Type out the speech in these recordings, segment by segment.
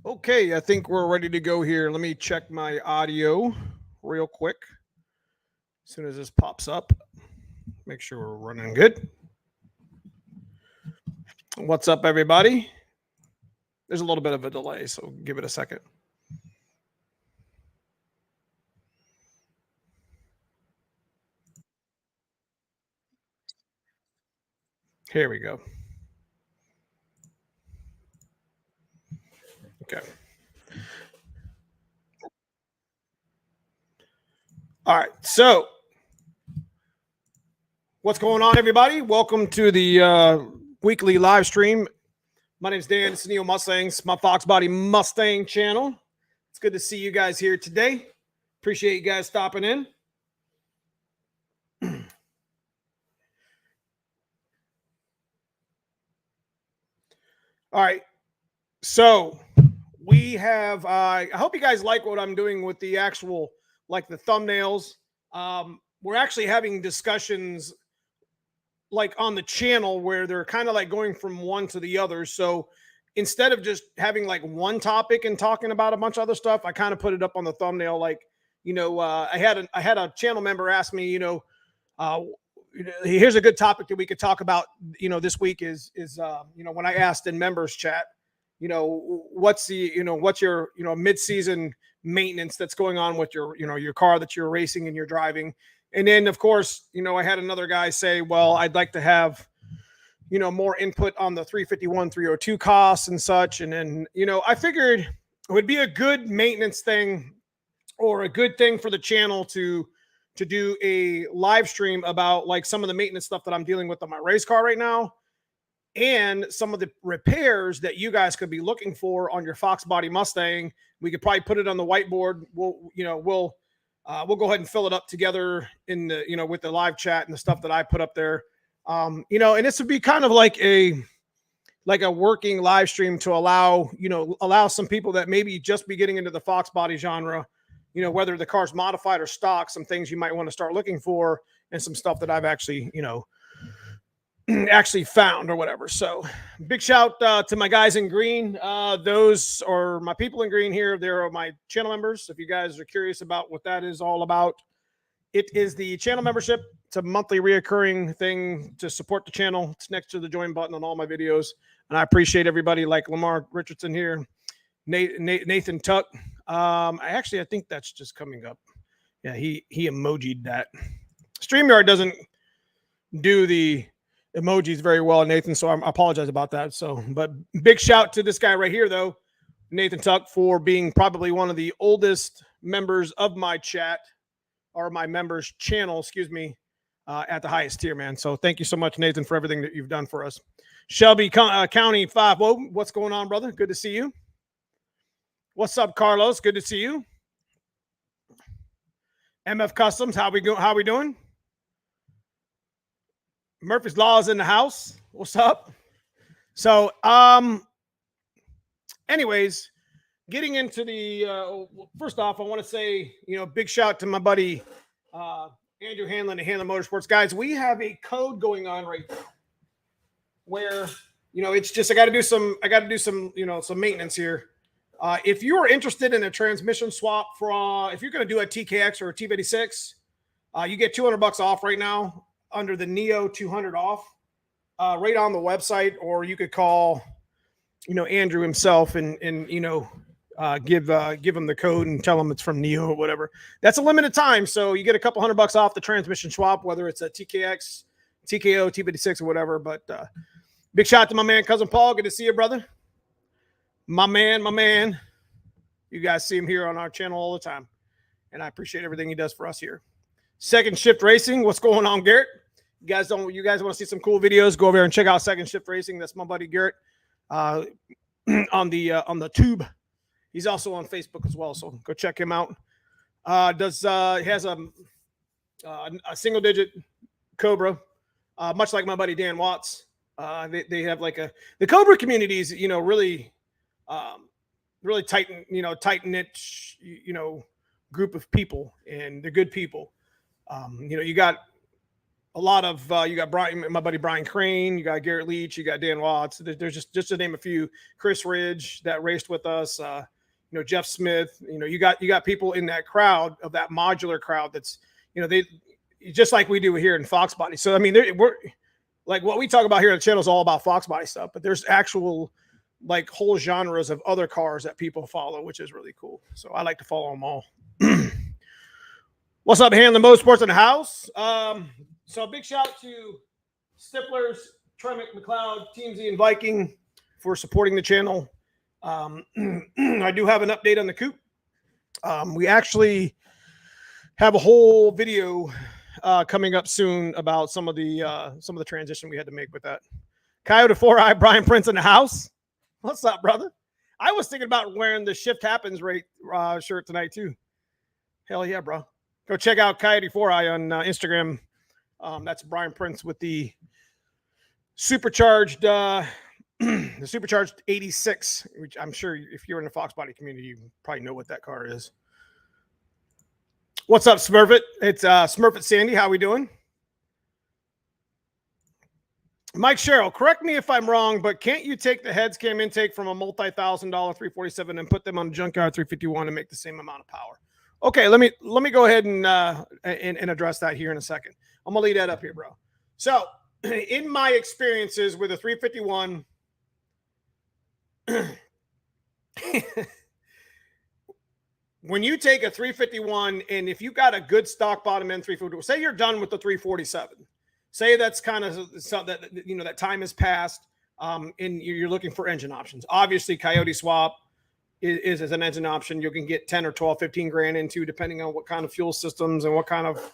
Okay, I think we're ready to go here. Let me check my audio real quick. As soon as this pops up, make sure we're running good. What's up, everybody? There's a little bit of a delay, so give it a second. Here we go. Okay. All right. So, what's going on, everybody? Welcome to the weekly live stream. My name's Dan. It's Neo Mustangs, my Foxbody Mustang channel. It's good to see you guys here today. Appreciate you guys stopping in. All right. So we have, I hope you guys like what I'm doing with the actual, like the thumbnails. We're actually having discussions like on the channel where they're kind of like going from one to the other. So instead of just having like one topic and talking about a bunch of other stuff, I kind of put it up on the thumbnail. Like, I had a channel member ask me, here's a good topic that we could talk about, this week is when I asked in members chat, what's your, mid-season maintenance that's going on with your car that you're racing and you're driving. And then of course, I had another guy say, well, I'd like to have, more input on the 351, 302 costs and such. And then, I figured it would be a good maintenance thing or a good thing for the channel to do a live stream about like some of the maintenance stuff that I'm dealing with on my race car right now and some of the repairs that you guys could be looking for on your Foxbody Mustang. We could probably put it on the whiteboard. We'll go ahead and fill it up together in the, with the live chat and the stuff that I put up there. And this would be kind of like a working live stream to allow some people that maybe just be getting into the Foxbody genre, whether the car's modified or stock, some things you might want to start looking for and some stuff that I've actually, actually found or whatever. So big shout to my guys in green. Those are my people in green here. They're my channel members. If you guys are curious about what that is all about, it is the channel membership. It's a monthly reoccurring thing to support the channel. It's next to the join button on all my videos. And I appreciate everybody like Lamar Richardson here, Nathan Tuck. I think that's just coming up. Yeah, he emojied that. StreamYard doesn't do the emojis very well, Nathan, so I apologize about that. So, but big shout to this guy right here, though, Nathan Tuck, for being probably one of the oldest members of my chat or my members channel, at the highest tier, man. So thank you so much, Nathan, for everything that you've done for us. Shelby County 5. Whoa, what's going on, brother? Good to see you. What's up, Carlos? Good to see you. MF Customs, how we doing? Murphy's Law is in the house. What's up? So, anyways, getting into the first off, I want to say, big shout to my buddy Andrew Hanlon at Hanlon Motorsports. Guys, we have a code going on right now where, it's just I got to do some some maintenance here. If you are interested in a transmission swap if you're going to do a TKX or a T56, you get $200 off right now under the Neo 200 off, right on the website, or you could call, Andrew himself and give him the code and tell him it's from Neo or whatever. That's a limited time, so you get a couple $100 off the transmission swap, whether it's a TKX, TKO, T56, or whatever. But big shout out to my man, Cousin Paul. Good to see you, brother. My man. You guys see him here on our channel all the time, and I appreciate everything he does for us here. Second Shift Racing, what's going on, Garrett? You guys want to see some cool videos? Go over there and check out Second Shift Racing. That's my buddy Garrett on the tube. He's also on Facebook as well, so go check him out. He has a single digit Cobra, much like my buddy Dan Watts. They have like the Cobra community is really tight knit group of people, and they're good people. You got a lot of you got Brian, my buddy Brian Crane, you got Garrett Leach, you got Dan Watts. There's just to name a few. Chris Ridge that raced with us. Jeff Smith. You got people in that crowd, of that modular crowd. That's they just like we do here in Foxbody. So I mean, we're like what we talk about here on the channel is all about Foxbody stuff, but there's actual like whole genres of other cars that people follow, which is really cool. So I like to follow them all. What's up, Handling Motorsports in the house? So a big shout out to Stiflers, Tremick, McLeod, Team Z, and Viking for supporting the channel. I do have an update on the coupe. We actually have a whole video coming up soon about some of the transition we had to make with that. Coyote 4-Eye, Brian Prince in the house. What's up, brother? I was thinking about wearing the Shift Happens shirt tonight too. Hell yeah, bro. Go check out Coyote 4-Eye on Instagram. That's Brian Prince with the supercharged the supercharged 86, which I'm sure if you're in the Foxbody community, you probably know what that car is. What's up, Smurfit? It's Smurfit Sandy. How we doing? Mike Sherrill, correct me if I'm wrong, but can't you take the heads cam intake from a multi-$1,000 347 and put them on a junkyard 351 and make the same amount of power? Okay, let me go ahead and address that here in a second. I'm gonna lead that up here, bro. So, in my experiences with a 351, when you take a 351 and if you got a good stock bottom end 351, say you're done with the 347, say that's kind of something that that time has passed, and you're looking for engine options. Obviously, Coyote Swap is as an engine option. You can get 10 or 12, 15 grand into, depending on what kind of fuel systems and what kind of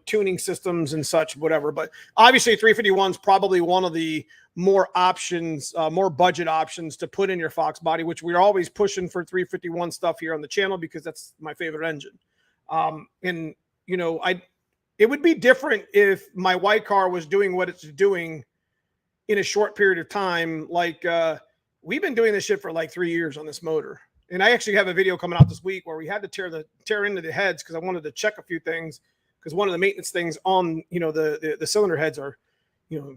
tuning systems and such, whatever. But obviously 351 is probably one of the more options, more budget options to put in your Foxbody, which we're always pushing for 351 stuff here on the channel because that's my favorite engine. And it would be different if my white car was doing what it's doing in a short period of time. Like we've been doing this shit for like 3 years on this motor. And I actually have a video coming out this week where we had to tear into the heads because I wanted to check a few things, because one of the maintenance things on the cylinder heads are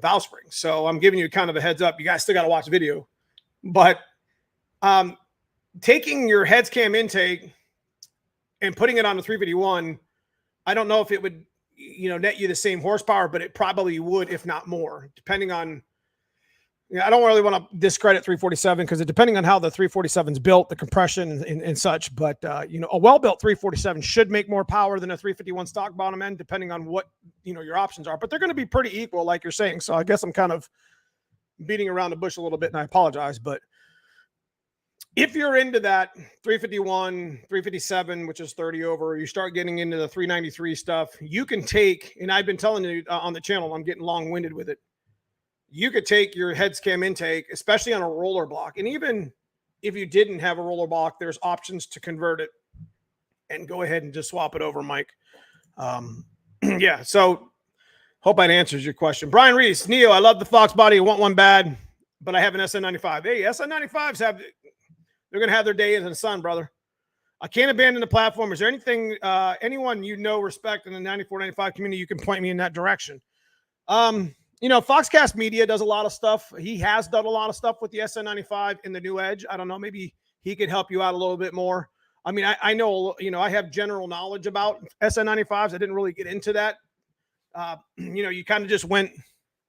valve springs. So I'm giving you kind of a heads up. You guys still got to watch the video. But taking your heads cam intake and putting it on the 351, I don't know if it would net you the same horsepower, but it probably would, if not more, depending on. I don't really want to discredit 347 because depending on how the 347 is built, the compression and such. But a well-built 347 should make more power than a 351 stock bottom end, depending on what your options are. But they're going to be pretty equal, like you're saying. So I guess I'm kind of beating around the bush a little bit, and I apologize. But if you're into that 351, 357, which is 30 over, you start getting into the 393 stuff, you can take, and I've been telling you on the channel, I'm getting long-winded with it. You could take your heads cam intake, especially on a roller block. And even if you didn't have a roller block, there's options to convert it and go ahead and just swap it over, Mike. Yeah, so hope that answers your question. Brian Reese, Neo, I love the Foxbody. I want one bad, but I have an SN95. Hey, SN95s they're going to have their day in the sun, brother. I can't abandon the platform. Is there anything, anyone respect in the 94, 95 community, you can point me in that direction? Foxcast Media does a lot of stuff. He has done a lot of stuff with the SN95 in the new Edge. I don't know. Maybe he could help you out a little bit more. I mean, I know, I have general knowledge about SN95s. I didn't really get into that. You kind of just went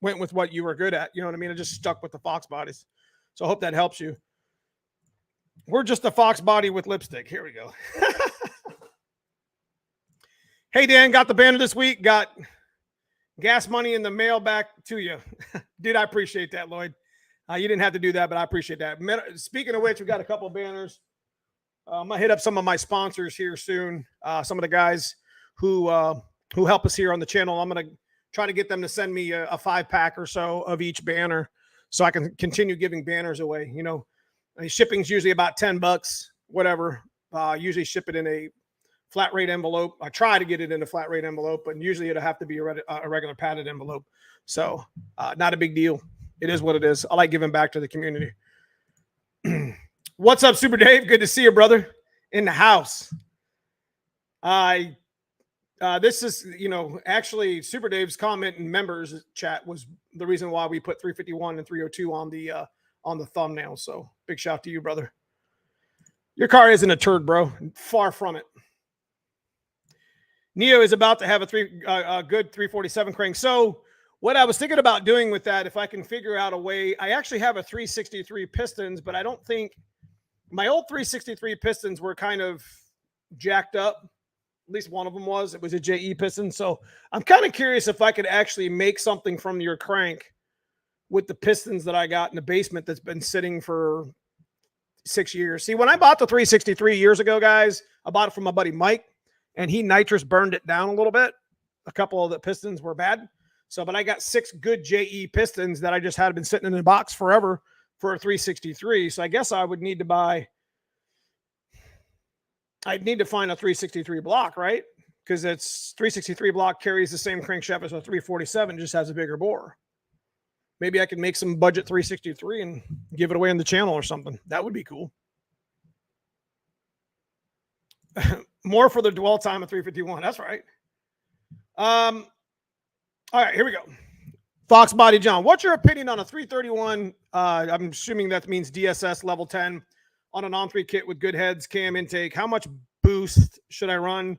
with what you were good at. You know what I mean? I just stuck with the Fox bodies. So I hope that helps you. We're just a Fox body with lipstick. Here we go. Hey, Dan, got the banner this week. Got gas money in the mail back to you. Dude, I appreciate that, Lloyd. You didn't have to do that, but I appreciate that. Speaking of which, we got a couple of banners. I'm going to hit up some of my sponsors here soon. Some of the guys who help us here on the channel. I'm going to try to get them to send me a 5-pack or so of each banner so I can continue giving banners away. Shipping's usually about $10, whatever. Usually ship it in a flat rate envelope. I try to get it in a flat rate envelope, but usually it'll have to be a regular padded envelope. So not a big deal. It is what it is. I like giving back to the community. What's up, Super Dave? Good to see you, brother, in the house. This is, actually Super Dave's comment in members chat was the reason why we put 351 and 302 on the thumbnail. So big shout to you, brother. Your car isn't a turd, bro. Far from it. Neo is about to have a good 347 crank. So what I was thinking about doing with that, if I can figure out a way, I actually have a 363 pistons, but I don't think my old 363 pistons were kind of jacked up. At least one of them was. It was a JE piston. So I'm kind of curious if I could actually make something from your crank with the pistons that I got in the basement that's been sitting for 6 years. See, when I bought the 363 years ago, guys, I bought it from my buddy Mike, and he nitrous burned it down a little bit. A couple of the pistons were bad. So, but I got 6 good JE pistons that I just had been sitting in the box forever for a 363. So I guess I would need to I'd need to find a 363 block, right? Because it's 363 block carries the same crankshaft as a 347, just has a bigger bore. Maybe I could make some budget 363 and give it away on the channel or something. That would be cool. More for the dwell time of 351. That's right. All right, here we go. Foxbody John, what's your opinion on a 331? I'm assuming that means DSS level 10 on an on-3 kit with good heads, cam intake. How much boost should I run?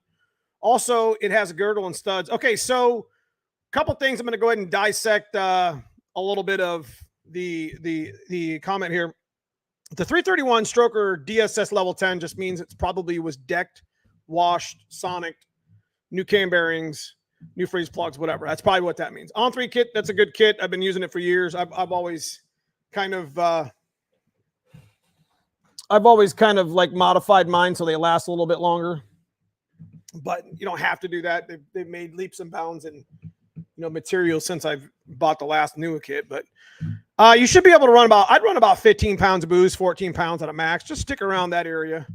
Also, it has a girdle and studs. Okay, so a couple things. I'm going to go ahead and dissect a little bit of the comment here. The 331 stroker DSS level 10 just means it's probably was decked, washed, sonic, new cam bearings, new freeze plugs, whatever. That's probably what that means. On-3 kit, that's a good kit. I've been using it for years. I've always kind of like modified mine so they last a little bit longer. But you don't have to do that. They've made leaps and bounds in materials since I've bought the last new kit. But you should be able to run I'd run about 15 pounds of boost, 14 pounds at a max. Just stick around that area.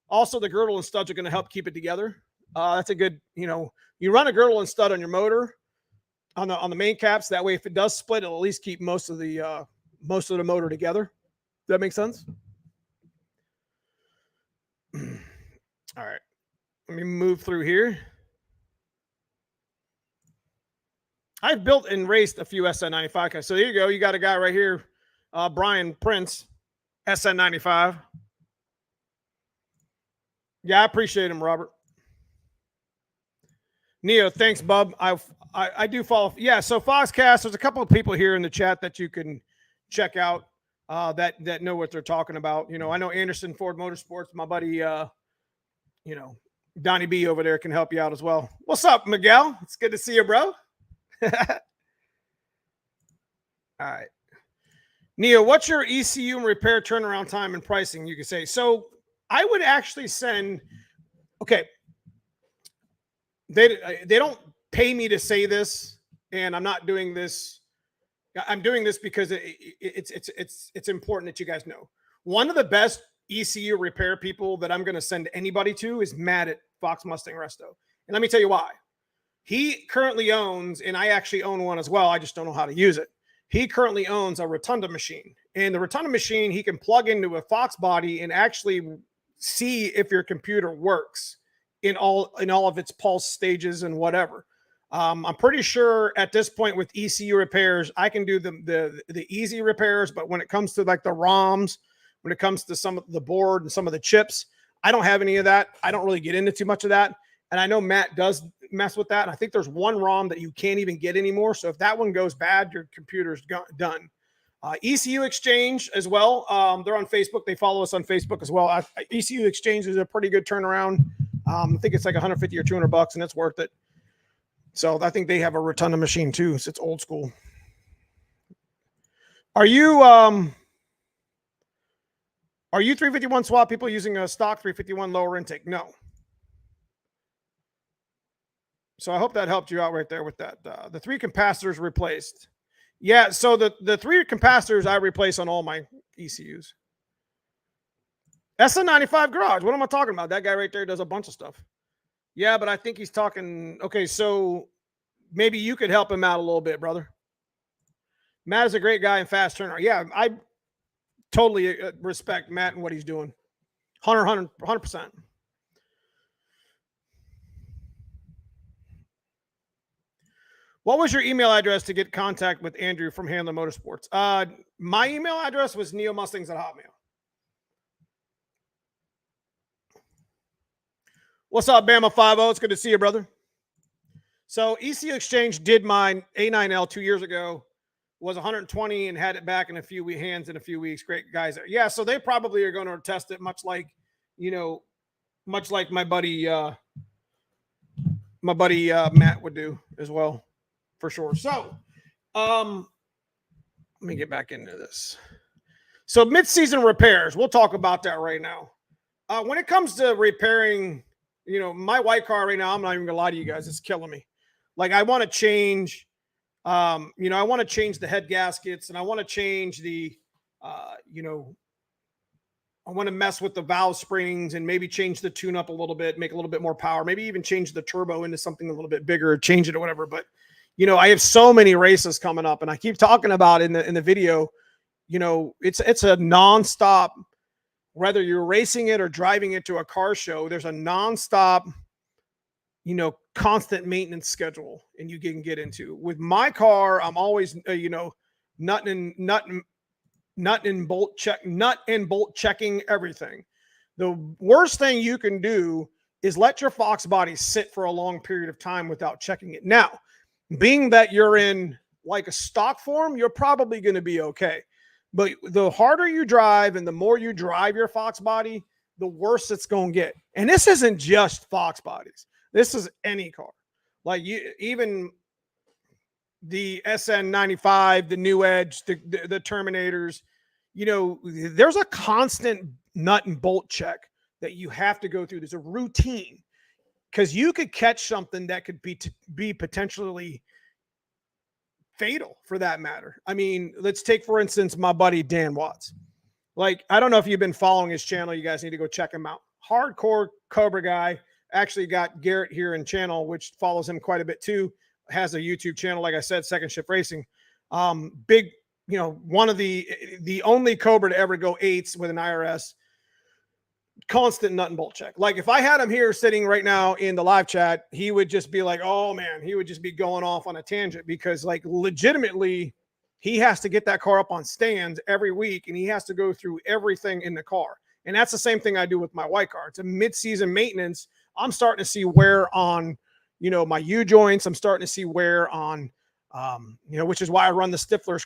Also, the girdle and studs are going to help keep it together. That's a good, you run a girdle and stud on your motor on the main caps. That way, if it does split, it'll at least keep most of the motor together. Does that make sense? All right. Let me move through here. I've built and raced a few SN95 guys. So there you go. You got a guy right here, Brian Prince, SN95. Yeah, I appreciate him, Robert. Neo, thanks, bub. I do follow. Yeah, so Foxcast, there's a couple of people here in the chat that you can check out that know what they're talking about. I know Anderson Ford Motorsports, my buddy, Donnie B over there can help you out as well. What's up, Miguel? It's good to see you, bro. All right. Neo, what's your ECU and repair turnaround time and pricing? You can say. So I would actually send, okay. They don't pay me to say this, and I'm not doing this. I'm doing this because it's important that you guys know. One of the best ECU repair people that I'm going to send anybody to is Matt at Fox Mustang Resto. And let me tell you why. He currently owns, and I actually own one as well. I just don't know how to use it. He currently owns a rotunda machine. And the rotunda machine, he can plug into a Foxbody and actually see if your computer works in all of its pulse stages and whatever. I'm pretty sure at this point with ECU repairs, I can do the easy repairs, but when it comes to like the ROMs, when it comes to some of the board and some of the chips, I don't have any of that. I don't really get into too much of that. And I know Matt does mess with that. And I think there's one ROM that you can't even get anymore. So if that one goes bad, your computer's done. ECU Exchange as well. They're on Facebook. They follow us on Facebook as well. ECU Exchange is a pretty good turnaround. I think it's like $150 or $200 and it's worth it. So I think they have a rotunda machine too. So it's old school. Are you 351 swap people using a stock 351 lower intake? No. So I hope that helped you out right there with that. The 3 capacitors replaced. Yeah, so the 3 capacitors I replace on all my ECUs. SN95 Garage. What am I talking about? That guy right there does a bunch of stuff. Yeah, but I think he's talking. Okay, so maybe you could help him out a little bit, brother. Matt is a great guy and fast turner. Yeah, I totally respect Matt and what he's doing. 100%. What was your email address to get contact with Andrew from Handler Motorsports? My email address was neomustangs@hotmail. What's up, Bama 50? It's good to see you, brother. So ECU Exchange did mine A9L 2 years ago, was 120 and had it back in a few hands in a few weeks. Great guys there. Yeah, so they probably are going to test it much like, much like my buddy Matt would do as well, for sure. So let me get back into this. So mid-season repairs, we'll talk about that right now. When it comes to repairing, my white car right now, I'm not even gonna lie to you guys, it's killing me. Like I want to change, I want to change the head gaskets, and I want to change the, I want to mess with the valve springs and maybe change the tune up a little bit, make a little bit more power, maybe even change the turbo into something a little bit bigger, change it or whatever. But, I have so many races coming up, and I keep talking about in the video, it's a nonstop, whether you're racing it or driving it to a car show, there's a nonstop, constant maintenance schedule, and you can get into. With my car, I'm always, nut and bolt checking everything. The worst thing you can do is let your Foxbody sit for a long period of time without checking it. Now, being that you're in like a stock form, you're probably going to be okay. But the harder you drive and the more you drive your Foxbody, the worse it's going to get. And this isn't just Foxbodies. This is any car. Like even the SN95, the New Edge, the Terminators, there's a constant nut and bolt check that you have to go through. There's a routine, because you could catch something that could be potentially fatal for that matter. I mean, let's take, for instance, my buddy Dan Watts. Like, I don't know if you've been following his channel. You guys need to go check him out. Hardcore Cobra guy. Actually got Garrett here in channel, which follows him quite a bit too. Has a YouTube channel, like I said, Second Shift Racing. Big, one of the only Cobra to ever go 8s with an IRS. Constant nut and bolt check. Like if I had him here sitting right now in the live chat, he would just be like, oh man, he would just be going off on a tangent, because like legitimately he has to get that car up on stands every week, and he has to go through everything in the car. And that's the same thing I do with my white car. It's a mid-season maintenance. I'm starting to see wear on, my U-joints. I'm starting to see wear on, which is why I run the Stifler's,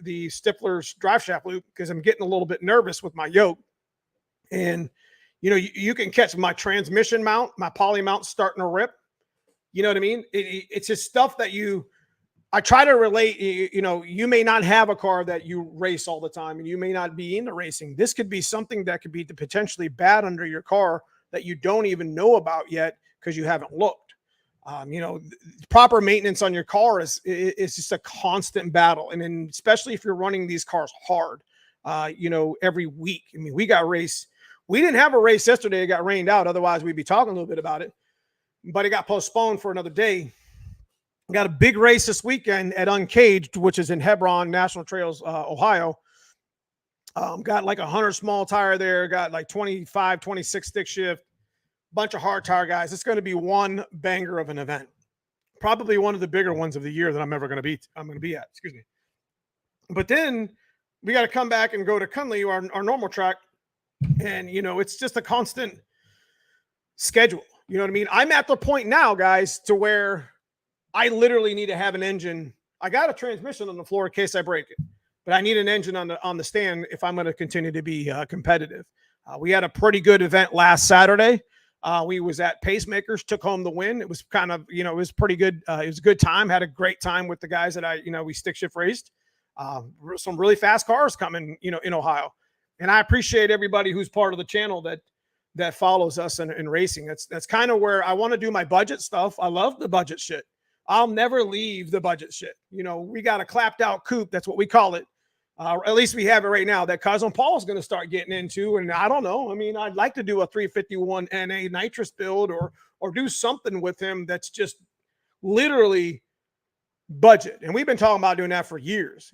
the Stifler's drive shaft loop, because I'm getting a little bit nervous with my yoke. And, you can catch my transmission mount, my poly mount starting to rip. You know what I mean? It's just stuff that I try to relate. You may not have a car that you race all the time, and you may not be into racing. This could be something that could be potentially bad under your car that you don't even know about yet because you haven't looked. Proper maintenance on your car is just a constant battle. And then especially if you're running these cars hard, every week. I mean, we didn't have a race yesterday. It got rained out. Otherwise we'd be talking a little bit about it, but it got postponed for another day. Got a big race this weekend at Uncaged, which is in Hebron National Trails, Ohio. Got like 100 small tire there. Got like 25, 26 stick shift. Bunch of hard tire guys. It's going to be one banger of an event. Probably one of the bigger ones of the year that I'm going to be at. Excuse me. But then we got to come back and go to Cunley, our normal track. And, it's just a constant schedule. You know what I mean? I'm at the point now, guys, to where I literally need to have an engine. I got a transmission on the floor in case I break it, but I need an engine on the stand if I'm going to continue to be competitive. We had a pretty good event last Saturday. We was at Pacemakers, took home the win. It was kind of, it was pretty good. It was a good time. Had a great time with the guys that we stick shift raced. Some really fast cars coming, in Ohio. And I appreciate everybody who's part of the channel that follows us in racing. That's kind of where I want to do my budget stuff. I love the budget shit. I'll never leave the budget shit. We got a clapped out coupe. That's what we call it. At least we have it right now that Cousin Paul's going to start getting into. And I don't know. I mean, I'd like to do a 351 NA nitrous build or do something with him that's just literally budget. And we've been talking about doing that for years.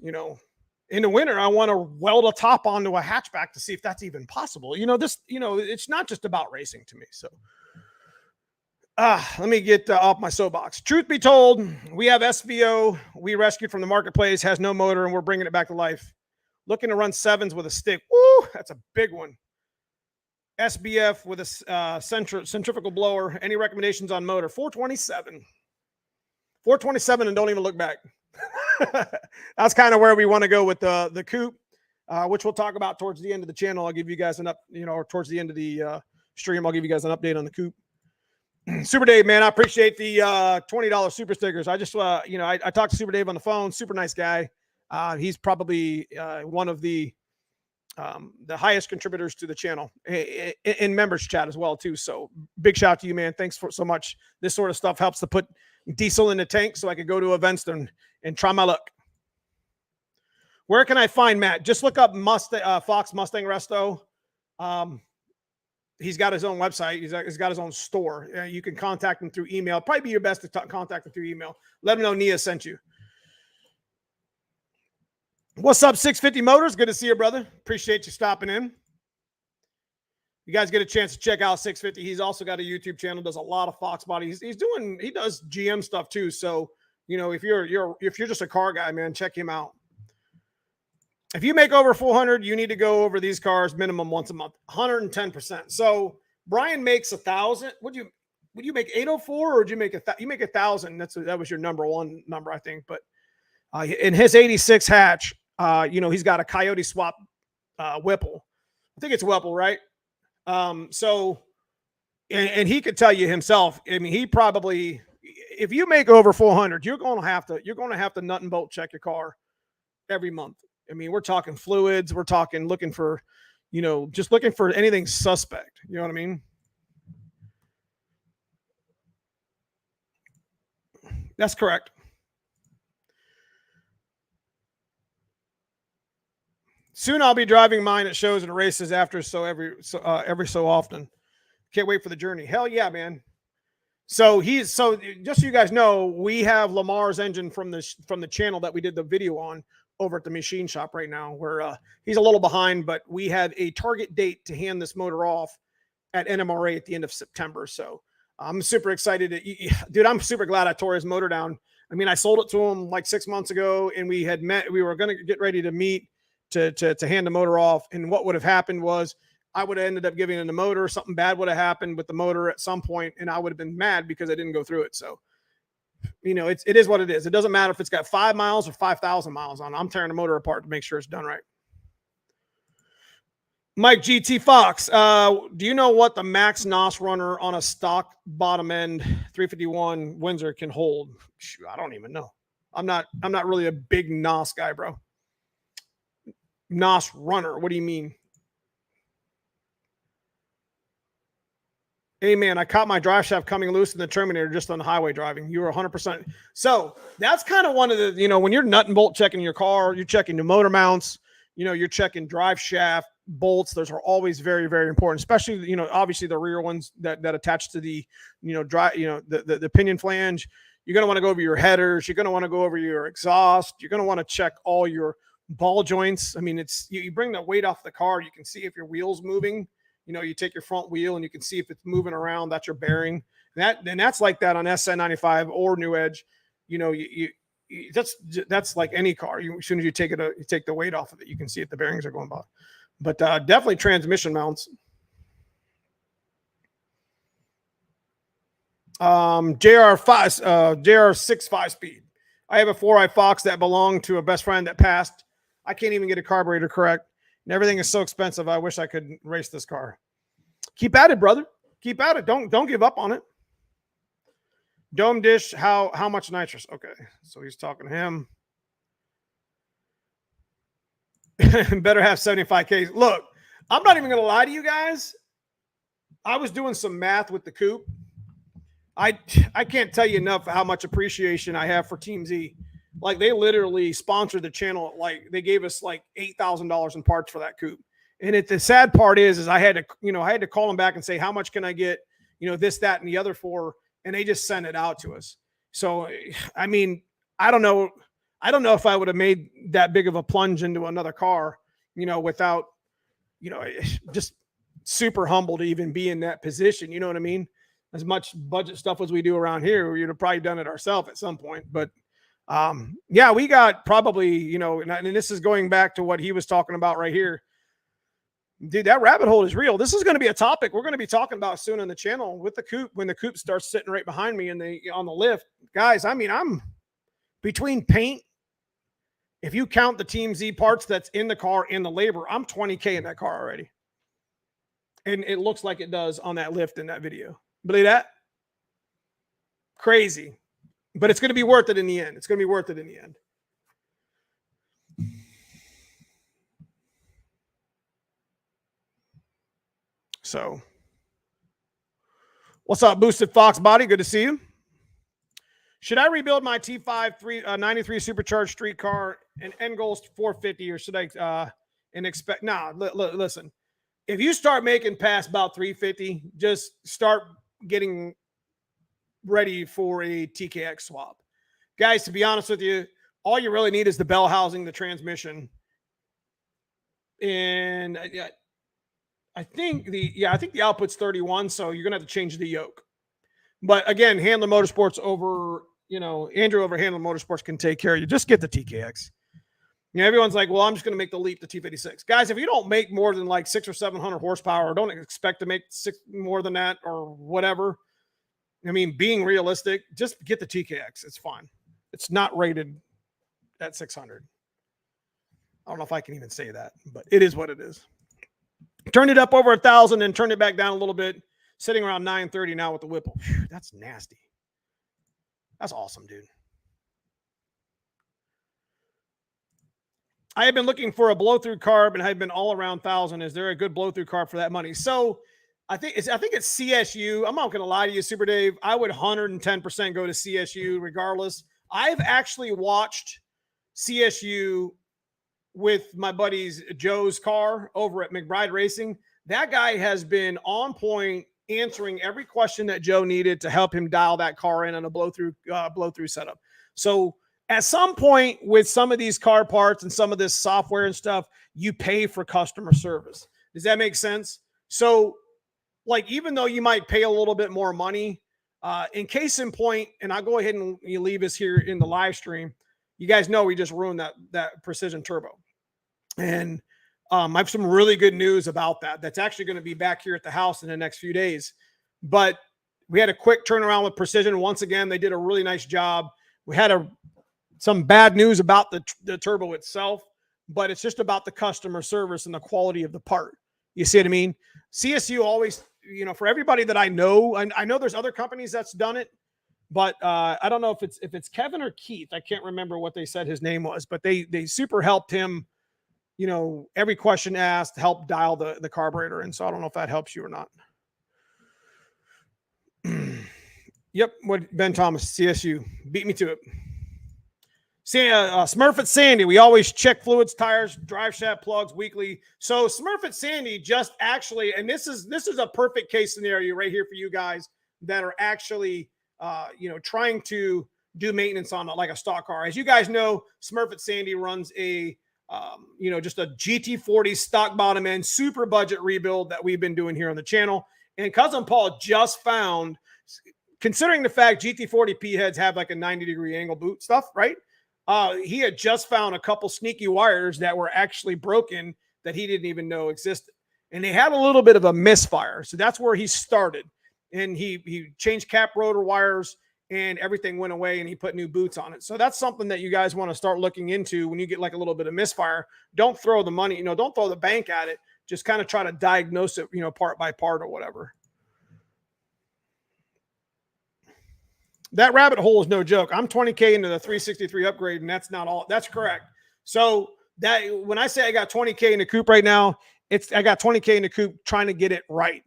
In the winter, I want to weld a top onto a hatchback to see if that's even possible. It's not just about racing to me. So Let me get off my soapbox. Truth be told, we have SVO we rescued from the marketplace, has no motor, and we're bringing it back to life. Looking to run sevens with a stick. Woo, that's a big one. SBF with a centrifugal blower. Any recommendations on motor? 427. 427 and don't even look back. That's kind of where we want to go with the coupe, which we'll talk about towards the end of the channel. I'll give you guys or towards the end of the stream, I'll give you guys an update on the coupe. Super Dave, man, I appreciate the $20 super stickers. I just, I talked to Super Dave on the phone. Super nice guy. He's probably one of the highest contributors to the channel in members chat as well too. So big shout out to you, man. Thanks for so much. This sort of stuff helps to put diesel in the tank so I could go to events and try my luck. Where can I find Matt? Just look up Fox Mustang Resto. He's got his own website. He's got his own store. You can contact him through email. Probably be your best to contact him through email. Let him know Nia sent you. What's up, 650 Motors? Good to see you, brother. Appreciate you stopping in. You guys get a chance to check out 650. He's also got a YouTube channel. Does a lot of Foxbody. He does GM stuff too. So if you're just a car guy, man, check him out. If you make over 400, you need to go over these cars minimum once a month, 110%. So Brian makes 1,000. Would you make 804 or would you make you make 1,000? That was your number one number, I think. But in his 86 hatch, he's got a Coyote swap Whipple. I think it's Whipple, right? And he could tell you himself. I mean, he probably, if you make over 400, you're going to have to nut and bolt check your car every month. I mean, we're talking fluids. We're talking looking for, just looking for anything suspect. You know what I mean? That's correct. Soon I'll be driving mine at shows and races every so often. Can't wait for the journey. Hell yeah, man. So just so you guys know, we have Lamar's engine from the channel that we did the video on over at the machine shop right now, where he's a little behind, but we had a target date to hand this motor off at NMRA at the end of September. So I'm super excited. Dude, I'm super glad I tore his motor down. I mean, I sold it to him like 6 months ago, and we were going to get ready to meet to hand the motor off. And what would have happened was I would have ended up giving him the motor. Something bad would have happened with the motor at some point, and I would have been mad because I didn't go through it. So, it is what it is. It doesn't matter if it's got 5 miles or 5,000 miles on it. I'm tearing the motor apart to make sure it's done right. Mike GT Fox, do you know what the max NOS runner on a stock bottom end 351 Windsor can hold? Shoot, I don't even know. I'm not really a big NOS guy, bro. NOS runner. What do you mean? Hey, man, I caught my drive shaft coming loose in the Terminator just on the highway driving. You were 100%. So that's kind of one of the, when you're nut and bolt checking your car, you're checking the motor mounts, you're checking drive shaft bolts. Those are always very, very important, especially, obviously the rear ones that attach to the, the pinion flange. You're going to want to go over your headers. You're going to want to go over your exhaust. You're going to want to check all your ball joints. I mean, you bring the weight off the car. You can see if your wheel's moving. You take your front wheel and you can see if it's moving around. That's your bearing. That's like that on SN95 or New Edge. That's like any car. As soon as you take the weight off of it, you can see if the bearings are going by. But definitely transmission mounts. JR6 5-speed. I have a 4i Fox that belonged to a best friend that passed. I can't even get a carburetor correct. And everything is so expensive. I wish I could race this car. Keep at it, brother. Keep at it. Don't give up on it. Dome dish. How much nitrous? Okay. So he's talking to him. Better have 75K. Look, I'm not even going to lie to you guys. I was doing some math with the coupe. I can't tell you enough how much appreciation I have for Team Z. Like, they literally sponsored the channel. Like, they gave us like $8,000 in parts for that coupe. And the sad part is I had to call them back and say, how much can I get, this, that, and the other for, and they just sent it out to us. So, I mean, I don't know if I would have made that big of a plunge into another car, without, just super humble to even be in that position. You know what I mean? as much budget stuff as we do around here. We'd have probably done it ourselves at some point. But yeah, we got probably, you know, and this is going back to what he was talking about right here. Dude, that rabbit hole is real. This is going to be a topic we're going to be talking about soon on the channel with the coupe, when the coupe starts sitting right behind me and on the lift. Guys, I mean, I'm between paint, if you count the Team Z parts that's in the car and the labor, I'm $20K in that car already. And it looks like it does on that lift in that video. Believe that? Crazy. But it's going to be worth it in the end. It's going to be worth it in the end. So, what's up, Boosted Foxbody? Good to see you. Should I rebuild my T5 93 supercharged street car and end goals 450, or should I and expect? Nah, listen. If you start making past about 350, just start getting ready for a TKX swap. Guys, to be honest with you, all you really need is the bell housing, the transmission, and I think the output's 31, so you're gonna have to change the yoke. But again, Handler Motorsports over, you know, Andrew over Handler Motorsports can take care of you. Just get the TKX. You know, everyone's like, well, I'm just going to make the leap to T56. Guys, if you don't make more than like 600 or 700 horsepower, or don't expect to make more than that or whatever, I mean, being realistic, just get the TKX. It's fine. It's not rated at 600. I don't know if I can even say that, but it is what it is. Turned it up over 1,000 and turned it back down a little bit, sitting around 930 now with the Whipple. Whew, that's nasty. That's awesome, dude. I have been looking for a blow-through carb and I've been all around 1,000. Is there a good blow-through carb for that money? So I think it's CSU. I'm not going to lie to you, Super Dave. I would 110% go to CSU regardless. I've actually watched CSU with my buddy's Joe's car over at McBride Racing. That guy has been on point, answering every question that Joe needed to help him dial that car in on a blow-through setup. So at some point with some of these car parts and some of this software and stuff, you pay for customer service. Does that make sense? So like, even though you might pay a little bit more money, in case in point, and I'll go ahead and you leave us here in the live stream. You guys know we just ruined that Precision Turbo. And I have some really good news about that. That's actually going to be back here at the house in the next few days. But we had a quick turnaround with Precision. Once again, they did a really nice job. We had some bad news about the turbo itself, but it's just about the customer service and the quality of the part. You see what I mean? CSU always, you know, for everybody that I know there's other companies that's done it, but I don't know if it's Kevin or Keith. I can't remember what they said his name was, but they super helped him. You know, every question asked, help dial the carburetor. And so I don't know if that helps you or not. Yep. What Ben Thomas, CSU, beat me to it. Smurfit Sandy, we always check fluids, tires, drive shaft plugs weekly. So Smurfit Sandy just actually, and this is a perfect case scenario right here for you guys that are actually, you know, trying to do maintenance on like a stock car. As you guys know, Smurfit Sandy runs a, you know, just a GT40 stock bottom end, super budget rebuild that we've been doing here on the channel. And Cousin Paul just found, considering the fact GT40 P heads have like a 90-degree angle boot stuff, right? He had just found a couple sneaky wires that were actually broken that he didn't even know existed. And they had a little bit of a misfire. So that's where he started. And he changed cap rotor wires and everything went away and he put new boots on it. So that's something that you guys want to start looking into when you get like a little bit of misfire. Don't throw the money, you know, don't throw the bank at it. Just kind of try to diagnose it, you know, part by part or whatever. That rabbit hole is no joke. I'm 20K into the 363 upgrade, and that's not all. That's correct. So that when I say I got 20K in the coupe right now, I got 20K in the coupe trying to get it right.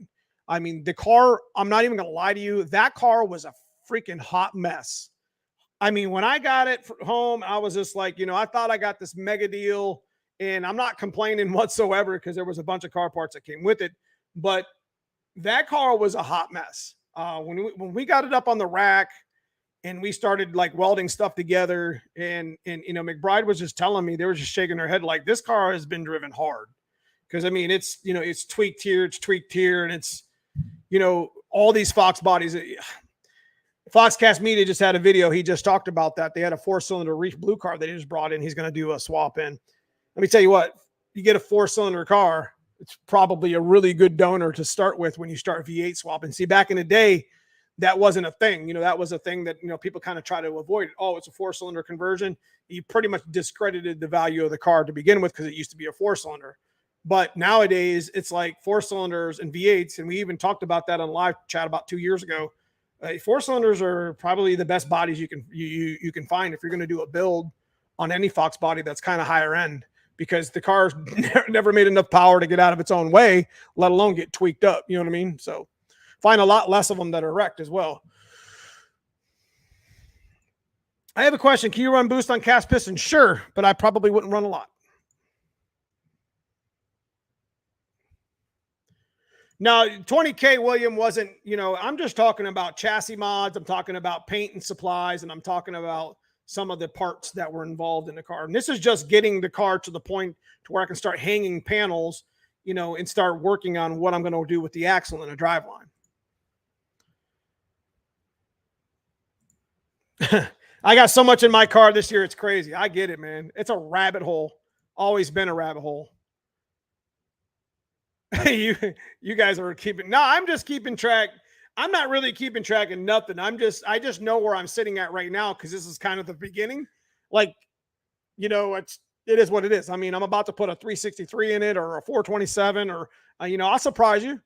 I mean, the car, I'm not even going to lie to you. That car was a freaking hot mess. I mean, when I got it home, I was just like, you know, I thought I got this mega deal, and I'm not complaining whatsoever because there was a bunch of car parts that came with it. But that car was a hot mess. When we got it up on the rack, and we started like welding stuff together, and you know, McBride was just telling me, they were just shaking their head like, this car has been driven hard. Because I mean, it's, you know, it's tweaked here, and it's, you know, all these Fox bodies. Foxcast Media just had a video. He just talked about that. They had a 4-cylinder Reef Blue car that he just brought in. He's going to do a swap in. Let me tell you what, you get a 4-cylinder car, it's probably a really good donor to start with when you start V8 swapping. See, back in the day, that wasn't a thing. That was a thing that, people kind of try to avoid. Oh, it's a 4-cylinder conversion. You pretty much discredited the value of the car to begin with because it used to be a 4-cylinder. But nowadays, it's like 4-cylinders and V8s, and we even talked about that on live chat about 2 years ago. 4-cylinders are probably the best bodies you can find if you're going to do a build on any Fox body that's kind of higher end, because the car's never made enough power to get out of its own way, let alone get tweaked up. You know what I mean? So find a lot less of them that are wrecked as well. I have a question. Can you run boost on cast piston? Sure, but I probably wouldn't run a lot. Now, 20K William wasn't, I'm just talking about chassis mods. I'm talking about paint and supplies, and I'm talking about some of the parts that were involved in the car. And this is just getting the car to the point to where I can start hanging panels, and start working on what I'm going to do with the axle and the driveline. I got so much in my car this year. It's crazy. I get it, man. It's a rabbit hole. Always been a rabbit hole. you guys are keeping. No, I'm just keeping track. I'm not really keeping track of nothing. I just know where I'm sitting at right now, because this is kind of the beginning. Like, it is what it is. I mean, I'm about to put a 363 in it, or a 427, or I'll surprise you.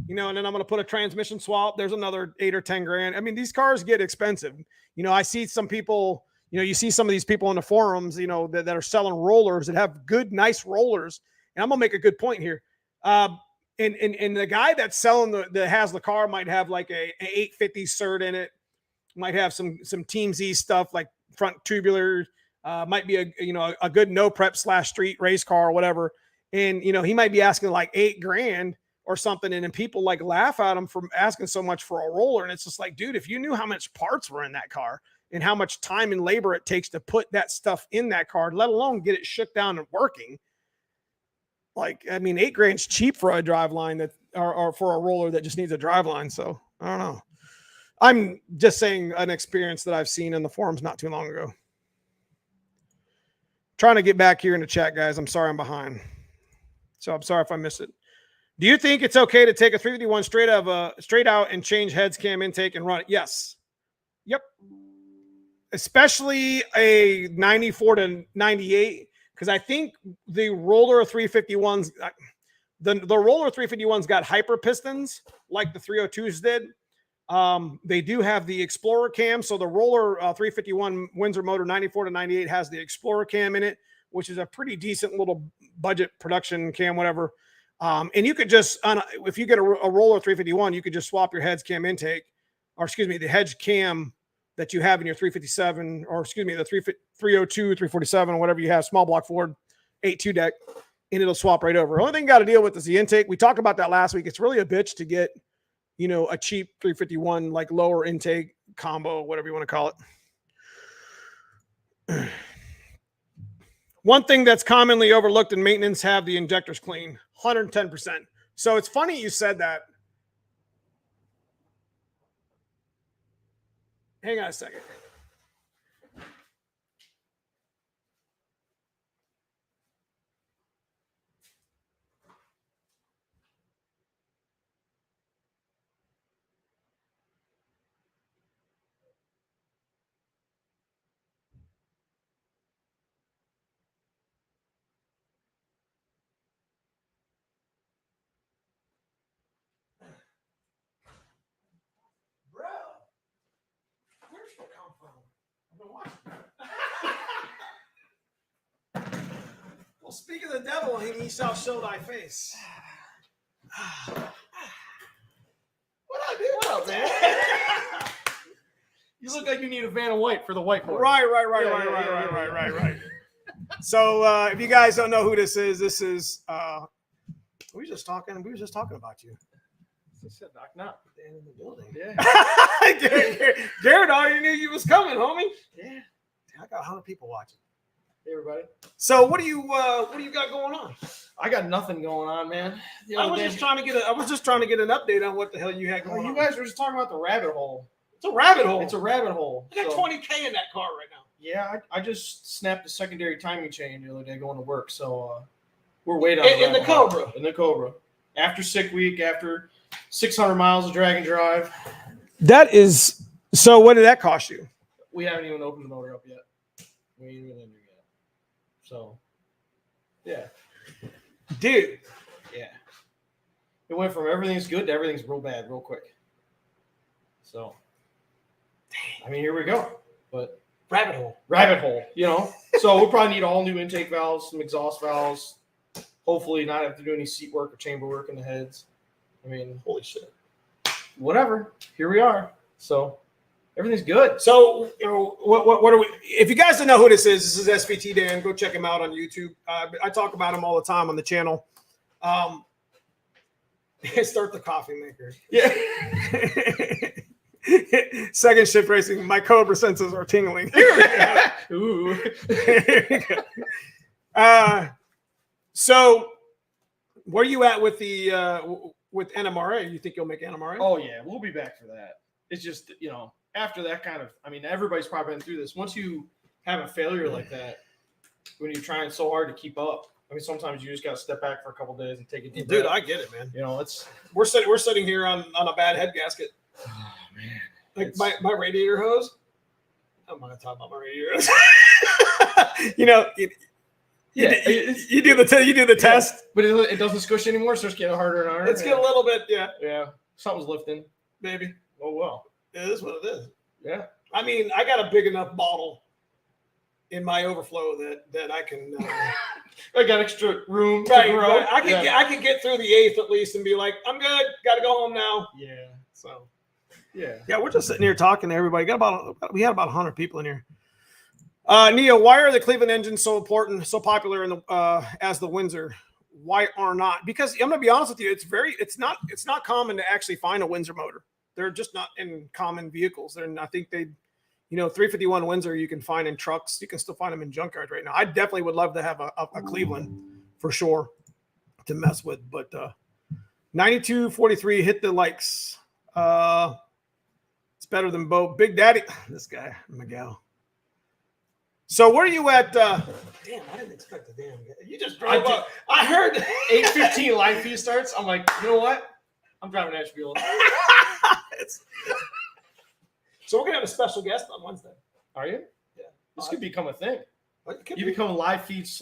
And then I'm going to put a transmission swap. There's another 8 or 10 grand. I mean, these cars get expensive. I see some people, you see some of these people on the forums, that are selling rollers that have good, nice rollers. And I'm going to make a good point here. And the guy that's selling that has the car might have like a 850 cert in it, might have some Team Z stuff like front tubular, might be a good no prep / street race car or whatever. And, he might be asking like $8 grand or something. And then people like laugh at him for asking so much for a roller. And it's just like, dude, if you knew how much parts were in that car and how much time and labor it takes to put that stuff in that car, let alone get it shook down and working. Like, I mean, $8 grand's cheap for a drive line or for a roller that just needs a drive line. So I don't know. I'm just saying an experience that I've seen in the forums not too long ago. Trying to get back here in the chat, guys. I'm sorry I'm behind. So I'm sorry if I missed it. Do you think it's okay to take a 351 straight out and change heads, cam intake, and run it? Yes. Yep. Especially a 94 to 98. Because I think the roller 351s, the roller 351s got hyper pistons like the 302s did. They do have the Explorer cam. So the roller 351 Windsor motor 94 to 98 has the Explorer cam in it, which is a pretty decent little budget production cam, whatever. And you could just, if you get a roller 351, you could just swap your heads cam intake, or the hedge cam that you have in your 357, or the 302, 347, whatever you have, small block Ford 8.2 deck, and it'll swap right over. The only thing you got to deal with is the intake. We talked about that last week. It's really a bitch to get, a cheap 351, like lower intake combo, whatever you want to call it. One thing that's commonly overlooked in maintenance, have the injectors clean, 110%. So it's funny you said that. Hang on a second. Bro, where'd you come from? I've been watching. Well, speak of the devil, he shall show thy face. What up, dude? What up, man? You look like you need a Van White for the whiteboard. Right. So if you guys don't know who this is, we were just talking about you. Said knock. Dan in the building. Yeah. Garrett already knew you was coming, homie. Yeah. I got 100 people watching. Hey, everybody. So what do you got going on? I got nothing going on, man. I was just trying to get an update on what the hell you had going on. You guys were just talking about the rabbit hole. It's a rabbit hole. It's a rabbit hole. I got 20K in that car right now. Yeah, I just snapped a secondary timing chain the other day going to work, so we're waiting in the Cobra. In the Cobra. After sick week, after 600 miles of drag and drive. That is so. What did that cost you? We haven't even opened the motor up yet. We ain't even in there yet. So, yeah. Dude. Yeah. It went from everything's good to everything's real bad real quick. So, I mean, here we go. But rabbit hole, you know. So we'll probably need all new intake valves, some exhaust valves. Hopefully not have to do any seat work or chamber work in the heads. I mean, holy shit. Whatever. Here we are. So everything's good. So, you know, what are we? If you guys don't know who this is SVT Dan. Go check him out on YouTube. I talk about him all the time on the channel. Start the coffee maker. Yeah. Second shift racing. My Cobra senses are tingling. Ooh. So, where are you at with the with NMRA? You think you'll make NMRA? Oh yeah, we'll be back for that. It's just, you know, after that kind of, I mean, everybody's probably been through this. Once you have a failure like that, when you're trying so hard to keep up, I mean, sometimes you just got to step back for a couple of days and take it. Dude, I get it, man. You know, it's we're sitting here on a bad head gasket. Oh man, like my radiator hose. I'm not gonna talk about my radiator hose. You know, you do the test, but it doesn't squish anymore. So it's getting harder and harder. It's getting a little bit, yeah. Something's lifting, maybe. Oh well, it is what it is. Yeah. I mean, I got a big enough bottle in my overflow that I can. I got extra room. Right, to grow. I can get through the 8th at least and be like, I'm good. Got to go home now. Yeah. So. Yeah. We're just sitting here talking to everybody. We had about 100 people in here. Neo, why are the Cleveland engines so important, so popular in the as the Windsor? Why are not? Because I'm gonna be honest with you, it's not common to actually find a Windsor motor. They're just not in common vehicles. I think 351 Windsor you can find in trucks. You can still find them in junkyards right now. I definitely would love to have a Cleveland for sure to mess with. But 9243 hit the likes. It's better than both. Big Daddy, this guy Miguel. So where are you at? Damn, I didn't expect the damn guy. You just drove up. I heard 8:15 live feed starts. I'm like, you know what? I'm driving Asheville. So we're gonna have a special guest on Wednesday. Are you? Yeah. This could become a thing. You become live feed /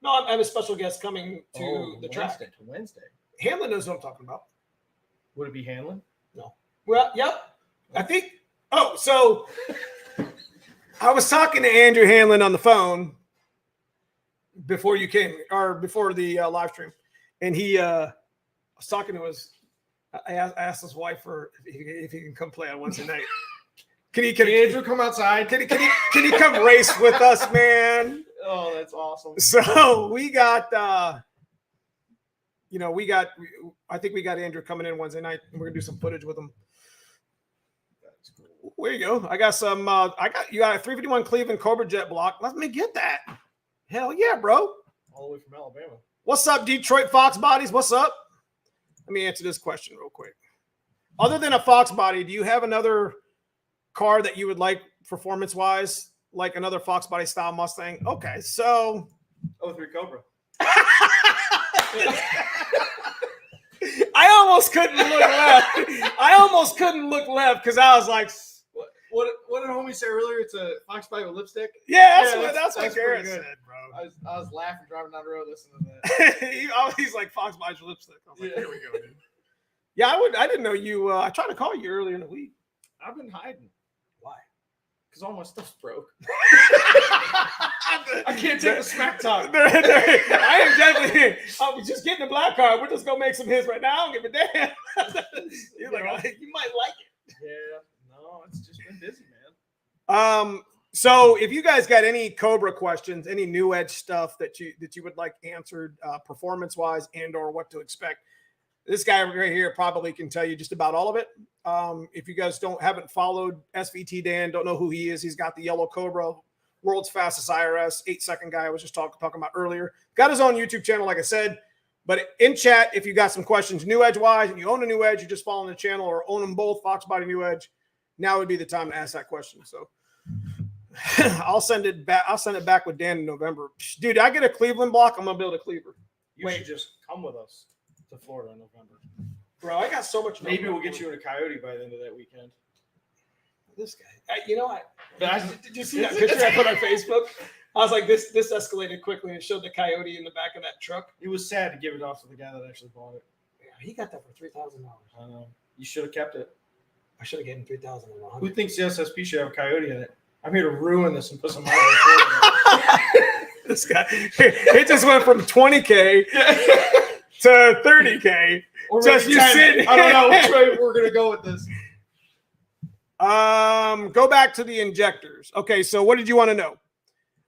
No, I have a special guest coming to the track. Wednesday. Hanlon knows what I'm talking about. Would it be Hanlon? No. Well, yep. I think. Oh, so I was talking to Andrew Hanlon on the phone before you came, or before the live stream, and he was talking to his. I asked his wife if he can come play on Wednesday night. Can Andrew come outside? Can he come race with us, man? Oh, that's awesome. So we got, I think we got Andrew coming in Wednesday night, and we're gonna do some footage with him. That's cool. There you go. I got some. You got a 351 Cleveland Cobra jet block. Let me get that. Hell yeah, bro. All the way from Alabama. What's up, Detroit Foxbodies? What's up? Let me answer this question real quick. Other than a Foxbody, do you have another car that you would like performance-wise, like another Foxbody style Mustang? Okay, so 03 Cobra. I almost couldn't look left. Because I was like, what did homie say earlier? It's a Foxbody with lipstick. Yeah, that's what Garrett said, bro. I was laughing driving down the road listening to that. He's like Foxbody's lipstick. I was like, here we go, dude. Yeah, I didn't know you. I tried to call you earlier in the week. I've been hiding. Why? Because all my stuff's broke. I can't take the smack talk. I am definitely. I'm just getting a black card. We're just gonna make some hits right now. I don't give a damn. You're like, you might like it. Yeah. No, it's just been busy, man. So if you guys got any Cobra questions, any new edge stuff that you would like answered, performance wise and/or what to expect, this guy right here probably can tell you just about all of it. If you guys haven't followed SVT Dan, don't know who he is, he's got the yellow Cobra world's fastest IRS, 8-second guy I was just talking about earlier. Got his own YouTube channel, like I said. But in chat, if you got some questions, New Edge wise, and you own a New Edge, you're just following the channel, or own them both, Foxbody, New Edge, now would be the time to ask that question. So I'll send it back. I'll send it back with Dan in November. Dude, I get a Cleveland block, I'm gonna build a Cleaver. You should just come with us to Florida in November. Bro, I got so much. Maybe we'll get you in a Coyote by the end of that weekend. This guy, you know, did you see that picture I put on Facebook? I was like, this escalated quickly and showed the Coyote in the back of that truck. It was sad to give it off to the guy that actually bought it. Yeah, he got that for $3,000. I know. You should have kept it. I should have given him $3,000. Who thinks the SSP should have a Coyote in it? I'm here to ruin this and put some money in it. This guy, it just went from 20K to 30K. Or just you sitting. I don't know which way we're gonna go with this. Go back to the injectors. Okay, so what did you want to know?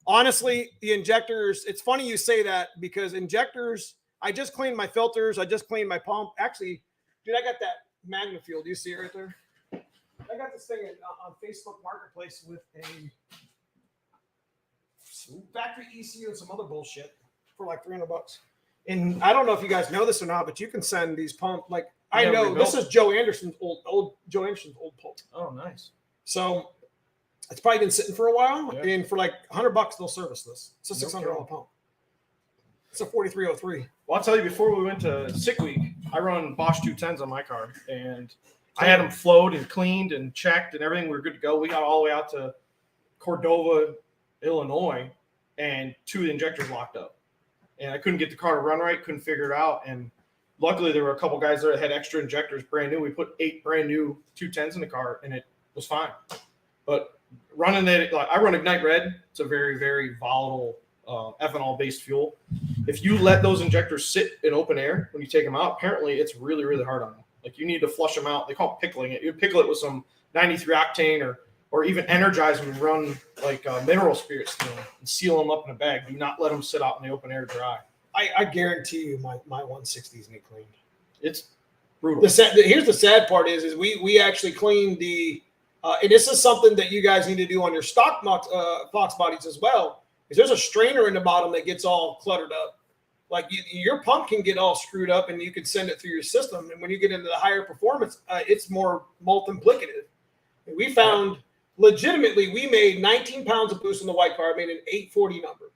Honestly, the injectors, it's funny you say that because injectors, I just cleaned my filters. I just cleaned my pump. Actually, dude, I got that Magna Fuel. Do you see it right there? I got this thing on Facebook Marketplace with a factory ECU and some other bullshit for like $300. And I don't know if you guys know this or not, but you can send these pump like I know this is Joe Anderson's old pump. Oh, nice. So it's probably been sitting for a while, yeah. And for like $100 they'll service this. It's a $600 pump. It's a 4303. Well, I'll tell you, before we went to sick week, I run Bosch 210s on my car, and I had them flowed and cleaned and checked and everything. We were good to go. We got all the way out to Cordova, Illinois, and 2 of the injectors locked up. And I couldn't get the car to run right, couldn't figure it out. And luckily, there were a couple guys there that had extra injectors, brand new. We put 8 brand new 210s in the car, and it was fine. But running it, like I run Ignite Red. It's a very, very volatile ethanol-based fuel. If you let those injectors sit in open air when you take them out, apparently it's really, really hard on them. Like you need to flush them out. They call it pickling it. You pickle it with some 93 octane or even energize them and run like mineral spirits through them and seal them up in a bag. Do not let them sit out in the open air dry. I guarantee you my 160s need cleaned. It's brutal. Here's the sad part is we actually cleaned the and this is something that you guys need to do on your stock Fox bodies as well. Is there's a strainer in the bottom that gets all cluttered up. Like your pump can get all screwed up and you can send it through your system. And when you get into the higher performance, it's more multiplicative. And we found legitimately we made 19 pounds of boost in the white car, made an 840 number.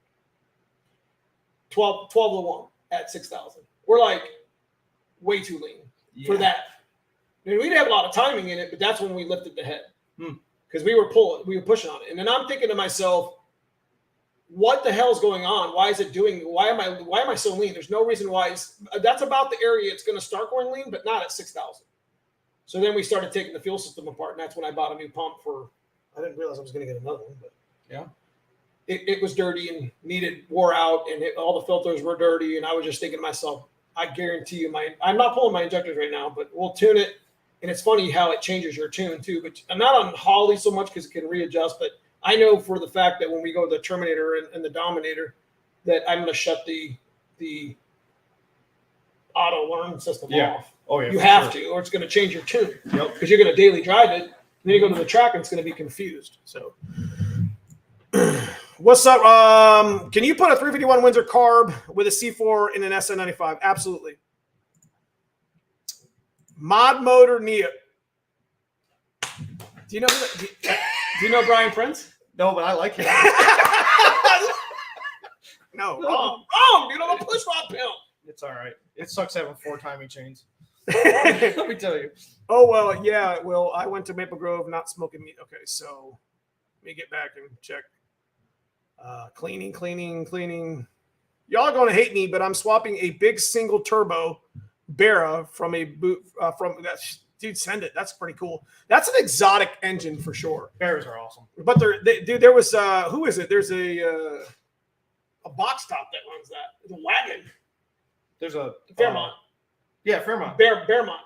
12 to 1 at 6,000. We're like way too lean for that. I mean, we didn't have a lot of timing in it, but that's when we lifted the head because we were pushing on it. And then I'm thinking to myself, what the hell's going on? Why is it doing? Why am I so lean? There's no reason why. That's about the area it's going to start going lean, but not at 6,000. So then we started taking the fuel system apart, and that's when I bought a new pump for. I didn't realize I was going to get another one, but yeah. It was dirty and wore out, and all the filters were dirty. And I was just thinking to myself, I guarantee you, I'm not pulling my injectors right now, but we'll tune it. And it's funny how it changes your tune too. But I'm not on Holly so much because it can readjust. But I know for the fact that when we go to the Terminator and the Dominator, that I'm going to shut the auto alarm system off. Oh yeah, you have to, or it's going to change your tune. Yep. Because you're going to daily drive it. Then you go to the track and it's going to be confused. So. What's up? Can you put a 351 Windsor carb with a C4 in an SN95? Absolutely. Mod Motor Nia. Do you know do you know Brian Prince? No, but I like him. No, wrong, dude. I'm a push rod pimp. It's all right. It sucks having 4 timing chains. Let me tell you. Oh well, yeah. Well, I went to Maple Grove, not smoking meat. Okay, so let me get back and check. Cleaning. Y'all are going to hate me, but I'm swapping a big single turbo Barra from a boot from that. Dude, send it. That's pretty cool. That's an exotic engine for sure. Barras are awesome. But dude, there was who is it? There's a box top that runs that. The wagon. There's a Fairmont. Yeah, Fairmont. Bearmont.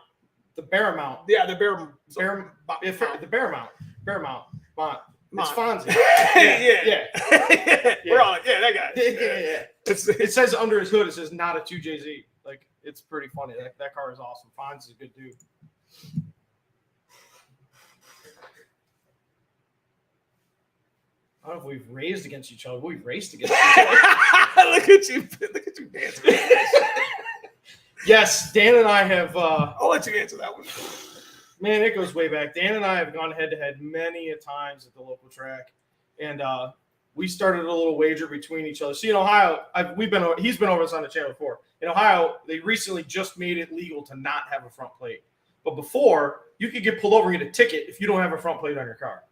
The Bearmont. Yeah, the Bearmont. The Bearmont. It's Fonzie. Yeah. We're on it. Yeah, that guy. Yeah. It says under his hood, it says not a 2JZ. Like, it's pretty funny. That car is awesome. Fonzie's a good dude. I don't know if we've raised against each other, but we've raced against each other. Look at you dancing. Yes, Dan and I have. I'll let you answer that one. Man, it goes way back. Dan and I have gone head to head many a times at the local track, and we started a little wager between each other. See, in Ohio, he's been over this on the channel before. In Ohio, they recently just made it legal to not have a front plate, but before you could get pulled over and get a ticket if you don't have a front plate on your car.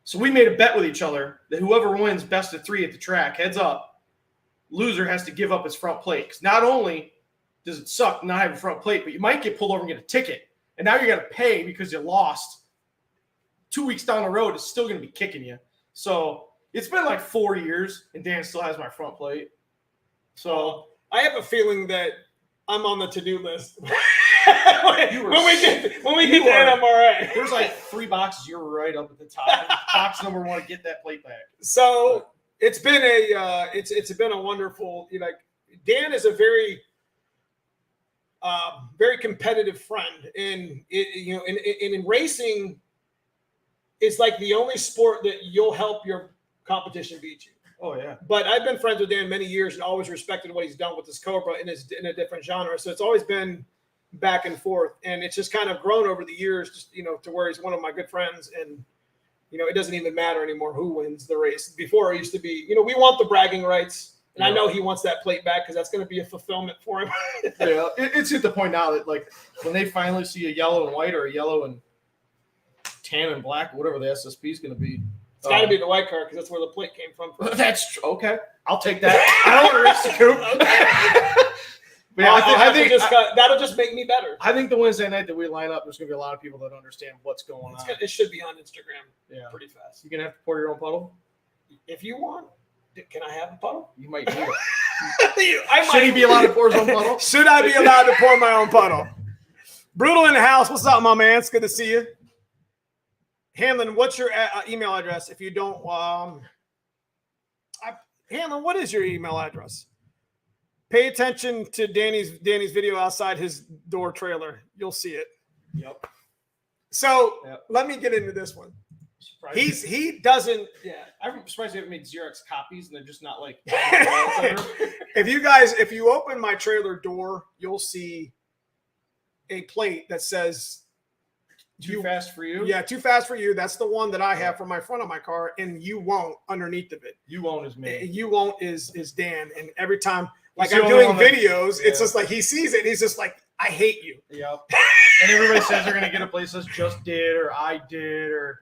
So we made a bet with each other that whoever wins best of 3 at the track, heads up, loser has to give up his front plate. Because not only does it suck not having a front plate, but you might get pulled over and get a ticket. And now you're going to pay because you lost. 2 weeks down the road, it's still going to be kicking you. So it's been like 4 years, and Dan still has my front plate. So I have a feeling that I'm on the to-do list. when we get there, I'm all right. There's like 3 boxes. You're right up at the top. Box number 1, get that plate back. So it's been it's been a wonderful. Dan is a very very competitive friend, and in racing, it's like the only sport that you'll help your competition beat you. Oh yeah. But I've been friends with Dan many years and always respected what he's done with this Cobra in a different genre. So it's always been back and forth, and it's just kind of grown over the years, just to where he's one of my good friends, and it doesn't even matter anymore who wins the race. Before it used to be, we want the bragging rights, and I know he wants that plate back because that's going to be a fulfillment for him. Yeah, it's at the point now that like when they finally see a yellow and white or a yellow and tan and black, whatever the SSP is going to be. It's got to be the white car because that's where the plate came from. That's true. Okay, I'll take that. I don't want to race the coupe. But yeah, I think that'll just make me better. I think the Wednesday night that we line up, there's going to be a lot of people that understand what's going on. It should be on Instagram pretty fast. You're going to have to pour your own puddle? If you want. Can I have a puddle? You might need it. Should he be allowed to pour his own puddle? Should I be allowed to pour my own puddle? Brutal in the house. What's up, my man? It's good to see you. Hanlon, what's your email address? If you don't, Hanlon, what is your email address? Pay attention to Danny's video outside his door trailer. You'll see it. Yep. So let me get into this one. He doesn't. Yeah, I'm surprised they haven't made Xerox copies and they're just not like. If you open my trailer door, you'll see a plate that says "Too fast for you." Yeah, too fast for you. That's the one that I have for my front of my car, and you won't underneath of it. You won't is me. You won't is Dan, and every time. Like I'm doing videos, it's just like he sees it. And he's just like, I hate you. Yep. And everybody says they're going to get a place that's just did or I did or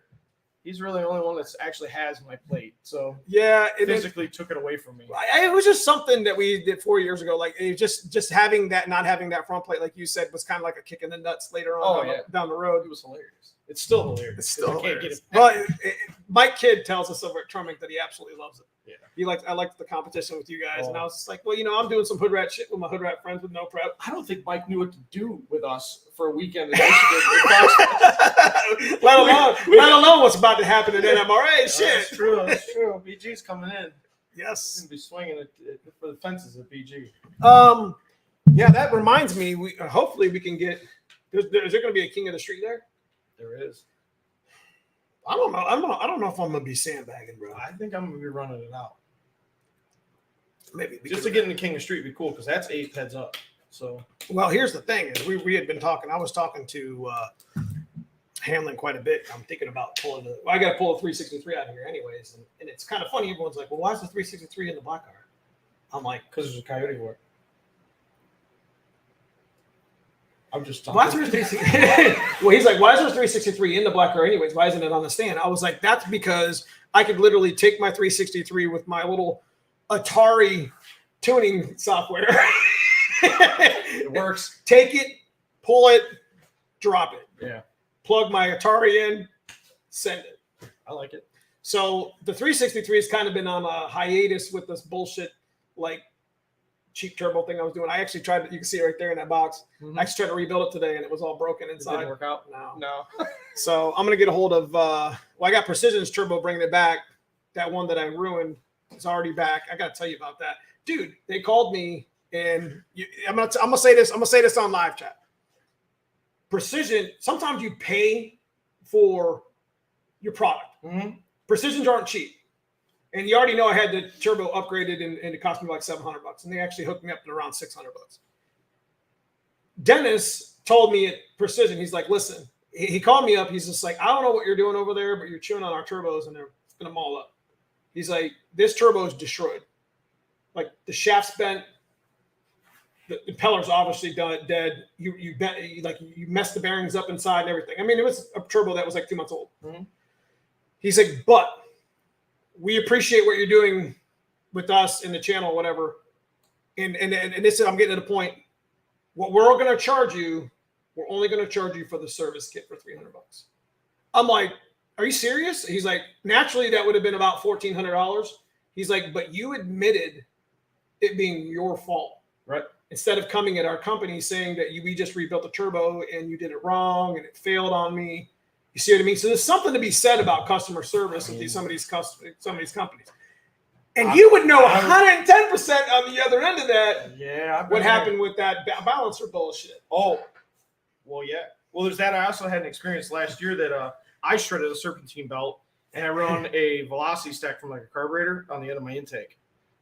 he's really the only one that actually has my plate. So yeah, it physically took it away from me. It was just something that we did 4 years ago. Like it just having that, not having that front plate, like you said, was kind of like a kick in the nuts later on down the road. It was hilarious. It's still hilarious. It's still hilarious. Well, Mike Kidd tells us over at Trumming that he absolutely loves it. Yeah. I liked the competition with you guys. And I was just like, well, I'm doing some hood rat shit with my hood rat friends with no prep. I don't think Mike knew what to do with us for a weekend. Let alone what's about to happen in NMRA. Shit. That's true. That's true. BG's coming in. Yes. He's going to be swinging it for the fences at BG. Yeah, that reminds me. Hopefully we can get. Is there going to be a King of the Street there? There is. I don't know. I don't know if I'm gonna be sandbagging, bro. I think I'm gonna be running it out. Maybe just to get into King of Street would be cool because that's 8 heads up. So well, here's the thing: is we had been talking. I was talking to Hanlon quite a bit. I'm thinking about pulling I got to pull a 363 out of here, anyways. And it's kind of funny. Everyone's like, "Well, why is the 363 in the black car?" I'm like, "Because there's a coyote war." I'm just talking. Well, he's like, why is there 363 in the black car anyways? Why isn't it on the stand? I was like, that's because I could literally take my 363 with my little Atari tuning software. It works. Take it, pull it, drop it. Yeah. Plug my Atari in, send it. I like it. So the 363 has kind of been on a hiatus with this bullshit, like, cheap turbo thing I was doing. I actually tried to, you can see it right there in that box. Mm-hmm. I actually tried to rebuild it today and it was all broken inside. It didn't work out? No. So I'm going to get a hold of, I got Precision's turbo bringing it back. That one that I ruined is already back. I got to tell you about that. Dude, they called me and I'm going to say this. I'm going to say this on live chat. Precision, sometimes you pay for your product. Mm-hmm. Precisions aren't cheap. And you already know I had the turbo upgraded and it cost me like $700. And they actually hooked me up to around $600. Dennis told me at Precision, he's like, listen, he called me up. He's just like, I don't know what you're doing over there, but you're chewing on our turbos and they're going to maul up. He's like, this turbo is destroyed. Like the shaft's bent. The impeller's obviously dead. You messed the bearings up inside and everything. I mean, it was a turbo that was like 2 months old. Mm-hmm. He's like, but we appreciate what you're doing with us in the channel, whatever. And this is, I'm getting to the point. What we're going to charge you, we're only going to charge you for the service kit for $300. I'm like, are you serious? He's like, naturally that would have been about $1,400. He's like, but you admitted it being your fault, right? Instead of coming at our company saying that we just rebuilt the turbo and you did it wrong and it failed on me. You see what I mean? So there's something to be said about customer service with some of these companies. And you would know 110% on the other end of that. Yeah. What happened with that balancer bullshit? Oh, well, yeah. Well, there's that. I also had an experience last year that I shredded a serpentine belt and I run a velocity stack from like a carburetor on the end of my intake.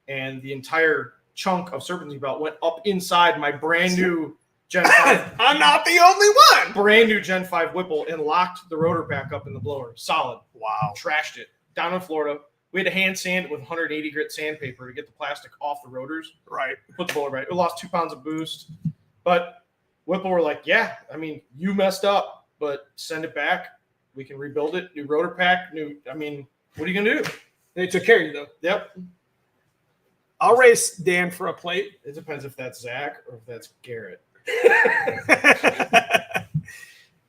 And the entire chunk of serpentine belt went up inside my brand new Gen 5. I'm not the only one. Brand new Gen 5 Whipple and locked the rotor back up in the blower. Solid. Wow. Trashed it. Down in Florida. We had to hand sand it with 180 grit sandpaper to get the plastic off the rotors. Right. Put the blower back. It lost 2 pounds of boost. But Whipple were like, yeah, I mean, you messed up, but send it back. We can rebuild it. New rotor pack. What are you going to do? They took care of you, though. Yep. I'll race Dan for a plate. It depends if that's Zach or if that's Garrett.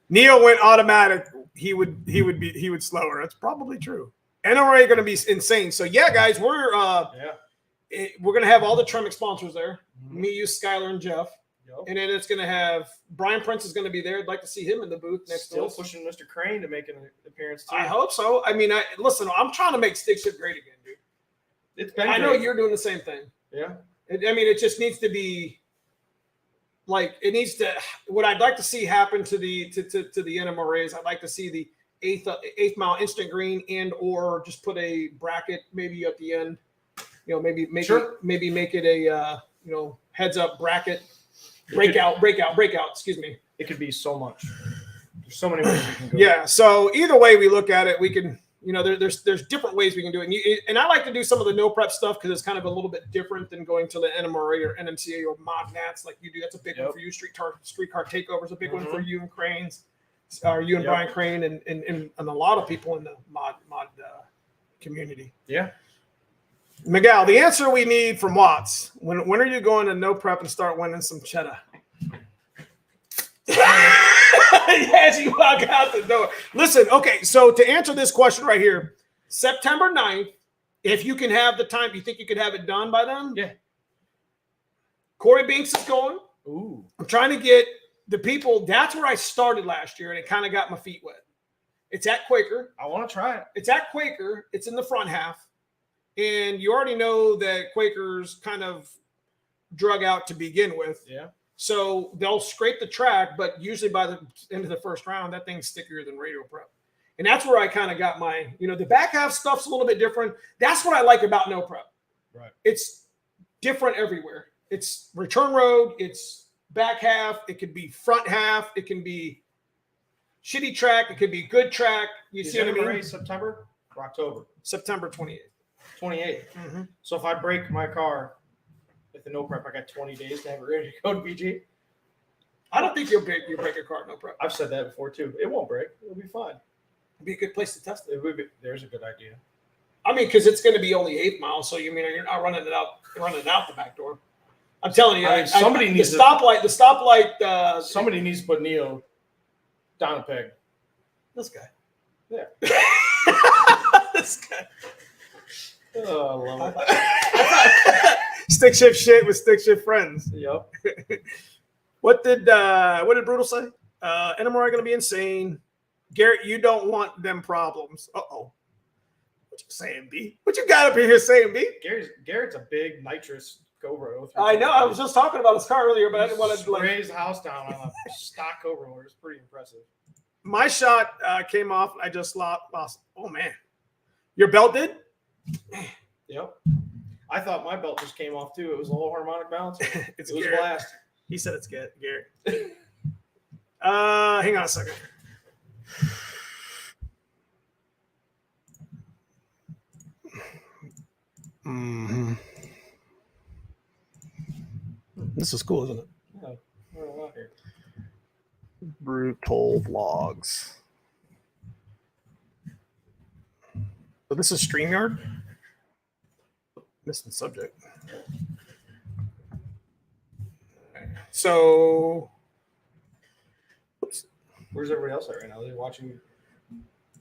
Neil went automatic. He would slow her. That's probably true. NRA going to be insane. So yeah, guys, we're going to have all the Tremec sponsors there. Mm-hmm. Me, you, Skylar, and Jeff. Yep. And then it's going to have Brian Prince is going to be there. I'd like to see him in the booth next. Still pushing Mr. Crane to make an appearance too. I hope so. I mean, listen, I'm trying to make stick shift great again, dude. It's been. I know you're doing the same thing. Yeah. It just needs to be like it needs to. What I'd like to see happen to the NMRAs, I'd like to see the eighth mile instant green and or just put a bracket maybe at the end. Maybe make it a heads up bracket. Breakout. Excuse me. It could be so much. There's so many ways we can go. Yeah. So either way we look at it, we can. There's different ways we can do it. And I like to do some of the no prep stuff because it's kind of a little bit different than going to the NMRA or NMCA or Mod Nats like you do. That's a big one for you. Streetcar takeover is a big one for you and Cranes, or you and Brian Crane and a lot of people in the mod community. Yeah. Miguel, the answer we need from Watts. When are you going to no prep and start winning some cheddar? As you walk out the door. Listen, okay, so to answer this question right here, September 9th, if you can have the time, you think you could have it done by then? Yeah. Corey Binks is going. Ooh. I'm trying to get the people. That's where I started last year, and it kind of got my feet wet. It's at Quaker. I want to try it. It's at Quaker. It's in the front half. And you already know that Quaker's kind of drug out to begin with. Yeah. So they'll scrape the track, but usually by the end of the first round, that thing's stickier than radio prep. And that's where I kind of got my, the back half stuff's a little bit different. That's what I like about no prep. Right. It's different everywhere. It's return road. It's back half. It could be front half. It can be shitty track. It could be good track. You see what I mean? September or October? September 28th. 28th. Mm-hmm. So if I break my car with the no prep, I got 20 days to have it ready to go to BG. I don't think you'll break your car no prep. I've said that before too. It won't break. It'll be fine. It'd be a good place to test it. There's a good idea. I mean, because it's going to be only 8 miles, so you're not running it out the back door. I'm telling you, somebody needs the stoplight. Somebody needs to put Neo down a peg. This guy. Yeah. This guy. Oh, I love it. Stick shift shit with stick shift friends. Yep. What did Brutal say? NMR are going to be insane. Garrett, you don't want them problems. Uh-oh. What you saying, B? What you got up in here saying, B? Garrett's a big nitrous Cobra. I know. I was just talking about his car earlier, but I didn't want to raise the house down on a stock Cobra. It's pretty impressive. My shot came off. I just lost. Oh, man. Your belt did? Yep. I thought my belt just came off too. It was a little harmonic balance. It was a blast. He said it's good, Garrett. Hang on a second. Mm-hmm. This is cool, isn't it? Yeah, we're a lot here. Brutal vlogs. So this is StreamYard. Missing subject. So, oops. Where's everybody else at right now? Are they watching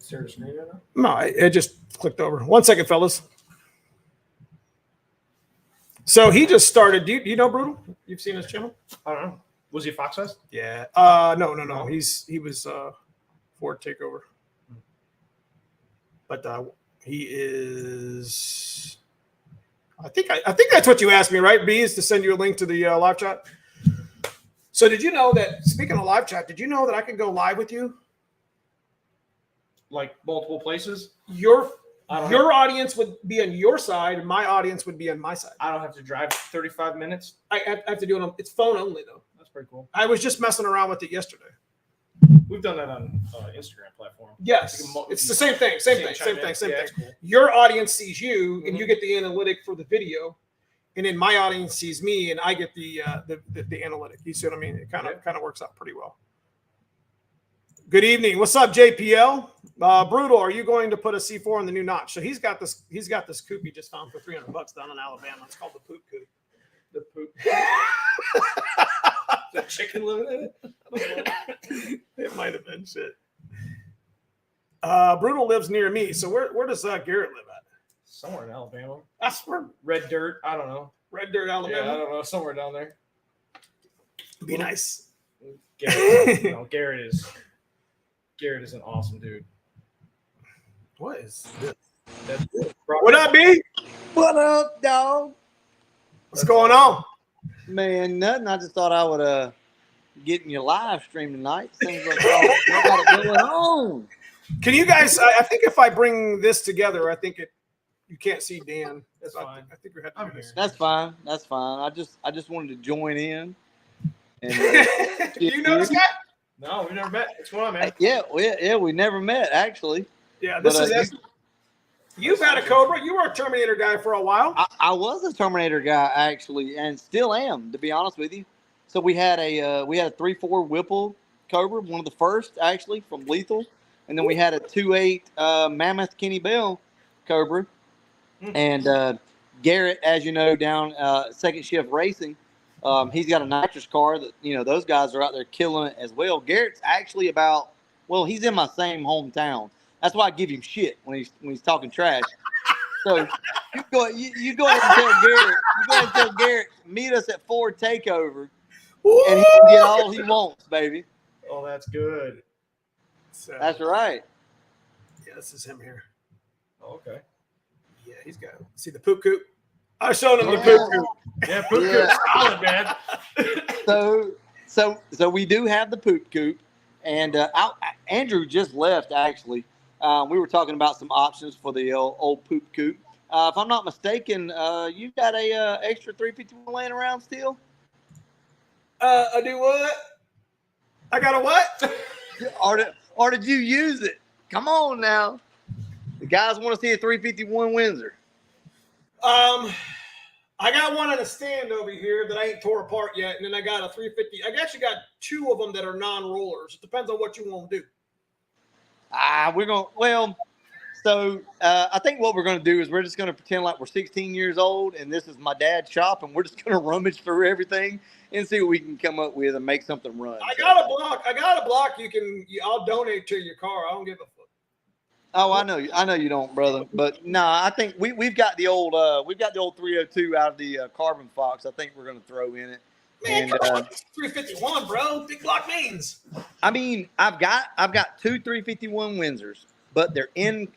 share the screen right now? No, I just clicked over. 1 second, fellas. So he just started. Do you know Brutal? You've seen his channel? I don't know. Was he Fox Fest? Yeah. No. He was Ford Takeover. But he is. I think that's what you asked me, right? B, is to send you a link to the live chat. So did you know that? Speaking of live chat, did you know that I can go live with you? Like multiple places? Your audience would be on your side, and my audience would be on my side. I don't have to drive 35 minutes. I have to do it on. It's phone only though. That's pretty cool. I was just messing around with it yesterday. We've done that on Instagram platform. Yes, it's the same thing. Same thing. Cool. Your audience sees you, and you get the analytic for the video, and then my audience sees me, and I get the analytic. You see what I mean? It kind of works out pretty well. Good evening. What's up, JPL? Brutal. Are you going to put a C4 in the new notch? So he's got this coupe he just found for $300 down in Alabama. It's called the Poop Coupe. The Poop. The chicken living in it? It might have been shit. Brutal lives near me. So where does Garrett live at? Somewhere in Alabama. That's where Red Dirt. I don't know. Red Dirt, Alabama. Yeah, I don't know. Somewhere down there. Be nice. Garrett is an awesome dude. What is this? That's What up, B? What up, dog? What's going on? Man, nothing. I just thought I would get in your live stream tonight. Seems like y'all got it going on. Can you guys? I think if I bring this together, I think you can't see Dan. That's fine. I think we have to do this. That's fine. That's fine. I just wanted to join in. And, Do you know this guy? No, we've never met. What's going on, man? yeah, we never met actually. Yeah, this is. You've had a Cobra. You were a Terminator guy for a while. I was a Terminator guy actually, and still am, to be honest with you. So we had a 3.4 Whipple Cobra, one of the first actually from Lethal, and then we had a 2.8 Mammoth Kenny Bell Cobra, and Garrett, as you know, down Second Shift Racing, he's got a nitrous car that those guys are out there killing it as well. Garrett's actually he's in my same hometown. That's why I give him shit when he's talking trash. So you go ahead and tell Garrett. You go ahead and tell Garrett, meet us at Ford Takeover, and he can get all he wants, baby. Oh, that's good. So, That's right. yeah, this is him here. Oh, okay. Yeah, he's got. See the Poop Coupe? I showed him the Poop Coupe. Yeah, Poop Coupe's solid, man. So we do have the Poop Coupe, and Andrew just left actually. We were talking about some options for the old Poop Coupe. If I'm not mistaken, you got a extra 351 laying around still? I do what? I got a what? Or did you use it? Come on now. The guys want to see a 351 Windsor. I got one on a stand over here that I ain't tore apart yet, and then I got a 350. I actually got two of them that are non-rollers. It depends on what you want to do. I think what we're going to do is we're just going to pretend like we're 16 years old and this is my dad's shop, and we're just going to rummage through everything and see what we can come up with and make something run. I got a block. I'll donate to your car. I don't give a fuck. Oh, I know you don't, brother. But no, I think we've got the old 302 out of the Carbon Fox. I think we're going to throw in it. Man, come on, 351, bro. Big block means. I mean, I've got two 351 Windsors, but they're in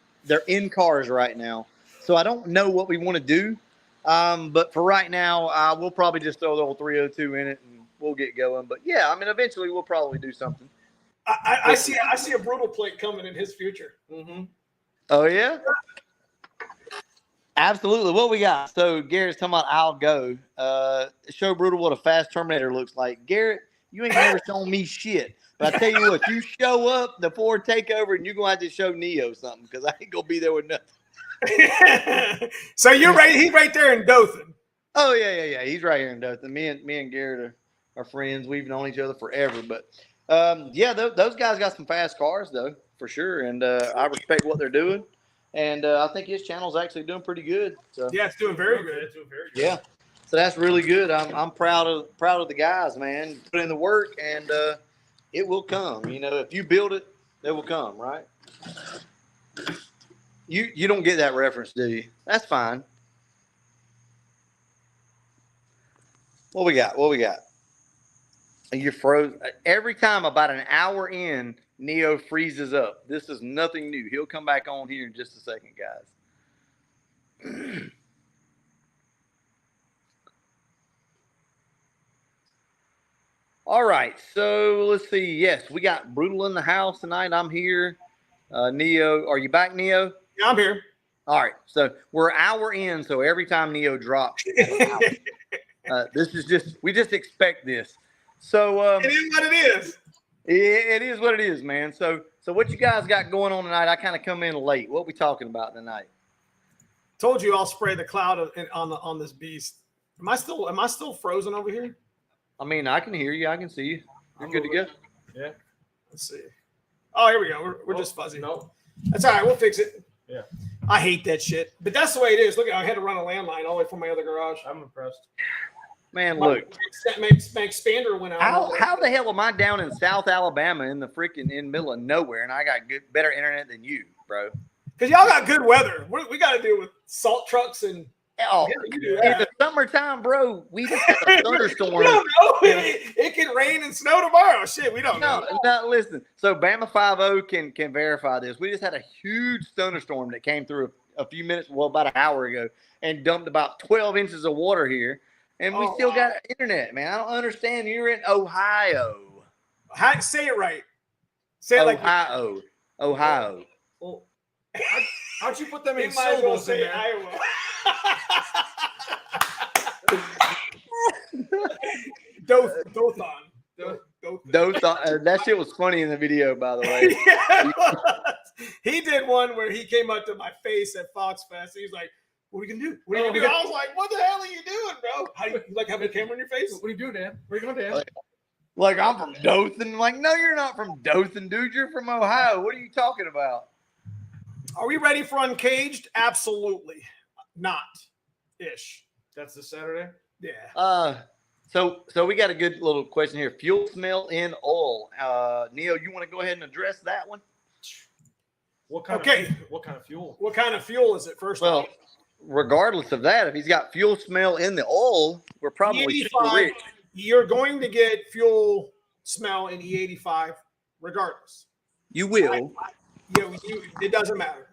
cars right now, so I don't know what we want to do. But for right now, we'll probably just throw the old 302 in it and we'll get going. But yeah, I mean, eventually we'll probably do something. I see a Brutal plate coming in his future. Oh yeah. Absolutely. What we got? So Garrett's talking about I'll go. Show Brutal what a fast Terminator looks like. Garrett, you ain't never shown me shit. But I tell you what, you show up the Ford takeover and you're going to have to show Neo something because I ain't going to be there with nothing. So you're right. He's right there in Dothan. Oh, yeah. He's right here in Dothan. Me and Garrett are friends. We've known each other forever. But, those guys got some fast cars, though, for sure. And I respect what they're doing. And I think his channel's actually doing pretty good. So yeah, it's doing very good. Yeah, so that's really good. I'm proud of the guys, man. Put in the work, and it will come. You know, if you build it, it will come, right? You don't get that reference, do you? That's fine. What we got? You're frozen. Every time about an hour in, Neo freezes up. This is nothing new. He'll come back on here in just a second, guys. All right, so let's see. Yes, we got Brutal in the house tonight. I'm here. Neo, are you back, Neo? Yeah, I'm here. All right, so we're an hour in, so every time Neo drops, this is we just expect this. So it is what it is. It is what it is, man. So what you guys got going on tonight? I kind of come in late. What we talking about tonight? Told you I'll spray the cloud on this beast. Am I still frozen over here? I mean, I can hear you. I can see you. You're good to go. Yeah. Let's see. Oh, here we go. We're just fuzzy. No. That's all right. We'll fix it. Yeah. I hate that shit, but that's the way it is. Look, I had to run a landline all the way from my other garage. I'm impressed. Man, look. My expander went out. How the hell am I down in South Alabama in the middle of nowhere, and I got better internet than you, bro? Because y'all got good weather. We got to deal with salt trucks and. Oh, in the summertime, bro, we just had a thunderstorm. We don't know. It can rain and snow tomorrow. Shit, we don't know. No, listen. So Bama 5-0 can verify this. We just had a huge thunderstorm that came through a few minutes, about an hour ago, and dumped about 12 inches of water here. And we still got internet, man. I don't understand. You're in Ohio. Say it right. Say it Ohio. like Ohio. Well, how'd you put them in might as well syllables in say there? Iowa. Dothan. That shit was funny in the video, by the way. Yeah, he did one where he came up to my face at Fox Fest. He's like, "What are you gonna do? What are you gonna do?" I was like, "What the hell are you doing, bro? How do you like having a camera in your face? What are you doing, Dan? Where are you going, Dan? Like, I'm from Dothan. Like, no, you're not from Dothan, dude. You're from Ohio. What are you talking about? Are we ready for Uncaged? Absolutely not. Ish. That's this Saturday? Yeah. So we got a good little question here. Fuel smell in oil. Neo, you want to go ahead and address that one? What kind of fuel? What kind of fuel is it, first Well, off? regardless of that, if he's got fuel smell in the oil, we're probably super rich. You're going to get fuel smell in E85 regardless. You will. It doesn't matter.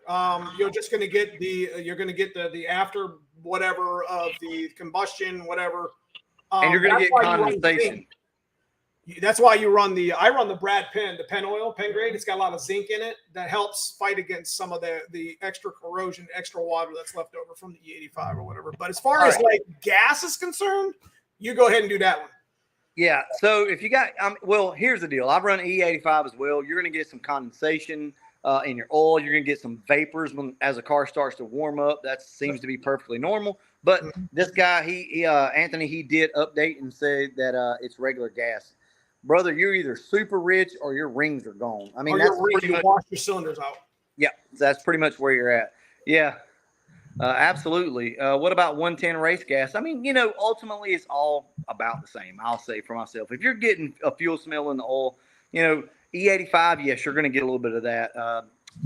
You're just going to get the after whatever of the combustion, whatever. And you're going to get condensation. That's why I run the Brad Penn, the Penn oil, Penn grade. It's got a lot of zinc in it that helps fight against some of the extra corrosion, extra water that's left over from the E85 or whatever. But as far as like gas is concerned, you go ahead and do that one. Yeah. So if you got, well, here's the deal. I've run E85 as well. You're going to get some condensation in your oil. You're going to get some vapors as the car starts to warm up. That seems to be perfectly normal. But this guy, Anthony, he did update and said that it's regular gas. Brother, you're either super rich or your rings are gone. I mean, that's pretty much wash your cylinders out. Yeah, that's pretty much where you're at. Yeah, absolutely. What about 110 race gas? I mean, ultimately it's all about the same. I'll say for myself, if you're getting a fuel smell in the oil, E85, yes, you're going to get a little bit of that.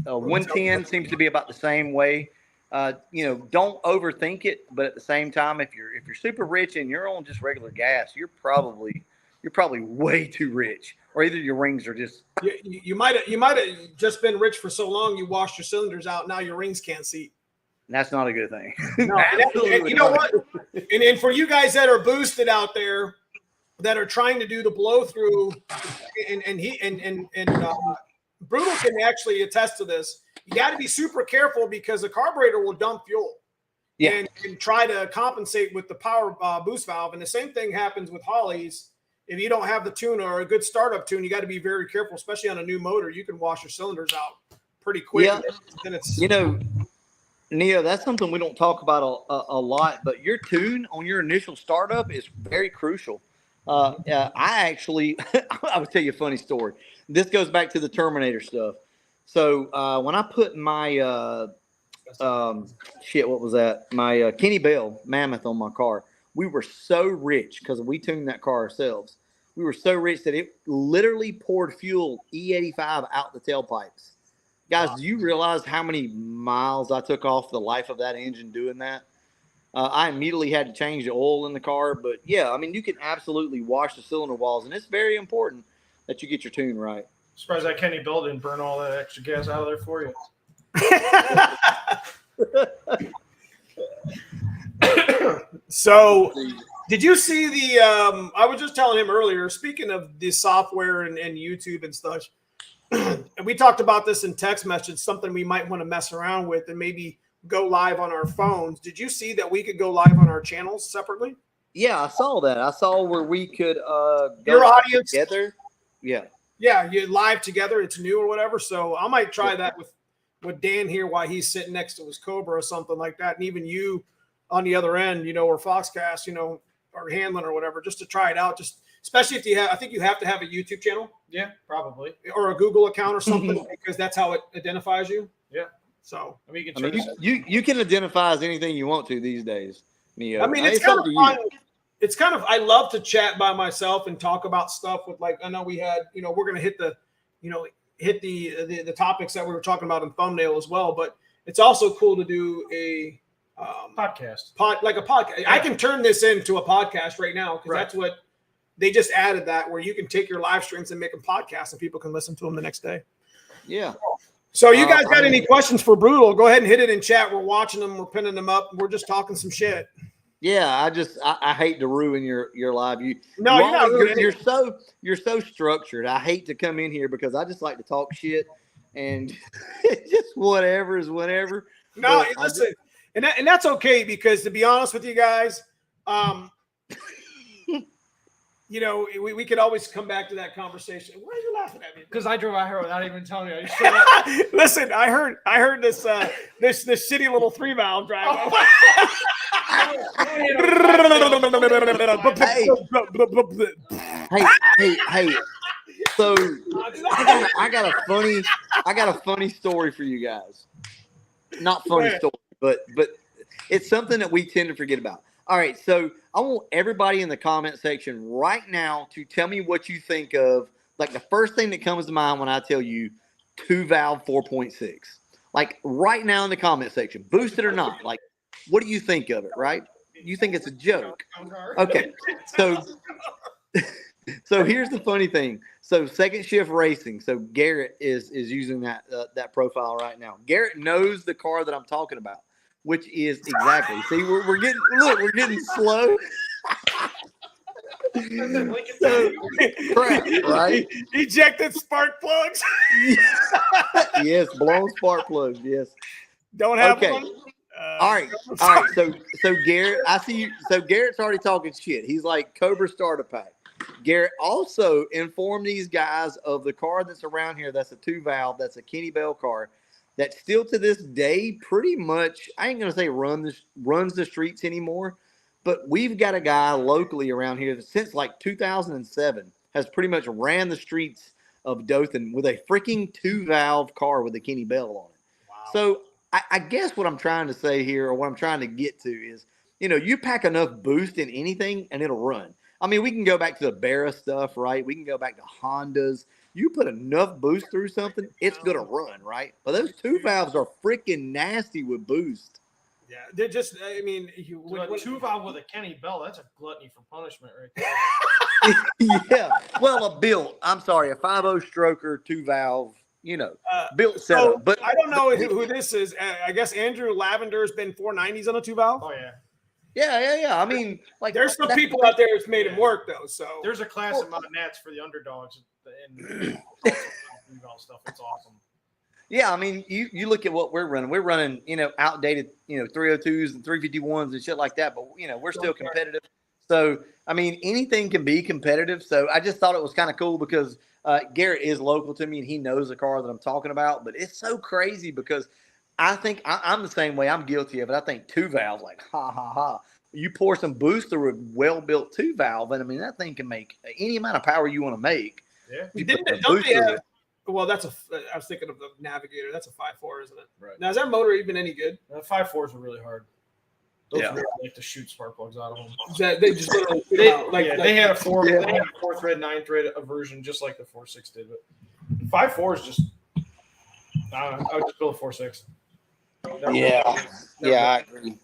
110 seems to be about the same way. Don't overthink it, but at the same time, if you're super rich and you're on just regular gas, you're probably way too rich, or either your rings are just. You might have just been rich for so long you washed your cylinders out. Now your rings can't seat. That's not a good thing. No, and you know what? And for you guys that are boosted out there, that are trying to do the blow through, and Brutal can actually attest to this. You got to be super careful because the carburetor will dump fuel. and try to compensate with the power boost valve. And the same thing happens with Hollies. If you don't have the tune or a good startup tune, you got to be very careful, especially on a new motor. You can wash your cylinders out pretty quick. Yeah. Then it's, You know, Neo, that's something we don't talk about a lot, but your tune on your initial startup is very crucial. I actually, I would tell you a funny story. This goes back to the Terminator stuff. So when I put my, what was that? My Kenny Bell Mammoth on my car, we were so rich because we tuned that car ourselves. We were so rich that it literally poured fuel E85 out the tailpipes. Guys, do you realize how many miles I took off the life of that engine doing that? I immediately had to change the oil in the car. But, yeah, I mean, you can absolutely wash the cylinder walls, and it's very important that you get your tune right. Surprised that Kenny Bell didn't burn all that extra gas out of there for you. So, did you see the I was just telling him earlier, speaking of the software and YouTube and stuff, and we talked about this in text message, something we might want to mess around with and maybe go live on our phones. Did you see that we could go live on our channels separately? Yeah, I saw that. I saw where we could go your audience together. Yeah. Yeah, you live together. It's new or whatever. So I might try that with Dan here while he's sitting next to his Cobra or something like that. And even you on the other end, or Foxcast, or Hanlon or whatever, just to try it out. Just especially if you have, I think you have to have a YouTube channel. Yeah, probably. Or a Google account or something because that's how it identifies you. Yeah. So I mean, you can identify as anything you want to these days. Neo. I mean, it's kind of fun. It's kind of, I love to chat by myself and talk about stuff with, like, I know we had, we're going to hit the, hit the topics that we were talking about in thumbnail as well, but it's also cool to do a podcast, like a podcast. Yeah. I can turn this into a podcast right now because that's what they just added, that where you can take your live streams and make them podcasts and people can listen to them the next day. Yeah. So you guys got any questions for Brutal? Go ahead and hit it in chat. We're watching them. We're pinning them up. We're just talking some shit. Yeah, I hate to ruin your live. You're so structured. I hate to come in here because I just like to talk shit and just whatever is whatever. No, listen, and that's okay because, to be honest with you guys, we could always come back to that conversation. Why are you laughing at me? Because I drove out here without even telling you. Listen, I heard this this shitty little 3-valve drive. Hey. So I got a funny story for you guys. Not funny story, but it's something that we tend to forget about. All right, so I want everybody in the comment section right now to tell me what you think of, like, the first thing that comes to mind when I tell you 2-valve 4.6. Like, right now in the comment section, boosted or not, like, what do you think of it, right? You think it's a joke. Okay, so here's the funny thing. So Second Shift Racing, so Garrett is using that profile right now. Garrett knows the car that I'm talking about, which is exactly. See, we're getting slow. Crap, right? Ejected spark plugs. Yes, blown spark plugs. Yes. Don't have one. All right. So Garrett, I see you. So Garrett's already talking shit. He's like, Cobra starter pack. Garrett also informed these guys of the car that's around here. That's a 2-valve. That's a Kenny Bell car. That still to this day pretty much, I ain't going to say runs the streets anymore, but we've got a guy locally around here that since like 2007 has pretty much ran the streets of Dothan with a freaking 2-valve car with a Kenny Bell on it. Wow. So I guess what I'm trying to say here, or what I'm trying to get to is, you pack enough boost in anything and it'll run. I mean, we can go back to the Barra stuff, right? We can go back to Hondas. You put enough boost through something, it's going to run, right? But those 2-valves are freaking nasty with boost. Yeah, they're just, I mean, a 2-valve with a Kenny Bell, that's a gluttony for punishment right there. Yeah. Well, a 5.0 stroker 2-valve, built setup. So but I don't know who this is. I guess Andrew Lavender's been 490s on a 2-valve. Oh, yeah. Yeah. I mean, like, there's some people out there who's made it work, though. So there's a class of nats for the underdogs and stuff. It's awesome. Yeah, I mean, you look at what we're running. We're running, outdated, 302s and 351s and shit like that. But we're still competitive. So I mean, anything can be competitive. So I just thought it was kind of cool because Garrett is local to me and he knows the car that I'm talking about. But it's so crazy because I think I'm the same way. I'm guilty of it. I think 2-valve, like ha ha ha. You pour some boost through a well-built 2-valve, and I mean that thing can make any amount of power you want to make. Yeah. Don't they have? Well, I was thinking of the Navigator. That's a 5.4, isn't it? Right. Now, is that motor even any good? 5.4s are really hard. Those really like to shoot spark plugs out of them. They just literally they had a 4-thread, 9-thread version just like the 4.6 did. But 5.4 is just, I don't know. I would just build a 4.6. I agree.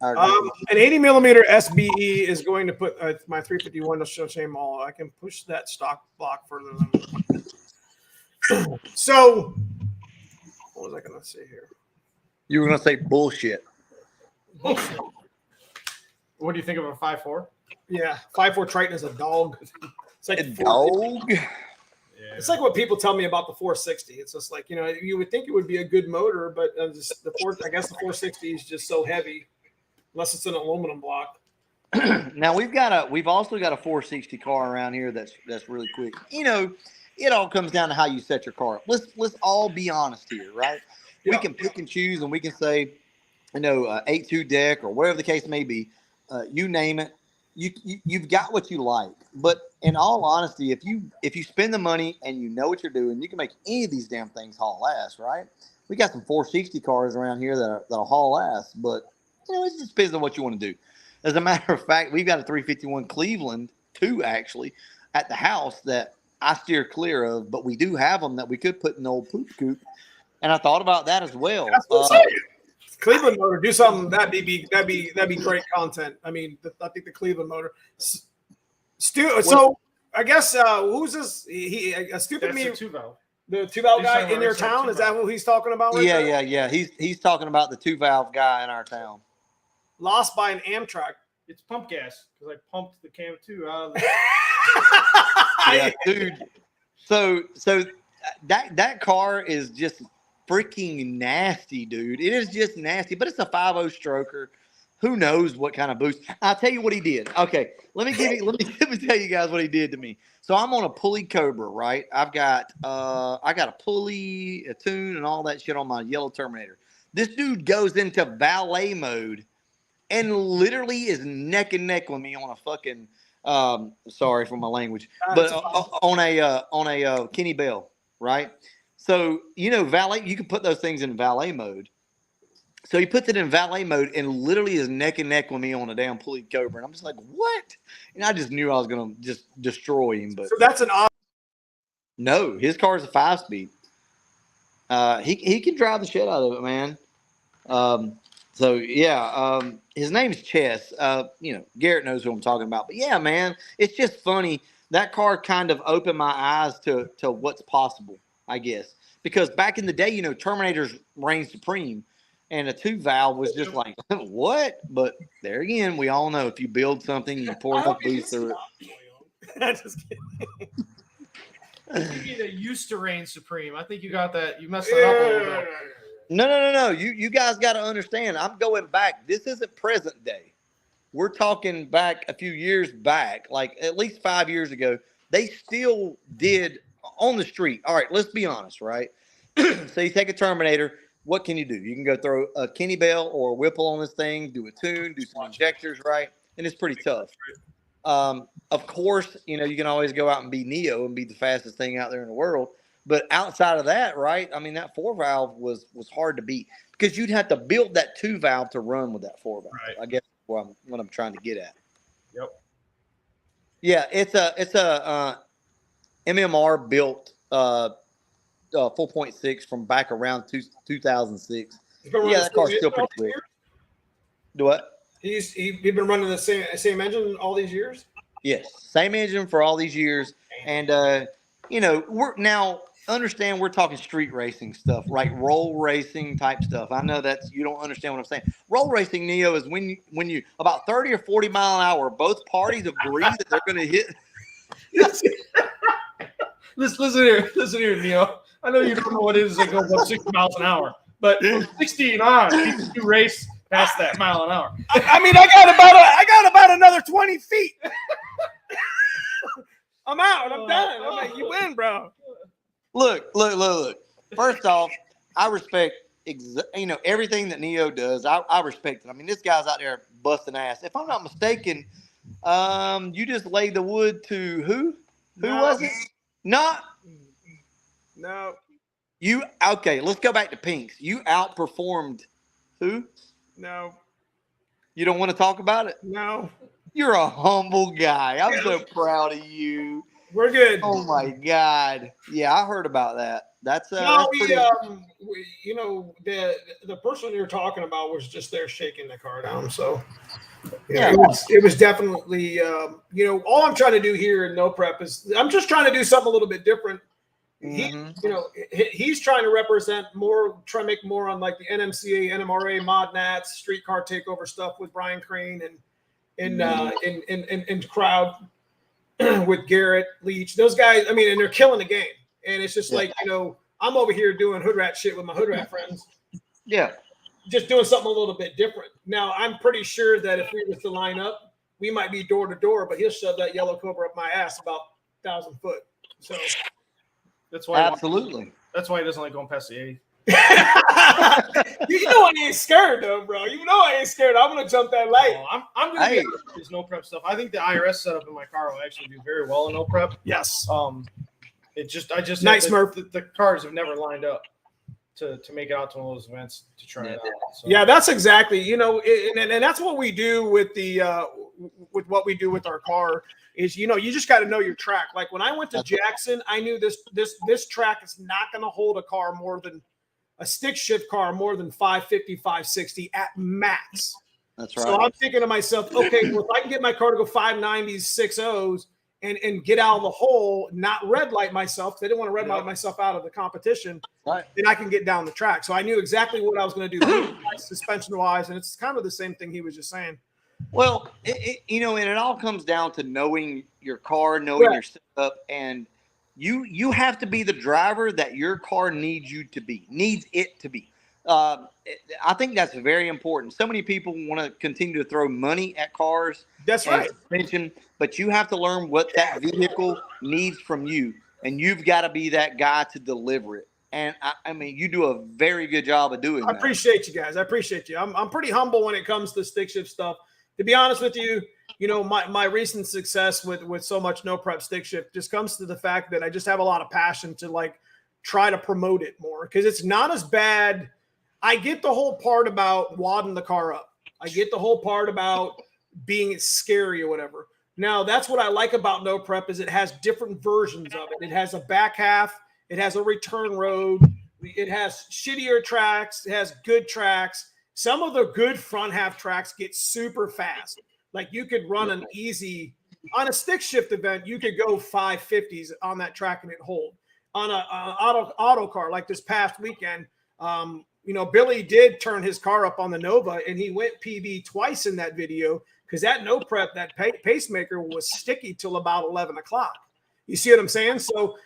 An 80 millimeter SBE is going to put my 351 to show shame all. I can push that stock block further than. So, what was I going to say here? You were going to say bullshit. What do you think of a 5.4? Yeah, 5.4 Triton is a dog. It's like a dog. Yeah. It's like what people tell me about the 460. It's just like you would think it would be a good motor, but I guess the 460 is just so heavy, unless it's an aluminum block. Now we've also got a 460 car around here that's really quick. It all comes down to how you set your car up. Let's all be honest here, right? Yeah. We can pick and choose, and we can say, 8.2 deck or whatever the case may be. You name it. You've got what you like. But in all honesty, if you spend the money and you know what you're doing, you can make any of these damn things haul ass, right? We got some 460 cars around here that'll haul ass, but it just depends on what you want to do. As a matter of fact, we've got a 351 Cleveland 2 actually at the house that I steer clear of, but we do have them that we could put in the old Poop Coupe, and I thought about that as well. Cleveland motor, do something that'd be great content. I mean, I think the Cleveland motor. So I guess who's this? A stupid me. The 2-valve. The 2-valve guy in your town. Is that who he's talking about? Right there? Yeah. He's talking about the 2-valve guy in our town. Lost by an Amtrak. It's pump gas because I pumped the Cam 2 out of the. Yeah, dude. So that car is just freaking nasty, dude. It is just nasty, but it's a 5.0 stroker. Who knows what kind of boost? I'll tell you what he did. Okay, let me tell you guys what he did to me. So I'm on a pulley Cobra, right? I got a pulley, a tune, and all that shit on my yellow Terminator. This dude goes into valet mode and literally is neck and neck with me on a fucking sorry for my language, but on a Kenny Bell, right? So valet, you can put those things in valet mode. So he puts it in valet mode and literally is neck and neck with me on a damn pulley Cobra, and I'm just like, what? And I just knew I was gonna just destroy him. But so that's an odd. No, his car is a 5-speed. He can drive the shit out of it, man. So yeah, his name's Chess. Garrett knows who I'm talking about. But yeah, man, it's just funny. That car kind of opened my eyes to what's possible, I guess. Because back in the day, Terminators reigned supreme, and a 2-valve was just like, what? But there again, we all know if you build something, you pour enough boost through it. Just kidding. You need a used to reign supreme. I think you got that. You messed that up a little bit. No. You guys got to understand. I'm going back. This isn't present day. We're talking back a few years back, like at least 5 years ago. They still did on the street. All right, let's be honest, right? So you take a Terminator. What can you do? You can go throw a Kenny Bell or a Whipple on this thing, do a tune, do some injectors, right? And it's pretty tough. Of course, you can always go out and be Neo and be the fastest thing out there in the world. But outside of that, right? I mean, that 4-valve was hard to beat because you'd have to build that 2-valve to run with that 4-valve. Right. I guess what I'm trying to get at. Yep. Yeah, it's a MMR built 4.6 from back around 2006. Yeah, that car's still pretty quick. Do what? He's been running the same engine all these years? Yes, same engine for all these years. And we're now understand we're talking street racing stuff, right? Roll racing type stuff. I know that's you don't understand what I'm saying. Roll racing, Neo, is when you about 30 or 40 mile an hour, both parties agree that they're going to hit. Listen here, Neo. I know you don't know what it is that goes up 60 miles an hour, but from 60 on, people do race past that mile an hour. I mean, I got about another 20 feet. I'm out. I'm done. I'm like, you win, bro. Look. First off, I respect everything that Neo does. I respect it. I mean, this guy's out there busting ass. If I'm not mistaken, you just laid the wood to who? Who was it? Not. No. You okay? Let's go back to Pinks. You outperformed who? No. You don't want to talk about it? No. You're a humble guy. I'm so proud of you. We're good. Oh my God! Yeah, I heard about that. That's No, that's pretty... you know, the person you're talking about was just there shaking the car down. So yeah, it was definitely you know, all I'm trying to do here in No Prep is I'm just trying to do something a little bit different. He's trying to represent more, try to make more on like the NMCA, NMRA, Mod Nats, street car takeover stuff with Brian Crane and crowd with Garrett Leach. Those guys, I mean, and they're killing the game. And it's just like, you know, I'm over here doing hood rat shit with my hood rat friends. Yeah. Just doing something a little bit different. Now, I'm pretty sure that if we were to line up, we might be door to door, but he'll shove that yellow Cobra up my ass about 1,000 foot. So that's why. Absolutely. That's why he doesn't like going past the 80. You know I ain't scared though, bro. You know I ain't scared. I'm gonna jump that light. I'm gonna get this No Prep stuff. I think the IRS setup in my car will actually do very well in No Prep. Yes. I just nice, Murph. The cars have never lined up to make it out to one of those events to try it out. So. Yeah, that's exactly, you know, and that's what we do with the with what we do with our car is, you know, you just got to know your track. Like when I went to Jackson, I knew this track is not going to hold a car more than a stick shift car more than 550, 560 at max. That's right. So I'm thinking to myself, okay, well, if I can get my car to go 590s, 60s, and get out of the hole, not red light myself, because I didn't want to red light myself out of the competition, then I can get down the track. So I knew exactly what I was going to do, suspension-wise, and it's kind of the same thing he was just saying. Well, you know, and it all comes down to knowing your car, knowing your setup, and you have to be the driver that your car needs it to be. I think that's very important. So many people want to continue to throw money at cars. That's right. Suspension, but you have to learn what that vehicle needs from you, and you've got to be that guy to deliver it. And I mean, you do a very good job of doing that. I appreciate you guys. I appreciate you. I'm pretty humble when it comes to stick shift stuff. To be honest with you, you know, my recent success with so much No Prep stick shift just comes to the fact that I just have a lot of passion to like try to promote it more, because it's not as bad. I get the whole part about wadding the car up. I get the whole part about being scary or whatever. Now, that's what I like about No Prep is it has different versions of it. It has a back half. It has a return road. It has shittier tracks. It has good tracks. Some of the good front half tracks get super fast. Like you could run an easy on a stick shift event. You could go 550s on that track and it hold. On a auto car like this past weekend, you know, Billy did turn his car up on the Nova and he went PB twice in that video because that No Prep, that pacemaker was sticky till about 11 o'clock. You see what I'm saying? So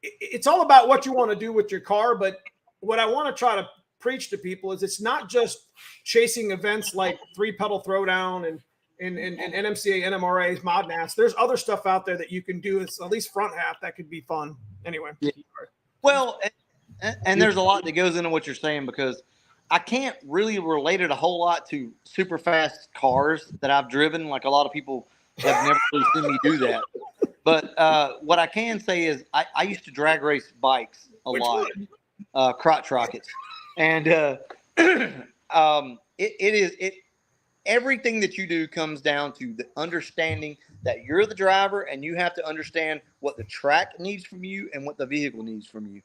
it's all about what you want to do with your car. But what I want to try to preach to people is it's not just chasing events like 3-pedal throwdown and NMCA, NMRAs, Mod Nats. There's other stuff out there that you can do. It's at least front half that could be fun. Anyway. Yeah. Well, and there's a lot that goes into what you're saying, because I can't really relate it a whole lot to super fast cars that I've driven. Like a lot of people have never really seen me do that. But what I can say is I used to drag race bikes a lot, crotch rockets. And everything that you do comes down to the understanding that you're the driver and you have to understand what the track needs from you and what the vehicle needs from you.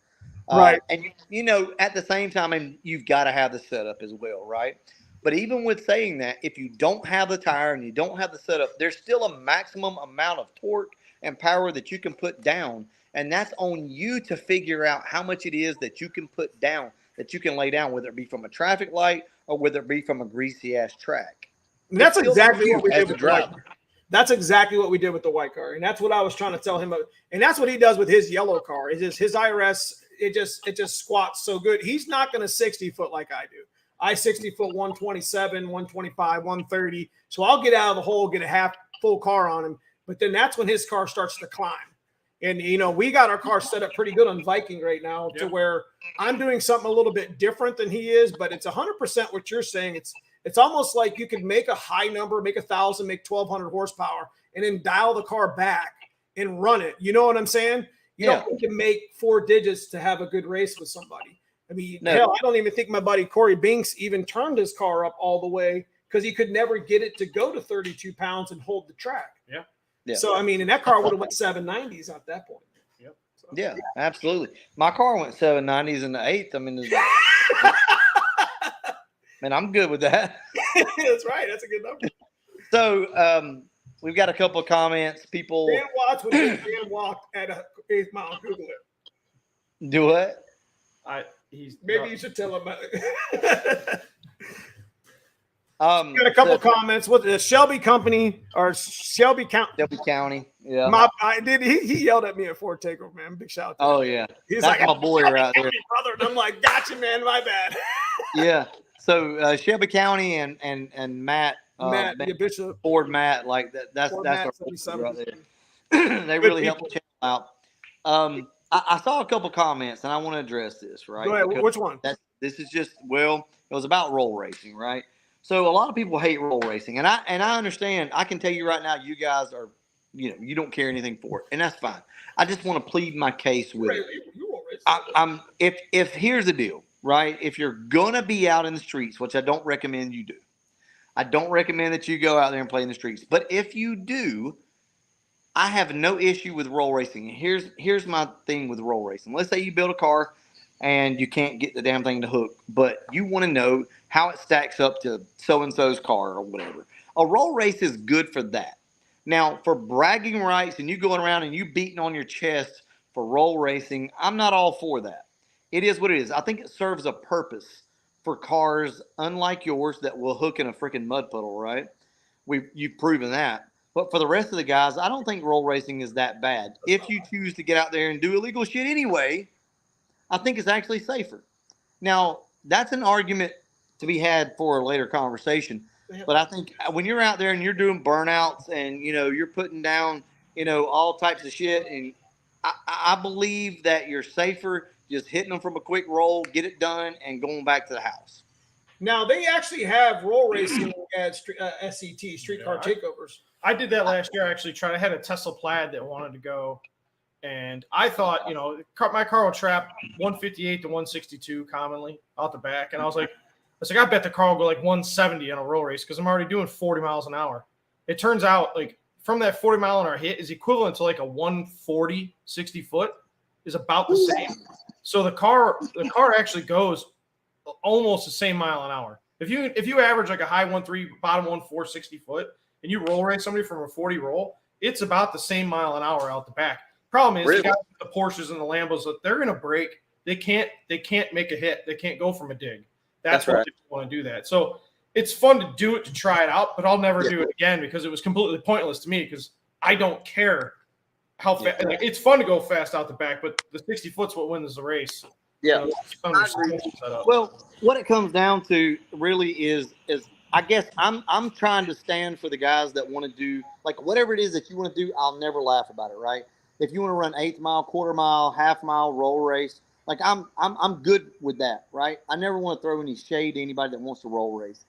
Right. And, you know, at the same time, you've got to have the setup as well, right? But even with saying that, if you don't have the tire and you don't have the setup, there's still a maximum amount of torque and power that you can put down. And that's on you to figure out how much it is that you can put down, that you can lay down, whether it be from a traffic light or whether it be from a greasy-ass track. And that's exactly what we did with the white driver. That's exactly what we did with the white car. And that's what I was trying to tell him. And that's what he does with his yellow car. Is his IRS, it just squats so good. He's not going to 60 foot like I do. I 60 foot 127, 125, 130. So I'll get out of the hole, get a half full car on him. But then that's when his car starts to climb. And, you know, we got our car set up pretty good on Viking right now to where I'm doing something a little bit different than he is, but it's 100% what you're saying. It's almost like you could make a high number, make 1,000, make 1,200 horsepower, and then dial the car back and run it. You know what I'm saying? You don't need to make 4 digits to have a good race with somebody. I mean, hell, I don't even think my buddy Corey Binks even turned his car up all the way because he could never get it to go to 32 pounds and hold the track. Yeah. Yeah. So, I mean, and that car would have went 790s at that point. Yep. So. Yeah, absolutely. My car went 790s in the 8th. I mean, man, I'm good with that. That's right. That's a good number. So, we've got a couple of comments. People Dan Watts would Dan walked at a 8th mile. Google it. do what? Maybe you should tell him about it. Got a couple comments with the Shelby Company or Shelby County. Shelby County. Yeah. He yelled at me at Ford Takeover, man. Big shout out to him. Oh yeah. He's That's like, my boy right there. Brother. And I'm like, gotcha, man. My bad. Yeah. So Shelby County and Matt Matt, the Bishop. Ford Matt, like that's Ford our Matt, right there. They really helped the channel out. I saw a couple comments and I want to address this, right? Go ahead. Because Which one? This is just, well, it was about roll racing, right? So a lot of people hate roll racing, and I understand. I can tell you right now, you guys are, you don't care anything for it, and that's fine. I just want to plead my case with it. If here's the deal, right? If you're gonna be out in the streets, which I don't recommend you do, I don't recommend that you go out there and play in the streets. But if you do, I have no issue with roll racing. Here's my thing with roll racing. Let's say you build a car and you can't get the damn thing to hook, but you want to know how it stacks up to so-and-so's car or whatever. A roll race is good for that. Now, for bragging rights and you going around and you beating on your chest for roll racing, I'm not all for that. It is what it is. I think it serves a purpose for cars unlike yours that will hook in a freaking mud puddle, right? You've proven that. But for the rest of the guys, I don't think roll racing is that bad. If you choose to get out there and do illegal shit anyway, I think it's actually safer. Now, that's an argument to be had for a later conversation. But I think when you're out there and you're doing burnouts and, you're putting down, all types of shit, and I believe that you're safer just hitting them from a quick roll, get it done, and going back to the house. Now, they actually have roll racing at SCT, streetcar takeovers. I did that last year. I actually I had a Tesla Plaid that wanted to go. And I thought, my car will trap 158 to 162 commonly out the back. And I was like, I bet the car will go like 170 on a roll race because I'm already doing 40 miles an hour. It turns out like from that 40 mile an hour hit is equivalent to like a 140, 60 foot is about the same. So the car actually goes almost the same mile an hour. If you average like a high 1.3, bottom 1.4, 60 foot, and you roll race somebody from a 40 roll, it's about the same mile an hour out the back. Problem is, the Porsches and the Lambos, they're going to break. They can't make a hit. They can't go from a dig. That's why they want to do that. So it's fun to do it, to try it out, but I'll never do it again because it was completely pointless to me because I don't care how fast. Like, it's fun to go fast out the back, but the 60 foot's what wins the race. Yeah. Well, what it comes down to really is I guess I'm trying to stand for the guys that want to do like whatever it is that you want to do. I'll never laugh about it, right? If you want to run 1/8 mile, quarter mile, half mile roll race, like I'm good with that, right? I never want to throw any shade to anybody that wants to roll race,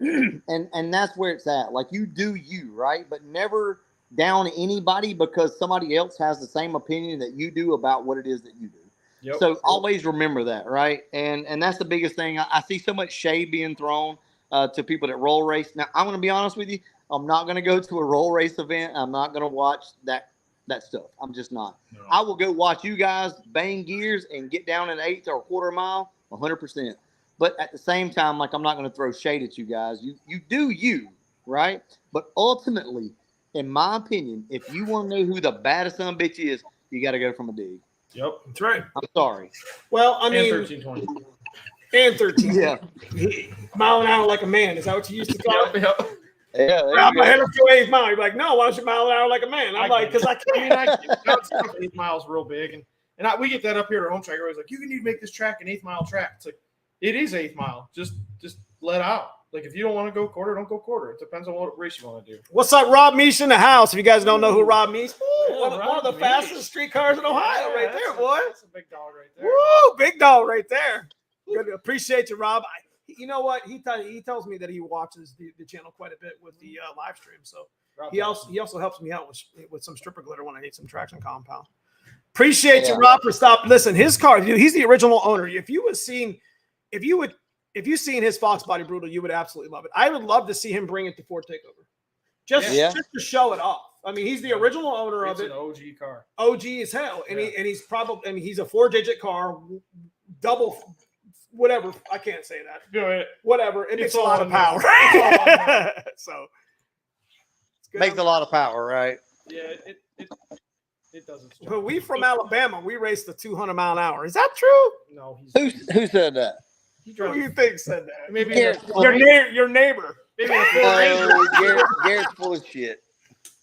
and that's where it's at. Like you do you, right? But never down anybody because somebody else has the same opinion that you do about what it is that you do. Yep. So always remember that, right? And that's the biggest thing. I see so much shade being thrown to people that roll race. Now I'm going to be honest with you. I'm not going to go to a roll race event. I'm not going to watch that stuff. I'm just not. No. I will go watch you guys bang gears and get down an 1/8 or a quarter mile 100%. But at the same time, like I'm not going to throw shade at you guys. You do you, right? But ultimately, in my opinion, if you want to know who the baddest son of a bitch is, you got to go from a dig. Yep, that's right. I'm sorry. Well, I mean, 1320. And 13. Yeah. Mile an hour like a man. Is that what you used to call it? Yep. Yeah, I'm ahead of 2 mile. You're like, no, why don't you mile an hour like a man? I'm like, because I can't. 8 miles real big, and And we get that up here at our home track. Everybody's like, you need to make this track an 8th mile track. It's like, it is 8th mile. Just let out. Like, if you don't want to go quarter, don't go quarter. It depends on what race you want to do. What's up, Rob Meesh in the house? If you guys don't know who Rob Meesh, Yeah, one of the Meesh. fastest street cars in Ohio, right there, boy. That's a big dog right there. Woo, big dog right there. Good, appreciate you, Rob. You know what? He tells me that he watches the channel quite a bit with the live stream. So Rob he also helps me out with some stripper glitter when I need some traction compound. Appreciate you, Rob, for stopping. Listen, his car, dude, he's the original owner. If you've seen his Foxbody Brutal, you would absolutely love it. I would love to see him bring it to Ford Takeover, just to show it off. I mean, he's the original owner of it. It's an OG car. OG as hell, and he's a 4-digit car, double, whatever. I can't say that. Go ahead. Whatever. It makes a lot of power. So makes a lot of power, right? Yeah, it doesn't. But we from Alabama, we race the 200 mile an hour. Is that true? No, who said that? Who do you think said that? Maybe your neighbor. Maybe Garrett's full of shit.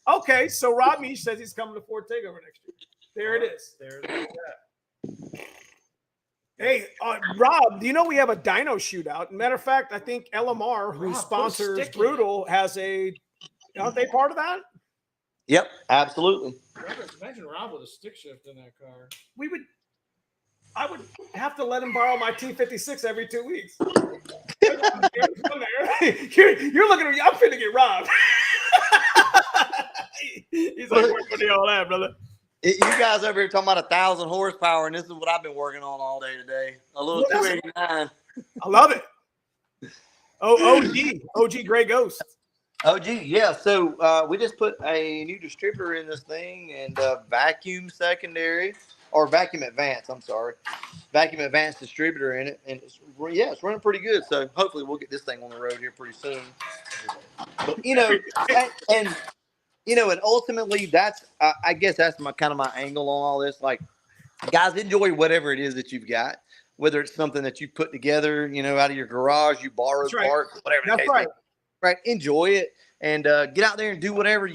Okay, so Rob Meesh says he's coming to Ford Takeover next year. There it is. There's that. Hey, Rob, do you know we have a dyno shootout? Matter of fact, I think LMR, who Rob, sponsors Brutal, has aren't they part of that? Yep, absolutely. Imagine Rob with a stick shift in that car. I would have to let him borrow my T56 every 2 weeks. You're looking at me. I'm finna get robbed. He's like, what are all that, brother? You guys over here talking about 1,000 horsepower, and this is what I've been working on all day today. A little 289. I love it. OG Gray Ghost. OG, yeah. So we just put a new distributor in this thing and vacuum secondary or vacuum advance. I'm sorry, vacuum advance distributor in it, and it's running pretty good. So hopefully we'll get this thing on the road here pretty soon. But and ultimately that's I guess that's my angle on all this. Like, guys, enjoy whatever it is that you've got, whether it's something that you put together, out of your garage, you borrow parts, whatever the case may be. Right, enjoy it and get out there and do whatever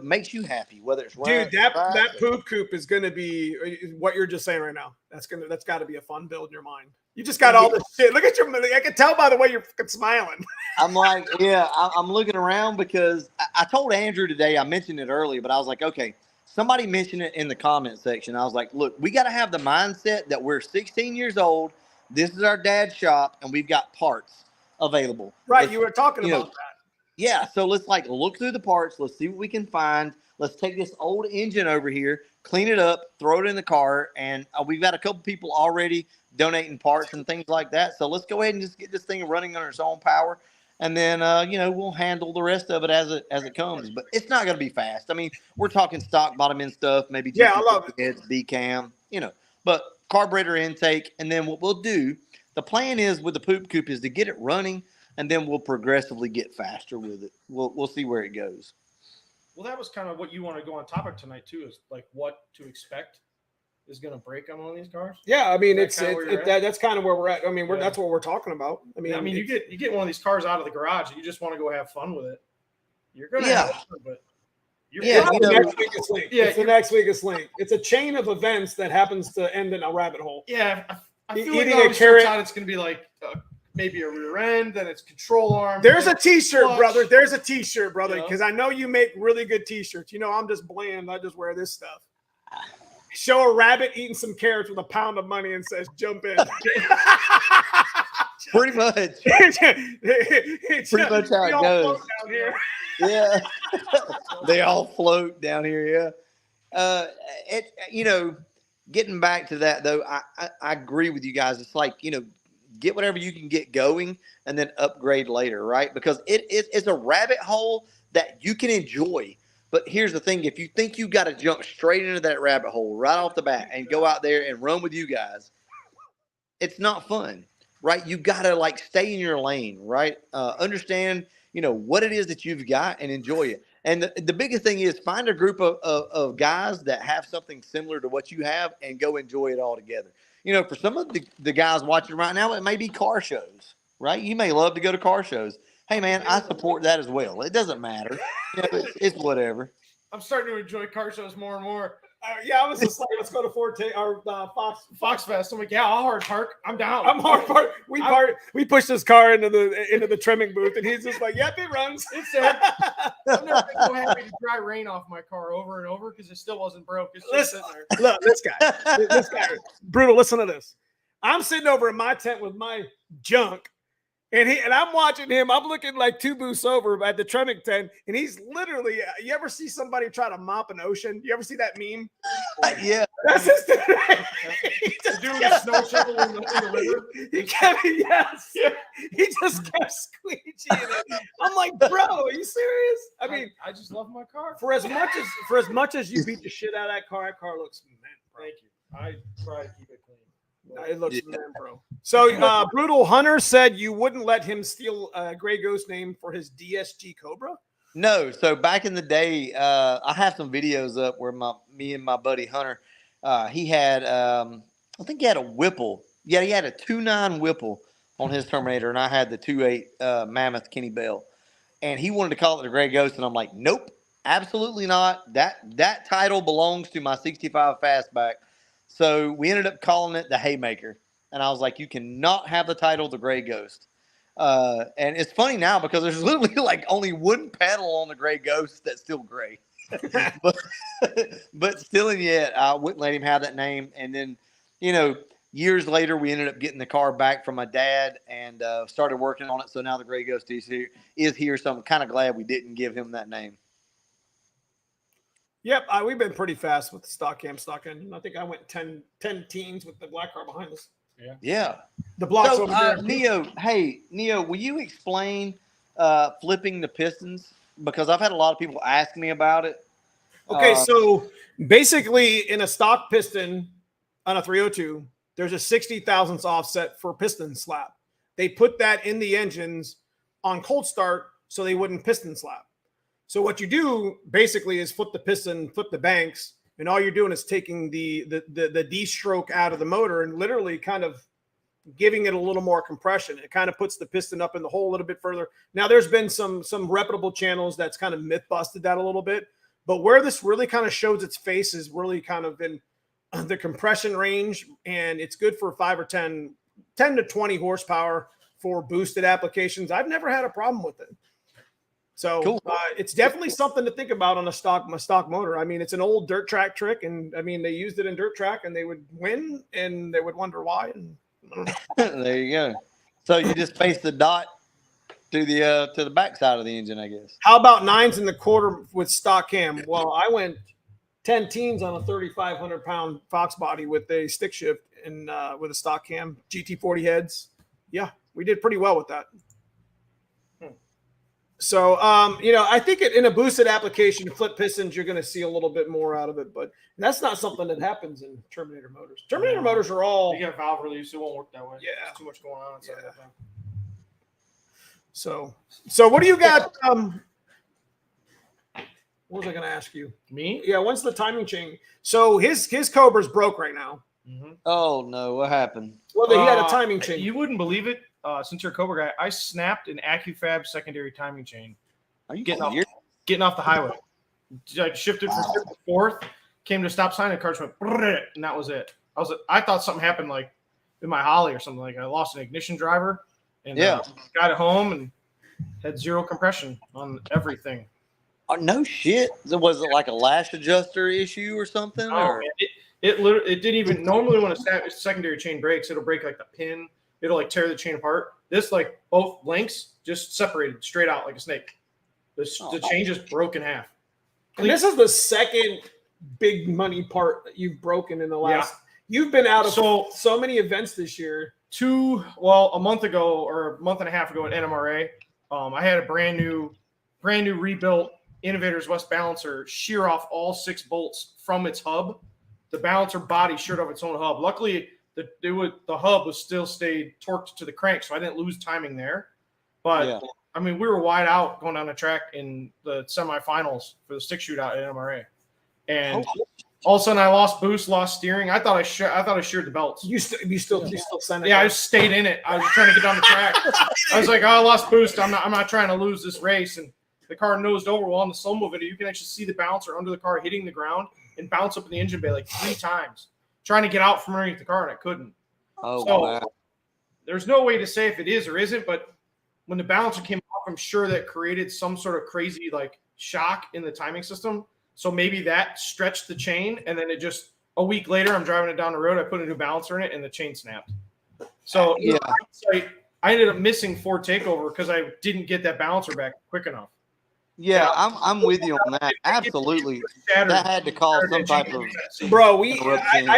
makes you happy. Whether it's dude, that Poop Coupe is going to be what you're just saying right now. That's got to be a fun build in your mind. You just got all this shit. Look at I can tell by the way you're fucking smiling. I'm like, I'm looking around because I told Andrew today. I mentioned it earlier, but I was like, okay. Somebody mentioned it in the comment section. I was like, look, we got to have the mindset that we're 16 years old. This is our dad's shop, and we've got parts available. Right, you were talking about that. Yeah, so let's look through the parts. Let's see what we can find. Let's take this old engine over here, clean it up, throw it in the car, and we've got a couple people already donating parts and things like that. So let's go ahead and just get this thing running on its own power, and then we'll handle the rest of it as it comes. But it's not going to be fast. I mean, we're talking stock bottom end stuff, maybe I love it. B cam, but carburetor intake, and then what we'll do. The plan is with the Poop Coupe is to get it running. And then we'll progressively get faster with it. We'll see where it goes. Well, that was kind of what you want to go on topic tonight too, is like what to expect is going to break on one of these cars. Yeah, I mean that's kind of where we're at. I mean, that's what we're talking about. I mean, you get one of these cars out of the garage, and you just want to go have fun with it. You're gonna have fun, but next week is Link. It's the next week is Link. It's a chain of events that happens to end in a rabbit hole. Yeah, I feel like a carrot. It's going to be like. Maybe a rear end, then it's control arm. There's a t-shirt, brother. There's a t-shirt, brother, because I know you make really good t-shirts. I'm just bland. I just wear this stuff. Show a rabbit eating some carrots with a pound of money and says, jump in. Pretty much. Pretty much how it goes. Down here. Yeah. They all float down here, getting back to that, though, I agree with you guys. It's like, get whatever you can get going and then upgrade later, right? Because it's a rabbit hole that you can enjoy. But here's the thing. If you think you got to jump straight into that rabbit hole right off the bat and go out there and run with you guys, it's not fun, right? You got to stay in your lane, right? Understand, what it is that you've got and enjoy it. And the biggest thing is find a group of guys that have something similar to what you have and go enjoy it all together. For some of the guys watching right now, it may be car shows, right? You may love to go to car shows. Hey, man, I support that as well. It doesn't matter. It's whatever. I'm starting to enjoy car shows more and more. Yeah, I was just like, let's go to Forte or Fox Fest. I'm like, yeah, I'll hard park. I'm down. I'm hard park. We pushed his car into the trimming booth, and he's just like, "Yep, it runs." It said, I've never been so happy to dry rain off my car over and over because it still wasn't broke. It's just Listen, sitting there. look, this guy, brutal. Listen to this. I'm sitting over in my tent with my junk, and I'm watching him. I'm looking like 2 booths over at the trimming tent, and he's literally. You ever see somebody try to mop an ocean? You ever see that meme? Yeah. That's his dude. The dude with a snow shovel in the river. He kept, yes. He just kept squeegeeing it. I'm like, bro, are you serious? I mean, I just love my car. for as much as you beat the shit out of that car looks mint, bro. Thank you. I try to keep it clean. It looks mint, bro. So, Brutal Hunter said you wouldn't let him steal Gray Ghost name for his DSG Cobra. No, so back in the day, I have some videos up where me and my buddy Hunter, he had, I think he had a Whipple. Yeah, he had a 2.9 Whipple on his Terminator, and I had the 2.8 Mammoth Kenny Bell. And he wanted to call it the Gray Ghost, and I'm like, nope, absolutely not. That title belongs to my 65 Fastback. So we ended up calling it the Haymaker. And I was like, you cannot have the title the Gray Ghost. And it's funny now because there's literally like only one pedal on the Gray Ghost that's still gray. but still and yet, I wouldn't let him have that name. And then, years later, we ended up getting the car back from my dad and started working on it. So now the Gray Ghost is here. So I'm kind of glad we didn't give him that name. Yep, we've been pretty fast with the stock engine. I think I went 10 teens with the black car behind us. Yeah. The blocks So, over there. Neo, will you explain flipping the pistons? Because I've had a lot of people ask me about it. Okay, so basically in a stock piston on a 302, there's a 60 thousandths offset for piston slap. They put that in the engines on cold start so they wouldn't piston slap. So what you do basically is flip the piston, flip the banks, and all you're doing is taking the D-stroke out of the motor and literally kind of giving it a little more compression. It kind of puts the piston up in the hole a little bit further. Now, there's been some reputable channels that's kind of myth busted that a little bit. But where this really kind of shows its face is really kind of in the compression range, and it's good for 5 or 10 to 20 horsepower for boosted applications. I've never had a problem with it. So cool. It's definitely something to think about on a stock motor. I mean, it's an old dirt track trick, and I mean, they used it in dirt track, and they would win, and they would wonder why. And there you go. So you just face the dot to the back side of the engine, I guess. How about 9s in the quarter with stock cam? Well, I went 10 teens on a 3,500 pound Foxbody with a stick shift and with a stock cam, GT40 heads. Yeah, we did pretty well with that. So, I think in a boosted application, flip pistons, you're going to see a little bit more out of it, but that's not something that happens in Terminator motors. Terminator motors are all. You get valve release, it won't work that way. Yeah. There's too much going on inside that thing. So what do you got? What was I going to ask you? Me? Yeah. When's the timing chain? So his Cobra's broke right now. Mm-hmm. Oh no, what happened? Well, he had a timing chain. You wouldn't believe it. Since you're a Cobra guy, I snapped an AccuFab secondary timing chain. Are you getting off the highway? I shifted from fifth to fourth, came to a stop sign, and the car just went, and that was it. I thought something happened like in my Holly or something. Like I lost an ignition driver, and got it home and had zero compression on everything. Oh, no shit. Was it like a lash adjuster issue or something? Oh, or? It didn't even normally when a secondary chain breaks, it'll break like the pin. It'll like tear the chain apart. This like both links just separated straight out like a snake. The chain just broke in half. And this is the second big money part that you've broken in the last. Yeah. You've been out of so many events this year. A month ago or a month and a half ago at NMRA, I had a brand new rebuilt Innovators West balancer shear off all 6 bolts from its hub. The balancer body sheared off its own hub. Luckily, the hub was still stayed torqued to the crank, so I didn't lose timing there. But I mean, we were wide out going down the track in the semifinals for the stick shootout at NMRA, and all of a sudden I lost boost, lost steering. I thought I sheared the belts. You still sent it. Yeah, I just stayed in it. I was trying to get down the track. I was like, I lost boost. I'm not trying to lose this race. And the car nosed over. Well, on the slow-mo video, you can actually see the balancer under the car hitting the ground. and bounce up in the engine bay like 3 times, trying to get out from underneath the car, and I couldn't. Oh, So wow. there's no way to say if it is or isn't, but when the balancer came off, I'm sure that created some sort of crazy like shock in the timing system. So maybe that stretched the chain, and then it just a week later, I'm driving it down the road. I put a new balancer in it, and the chain snapped. So Yeah. I ended up missing Ford Takeover because I didn't get that balancer back quick enough. Yeah, I'm with you on that. Absolutely. That had to cause some type of Bro, interruption.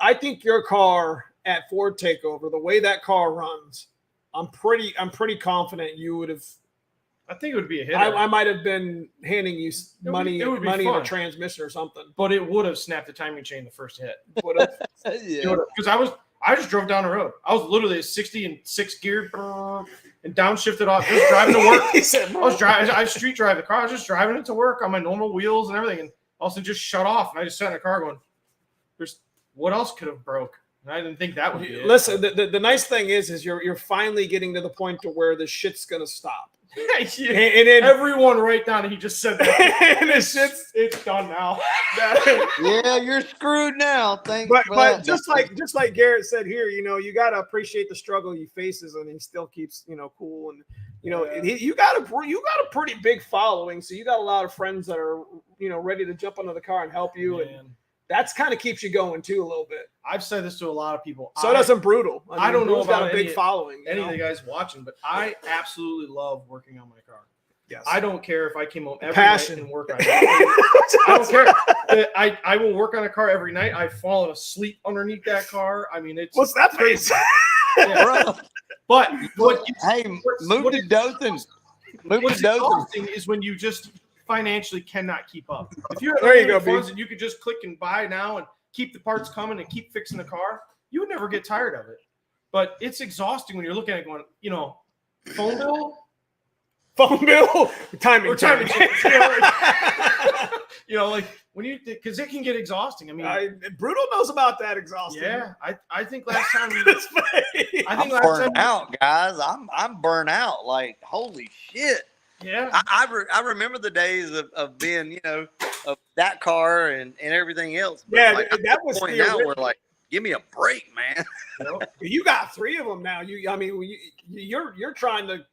I think your car at Ford Takeover, the way that car runs, I'm pretty confident you would have. I think it would be a hit. I might have been handing you money it would be in a fun. Transmission or something. But it would have snapped the timing chain the first hit. Yeah. Because I just drove down the road. I was literally 60 and 6 gear and downshifted off, just driving to work. He said, I street drive the car. I was just driving it to work on my normal wheels and everything, and also just shut off. And I just sat in the car going, "There's what else could have broke?" And I didn't think that would be it. Listen, the nice thing is you're finally getting to the point to where the shit's gonna stop. Yeah. And then Everyone write down, he just said that. and the shit's It's done now. Yeah, you're screwed now. Thanks. but for that. just like Garrett said here, you got to appreciate the struggle he faces, and he still keeps cool, and you got a pretty big following, so you got a lot of friends that are ready to jump into the car and help you, Man. and that's kind of keeps you going too a little bit. I've said this to a lot of people. So doesn't Brutal. I don't know Brutal's got about a big following. Any of the guys watching, but I absolutely love working on my car. Yes. I don't care if I came home every Passion. night and work on it. I don't care. I will work on a car every night. I've fallen asleep underneath that car. I mean, it's What's that face? yeah. Bro, But hey, move to Dothan. Move to what's Dothan. exhausting is when you just financially cannot keep up. If you have There you go, funds B. and you could just click and buy now and keep the parts coming and keep fixing the car, you would never get tired of it. But it's exhausting when you're looking at it going, phone bill, timing. or timing change. Like when because it can get exhausting. I mean, Brutal knows about that exhausting. yeah, I think last time His face. I'm burnt out, guys. I'm burnt out. Like, holy shit. yeah, I remember the days of being, of that car and everything else. But Yeah, like, that was point the now original. we're like, give me a break, man. You got 3 of them now. You're trying to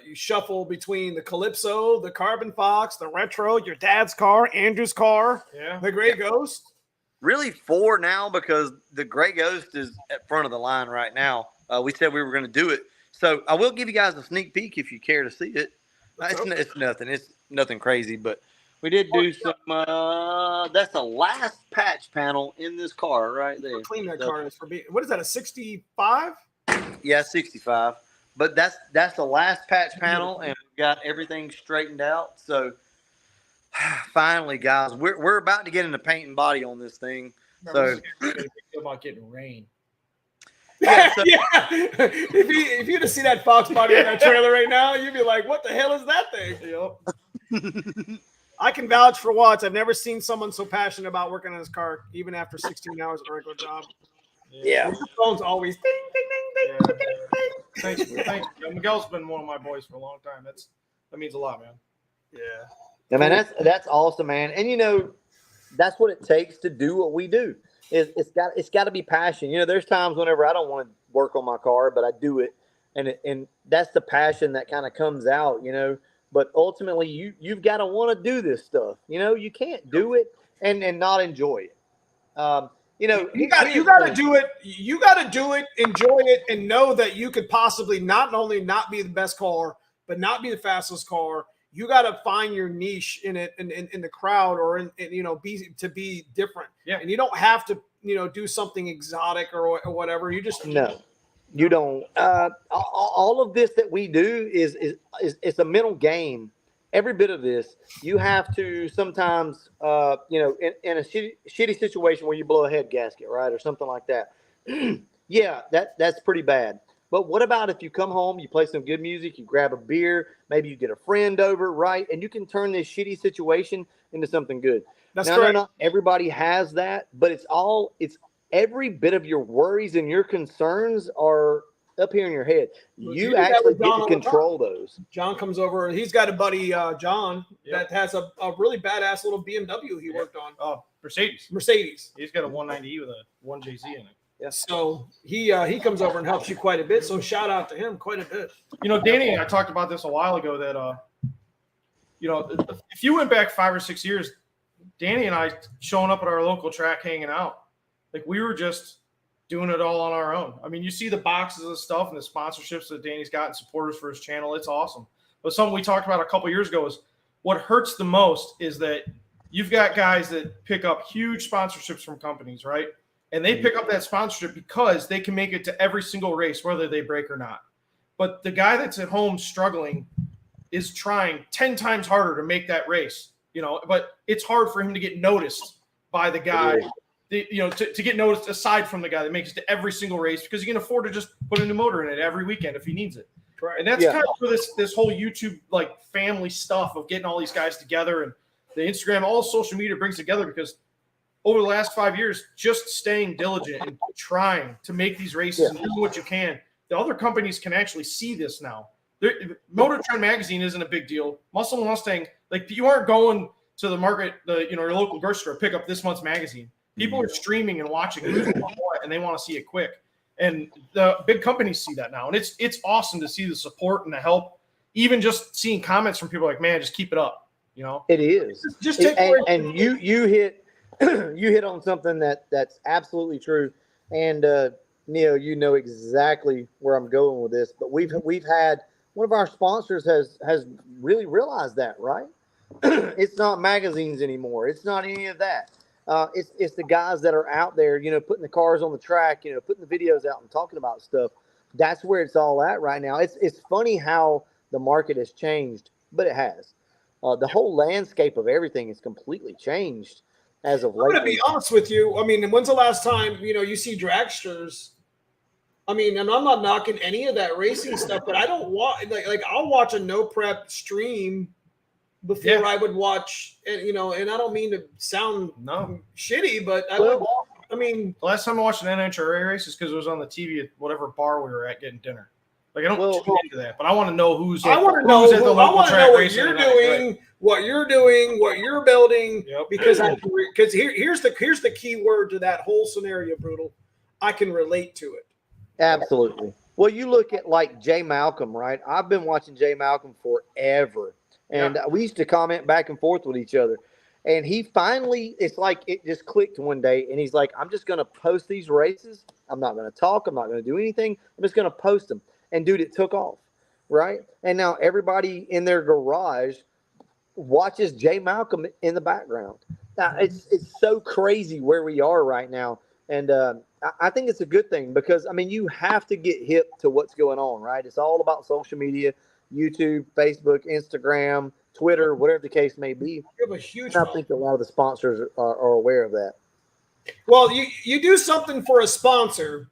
you shuffle between the Calypso, the Carbon Fox, the Retro, your dad's car, Andrew's car, yeah. the Gray Ghost. Really 4 now because the Gray Ghost is at front of the line right now. We said we were going to do it. So I will give you guys a sneak peek if you care to see it. It's nothing. It's nothing crazy, but we did do some. That's the last patch panel in this car right there. How clean that car is for being. What is that? A 65? Yeah, 65. But that's the last patch panel, and we've got everything straightened out. So finally, guys, we're about to get into paint and body on this thing. So about getting rain. yeah, so, Yeah. If you'd have seen that Foxbody in that trailer right now, you'd be like, "What the hell is that thing?" Yep. I can vouch for Watts. I've never seen someone so passionate about working on his car, even after 16 hours of a regular job. yeah. His phone's always ding, ding, ding, ding, ding, ding. Thanks. Miguel's been one of my boys for a long time. That means a lot, man. Yeah. I mean, that's awesome, man. And that's what it takes to do what we do. It's got to be passion. There's times whenever I don't want to work on my car, but I do it, and that's the passion that kind of comes out. But ultimately, you've got to want to do this stuff. You can't do it and not enjoy it. You got to do it. You got to do it, enjoy it, and know that you could possibly not only not be the best car, but not be the fastest car. You got to find your niche in it, in the crowd, or be different. Yeah. And you don't have to, do something exotic or whatever. You just No, you don't. All of this that we do is it's a mental game. Every bit of this, you have to sometimes, in a shitty situation where you blow a head gasket, right, or something like that. Yeah, that's pretty bad. But what about if you come home, you play some good music, you grab a beer, maybe you get a friend over, right, and you can turn this shitty situation into something good. That's now, correct. not everybody has that, but it's every bit of your worries and your concerns are up here in your head. You You do that actually with get John to all the time. control those. John comes over. He's got a buddy, John, Yep. that has a really badass little BMW he Yeah. worked on. Oh, Mercedes. Mercedes. He's got a 190E with a 1JZ in it. Yeah. So he comes over and helps you quite a bit. So shout out to him quite a bit. You know, Danny and I talked about this a while ago that, you know, if you went back 5 or 6 years, Danny and I showing up at our local track, hanging out, like we were just doing it all on our own. I mean, you see the boxes of stuff and the sponsorships that Danny's got and supporters for his channel. It's awesome. But something we talked about a couple years ago is what hurts the most is that you've got guys that pick up huge sponsorships from companies, right? And they pick up that sponsorship because they can make it to every single race, whether they break or not. But the guy that's at home struggling is trying 10 times harder to make that race, you know, but it's hard for him to get noticed by the guy, you know, to get noticed aside from the guy that makes it to every single race because he can afford to just put a new motor in it every weekend if he needs it. Right. And that's kind of where this whole YouTube like family stuff of getting all these guys together and the Instagram, all social media brings together because over the last 5 years, just staying diligent and trying to make these races and doing what you can. The other companies can actually see this now. Motor Trend Magazine isn't a big deal. Muscle Mustang, like you aren't going to the market, your local grocery store, pick up this month's magazine. People are streaming and watching and they want to see it quick. And the big companies see that now. And it's awesome to see the support and the help. Even just seeing comments from people like, man, just keep it up. You know, it is. Just take and you hit you hit on something that's absolutely true. And Neo, you know exactly where I'm going with this. But we've had one of our sponsors has really realized that, right? It's not magazines anymore. It's not any of that. It's the guys that are out there, you know, putting the cars on the track, you know, putting the videos out and talking about stuff. That's where it's all at right now. It's funny how the market has changed, but it has. The whole landscape of everything is completely changed as of late. I'm going to be honest with you. I mean, when's the last time, you know, you see dragsters? I mean, and I'm not knocking any of that racing stuff, but I don't watch, like I'll watch a no prep stream before I would watch, and you know, and I don't mean to sound shitty, but I mean, the last time I watched an NHRA race is because it was on the TV at whatever bar we were at getting dinner. Like I don't tune into that, but I want to know who's. I want to know what you're doing, what you're building, because here's the key word to that whole scenario, Brutal. I can relate to it. Absolutely. Well, you look at like Jay Malcolm, right? I've been watching Jay Malcolm forever. And we used to comment back and forth with each other. And he finally, it's like it just clicked one day. And he's like, I'm just going to post these races. I'm not going to talk. I'm not going to do anything. I'm just going to post them. And, dude, it took off, right? And now everybody in their garage watches Jay Malcolm in the background. Now, it's so crazy where we are right now. And I think it's a good thing because, I mean, you have to get hip to what's going on, right? It's all about social media. YouTube, Facebook, Instagram, Twitter, whatever the case may be. You have a huge. I think a lot of the sponsors are aware of that. Well, you do something for a sponsor,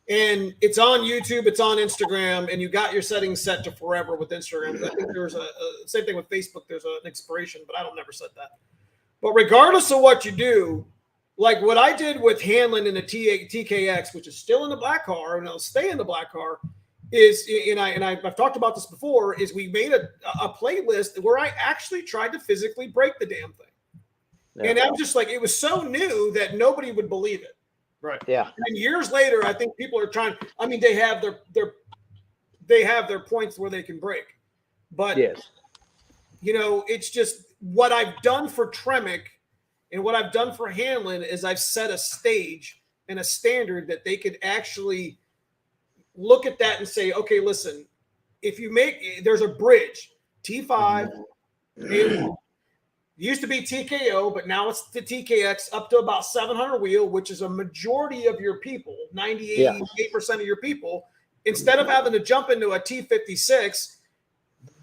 and it's on YouTube, it's on Instagram, and you got your settings set to forever with Instagram. I think there's a same thing with Facebook. There's an expiration, but I don't never set that. But regardless of what you do, like what I did with Hanlon in the TKX, which is still in the black car, and it'll stay in the black car. I've talked about this before, is we made a playlist where I actually tried to physically break the damn thing. Yeah. And I'm just like, it was so new that nobody would believe it. Right. Yeah. And years later, I think people are trying, I mean, they have their points where they can break. But, you know, it's just what I've done for Tremec and what I've done for Hanlon is I've set a stage and a standard that they could actually look at that and say, okay, listen, if you there's a bridge, T5, used to be TKO, but now it's the TKX up to about 700 wheel, which is a majority of your people, 98% of your people. Instead of having to jump into a T56,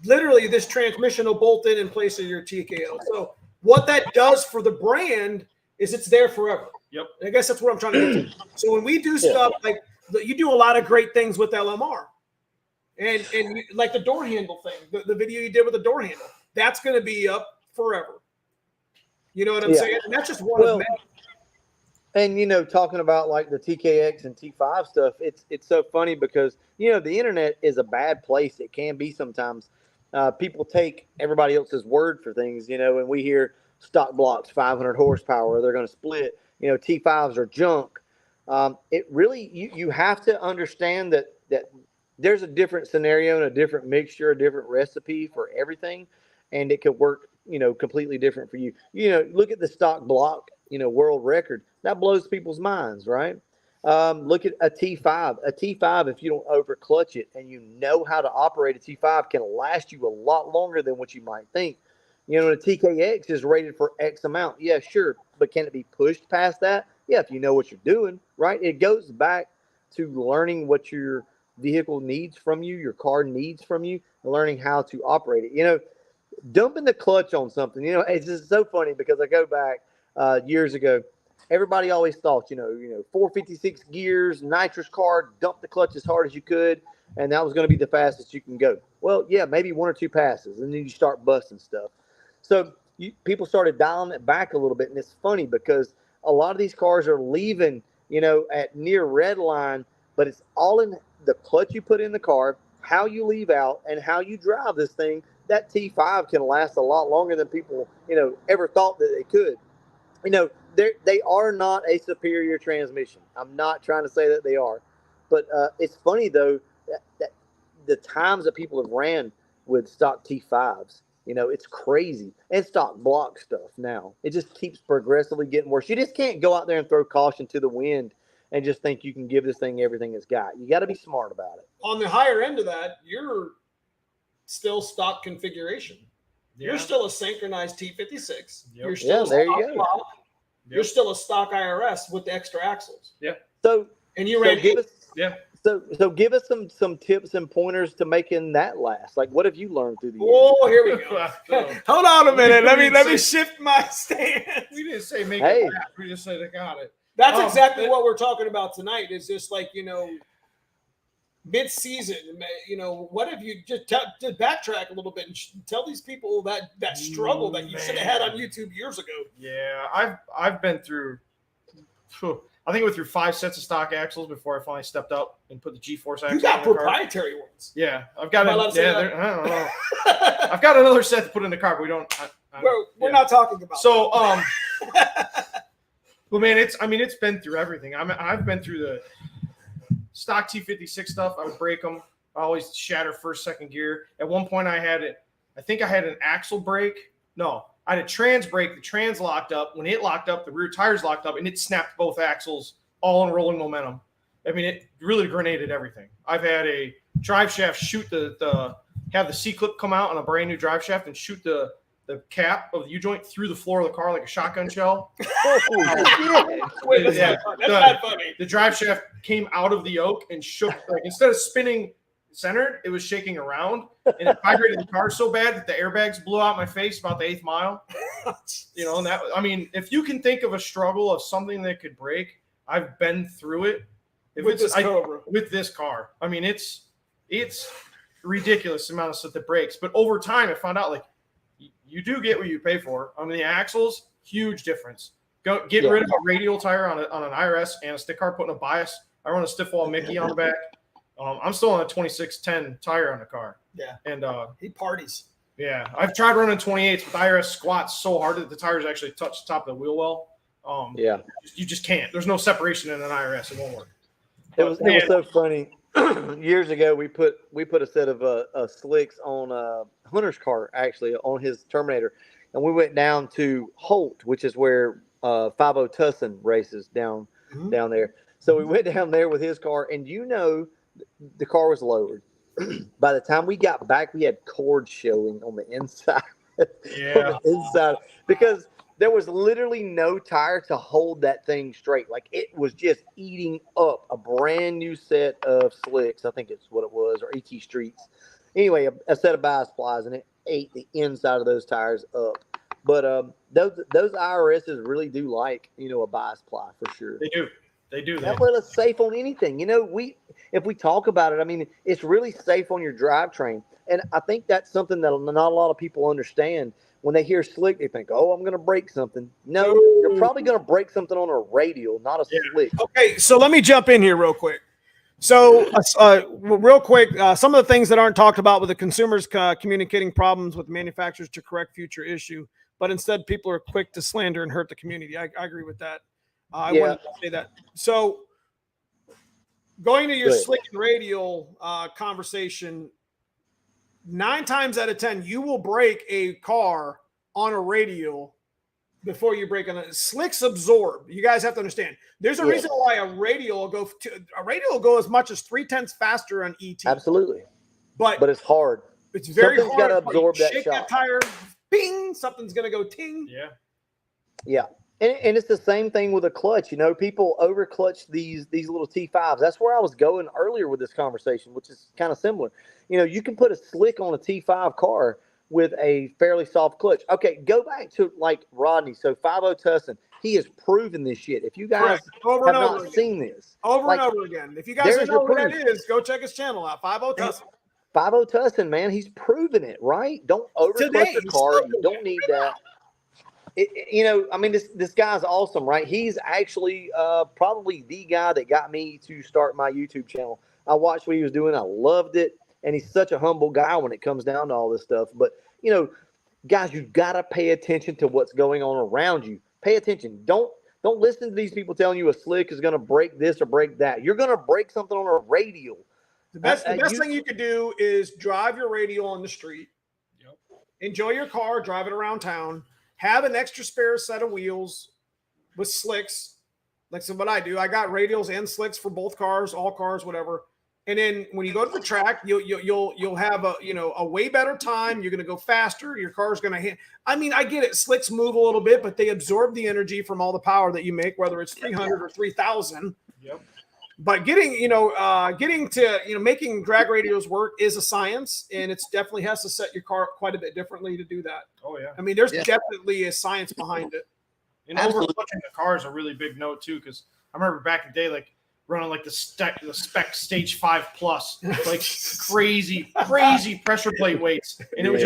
literally this transmission will bolt in place of your TKO. So what that does for the brand is it's there forever. Yep. I guess that's what I'm trying to get to. So when we do stuff like, you do a lot of great things with LMR, and like the door handle thing, the video you did with the door handle, that's going to be up forever. You know what I'm saying? And that's just one of many. And talking about like the TKX and T5 stuff, it's so funny because the internet is a bad place. It can be sometimes. People take everybody else's word for things, and we hear stock blocks 500 horsepower, they're going to split. T5s are junk. It really you have to understand that there's a different scenario and a different mixture, a different recipe for everything, and it could work completely different for you. Look at the stock block world record. That blows people's minds, right? Look at a T5. A T5, if you don't over clutch it and you know how to operate a T5, can last you a lot longer than what you might think. The TKX is rated for X amount. Yeah, sure. But can it be pushed past that? Yeah, if you know what you're doing, right? It goes back to learning what your vehicle needs from you, your car needs from you, and learning how to operate it. Dumping the clutch on something, it's just so funny because I go back years ago. Everybody always thought, 456 gears, nitrous car, dump the clutch as hard as you could, and that was going to be the fastest you can go. Well, yeah, maybe one or two passes, and then you start busting stuff. So people started dialing it back a little bit, and it's funny because a lot of these cars are leaving, at near red line, but it's all in the clutch you put in the car, how you leave out, and how you drive this thing. That T5 can last a lot longer than people, ever thought that they could. They are not a superior transmission. I'm not trying to say that they are, but it's funny though that the times that people have ran with stock T5s, it's crazy. And stock block stuff now, it just keeps progressively getting worse. You just can't go out there and throw caution to the wind and just think you can give this thing everything it's got. You got to be smart about it. On the higher end of that, you're still stock configuration. You're still a synchronized T56. Yep. You're still there you go. Block. Yep. You're still a stock IRS with the extra axles. Yeah. So you ran So give us some tips and pointers to making that last. Like, what have you learned through the years? Oh, here we go. Hold on a minute. Let me shift my stance. We didn't say make it fast. We just said I got it. That's exactly what we're talking about tonight. Is just like mid-season. What if you just backtrack a little bit and tell these people that struggle that you should have had on YouTube years ago? Yeah, I've been through. I think I went through 5 sets of stock axles before I finally stepped up and put the G-force axle. You got proprietary ones. Yeah, I've got. I don't know. I've got another set to put in the car, but we don't. We're not talking about. So, well, man, it's been through everything. I've been through the stock T56 stuff. I would break them. I always shatter first, second gear. At one point, I think I had an axle brake. No, I had a trans brake. The trans locked up. When it locked up, the rear tires locked up, and it snapped both axles all in rolling momentum. I mean, it really grenaded everything. I've had a drive shaft shoot have the C-clip come out on a brand new drive shaft and shoot the cap of the U-joint through the floor of the car like a shotgun shell. Wait, that's not funny. The drive shaft came out of the yoke and shook. Like, instead of spinning centered, it was shaking around, and it vibrated the car so bad that the airbags blew out my face about the 8th mile. And that, if you can think of a struggle of something that could break, I've been through it. With this car. It's ridiculous amount of stuff that breaks. But over time, I found out you do get what you pay for. The axles, huge difference. Get rid of a radial tire on an IRS and a stick car, putting a bias. I run a stiff wall Mickey on the back. I'm still on a 2610 tire on the car. Yeah. And he parties. Yeah. I've tried running 28s, but the IRS squats so hard that the tires actually touch the top of the wheel well. You just can't. There's no separation in an IRS. It won't work. It was so funny. Years ago, we put a set of slicks on Hunter's car, actually, on his Terminator, and we went down to Holt, which is where 50 Tussin races down there. So we went down there with his car, and the car was lowered. By the time we got back, we had cords showing on the inside. Yeah. On the inside, because there was literally no tire to hold that thing straight. Like, it was just eating up a brand new set of slicks. I think it's what it was, or ET Streets. Anyway, a set of bias plies, and it ate the inside of those tires up. But those IRSs really do like, a bias ply for sure. They do. They do. That's where it's safe on anything. If we talk about it, it's really safe on your drivetrain. And I think that's something that not a lot of people understand. When they hear slick, they think, oh, I'm going to break something. No, your you're probably going to break something on a radial, not a slick. Okay, so let me jump in here real quick. So, real quick, some of the things that aren't talked about with the consumers communicating problems with manufacturers to correct future issue, but instead people are quick to slander and hurt the community. I agree with that. I wouldn't say that. So, going to your slick and radial conversation, 9 times out of 10, you will break a car on a radial before you break on it. Slicks absorb. You guys have to understand. There's a reason why a radial will go as much as 3/10 faster on ET. Absolutely. But it's hard. It's very Something's hard. got to absorb that shake shock. that tire, bing, something's gonna go ting. Yeah. And it's the same thing with a clutch. You know, people over clutch these little T5s. That's where I was going earlier with this conversation, which is kind of similar. You know, you can put a slick on a T5 car with a fairly soft clutch. Okay, go back to like Rodney. So 5.0 Tussin, he has proven this shit. If you guys have not seen this. Over and over again. If you guys don't know what that is, go check his channel out. 5.0 Tussin. 5.0 Tussin, man, he's proven it, right? Don't overclutch your car. You don't need that. You know, I mean, this guy's awesome, right? He's actually probably the guy that got me to start my YouTube channel. I watched what he was doing. I loved it. And he's such a humble guy when it comes down to all this stuff. But, you know, guys, you've got to pay attention to what's going on around you. Pay attention. Don't listen to these people telling you a slick is going to break this or break that. You're going to break something on a radial. The best thing you could do is drive your radial on the street. Yep. Enjoy your car, drive it around town. Have an extra spare set of wheels with slicks. Like so what I do, I got radials and slicks for both cars, all cars, whatever. And then when you go to the track, you'll have a way better time. You're going to go faster. Your car's going to hit. I mean, I get it. Slicks move a little bit, but they absorb the energy from all the power that you make, whether it's 300 or 3,000. Yep. But getting to making drag radials work is a science, and it's definitely has to set your car up quite a bit differently to do that. Oh yeah. I mean, there's definitely a science behind it. And overclutching the car is a really big note too, because I remember back in the day, like running like the spec stage 5 plus, like crazy pressure plate weights, and it was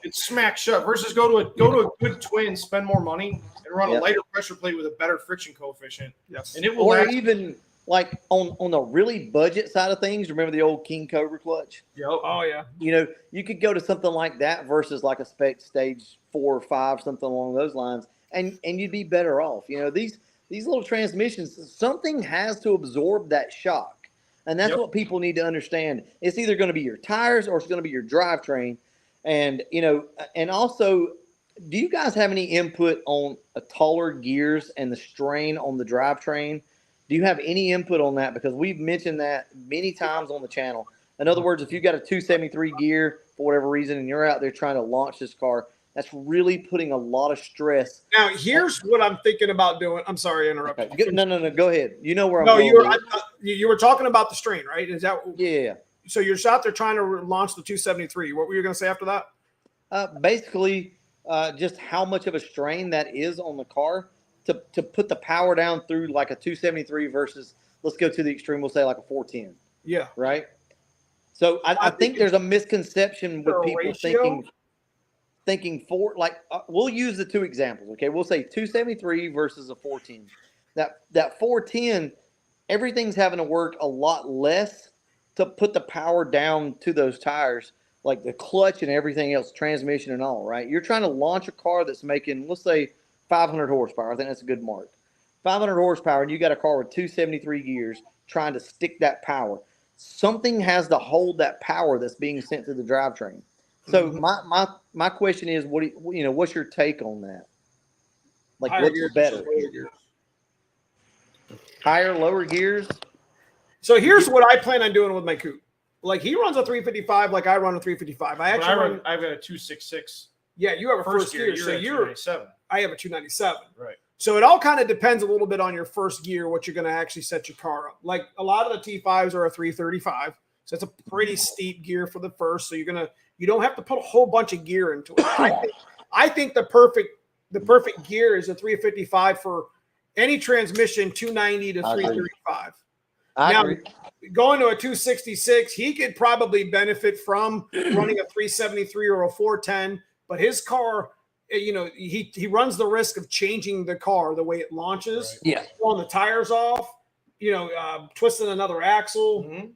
it smacked shut. Versus go to a good twin, spend more money, and run a lighter pressure plate with a better friction coefficient. Yes, and it will. Or even like on the really budget side of things, remember the old King Cobra clutch? Yep. Oh yeah. You know, you could go to something like that versus like a spec stage 4 or 5, something along those lines, and you'd be better off. You know, these little transmissions, something has to absorb that shock. And that's what people need to understand. It's either going to be your tires or it's going to be your drivetrain. And, you know, and also, do you guys have any input on taller gears and the strain on the drivetrain? Do you have any input on that? Because we've mentioned that many times on the channel. In other words, if you've got a 273 gear for whatever reason and you're out there trying to launch this car, that's really putting a lot of stress. Now, here's what I'm thinking about doing. I'm sorry to interrupt. Okay. No. Go ahead. You know where I'm going. No, you were talking about the strain, right? Is that? Yeah. So you're out there trying to launch the 273. What were you going to say after that? Basically, just how much of a strain that is on the car to put the power down through like a 273 versus, let's go to the extreme, we'll say like a 410. Yeah. Right? So I think there's a misconception with people thinking for like we'll use the two examples. Okay, we'll say 273 versus a 410. That 410, everything's having to work a lot less to put the power down to those tires, like the clutch and everything else, transmission and all. Right, you're trying to launch a car that's making, let's say, 500 horsepower. I think that's a good mark. 500 horsepower, and you got a car with 273 gears trying to stick that power. Something has to hold that power that's being sent to the drivetrain. So my question is, what's your take on that? Like, what's better? Higher, lower gears? So here's what I plan on doing with my coupe. Like, he runs a 355 like I run a 355. I've got a 266. Yeah, you have a first gear. So you're 297. I have a 297. Right. So it all kind of depends a little bit on your first gear, what you're going to actually set your car up. Like, a lot of the T5s are a 335. So it's a pretty steep gear for the first. So you don't have to put a whole bunch of gear into it. I think the perfect gear is a 355 for any transmission, 290 to 335. Now, going to a 266, he could probably benefit from running a 373 or a 410, but his car you know, he runs the risk of changing the car the way it launches, Yeah. pulling the tires off, you know, twisting another axle. Mhm.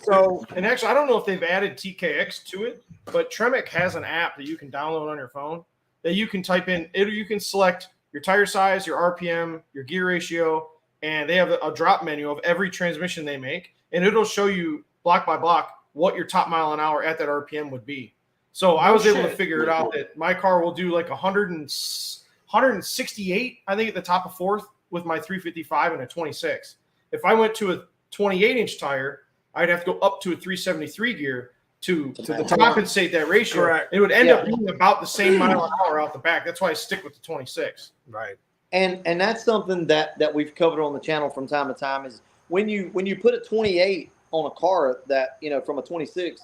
So, And actually, I don't know if they've added TKX to it, but Tremec has an app that you can download on your phone that you can type in. You can select your tire size, your RPM, your gear ratio, and they have a drop menu of every transmission they make, and it'll show you block by block what your top mile an hour at that RPM would be. So I was able to figure it out that my car will do like 168, I think, at the top of fourth with my 355 and a 26. If I went to a 28-inch tire, I'd have to go up to a 373 gear to compensate that ratio. Correct. It would end up being about the same mile an hour out the back. That's why I stick with the 26. right. And that's something that we've covered on the channel from time to time is when you put a 28 on a car that, you know, from a 26,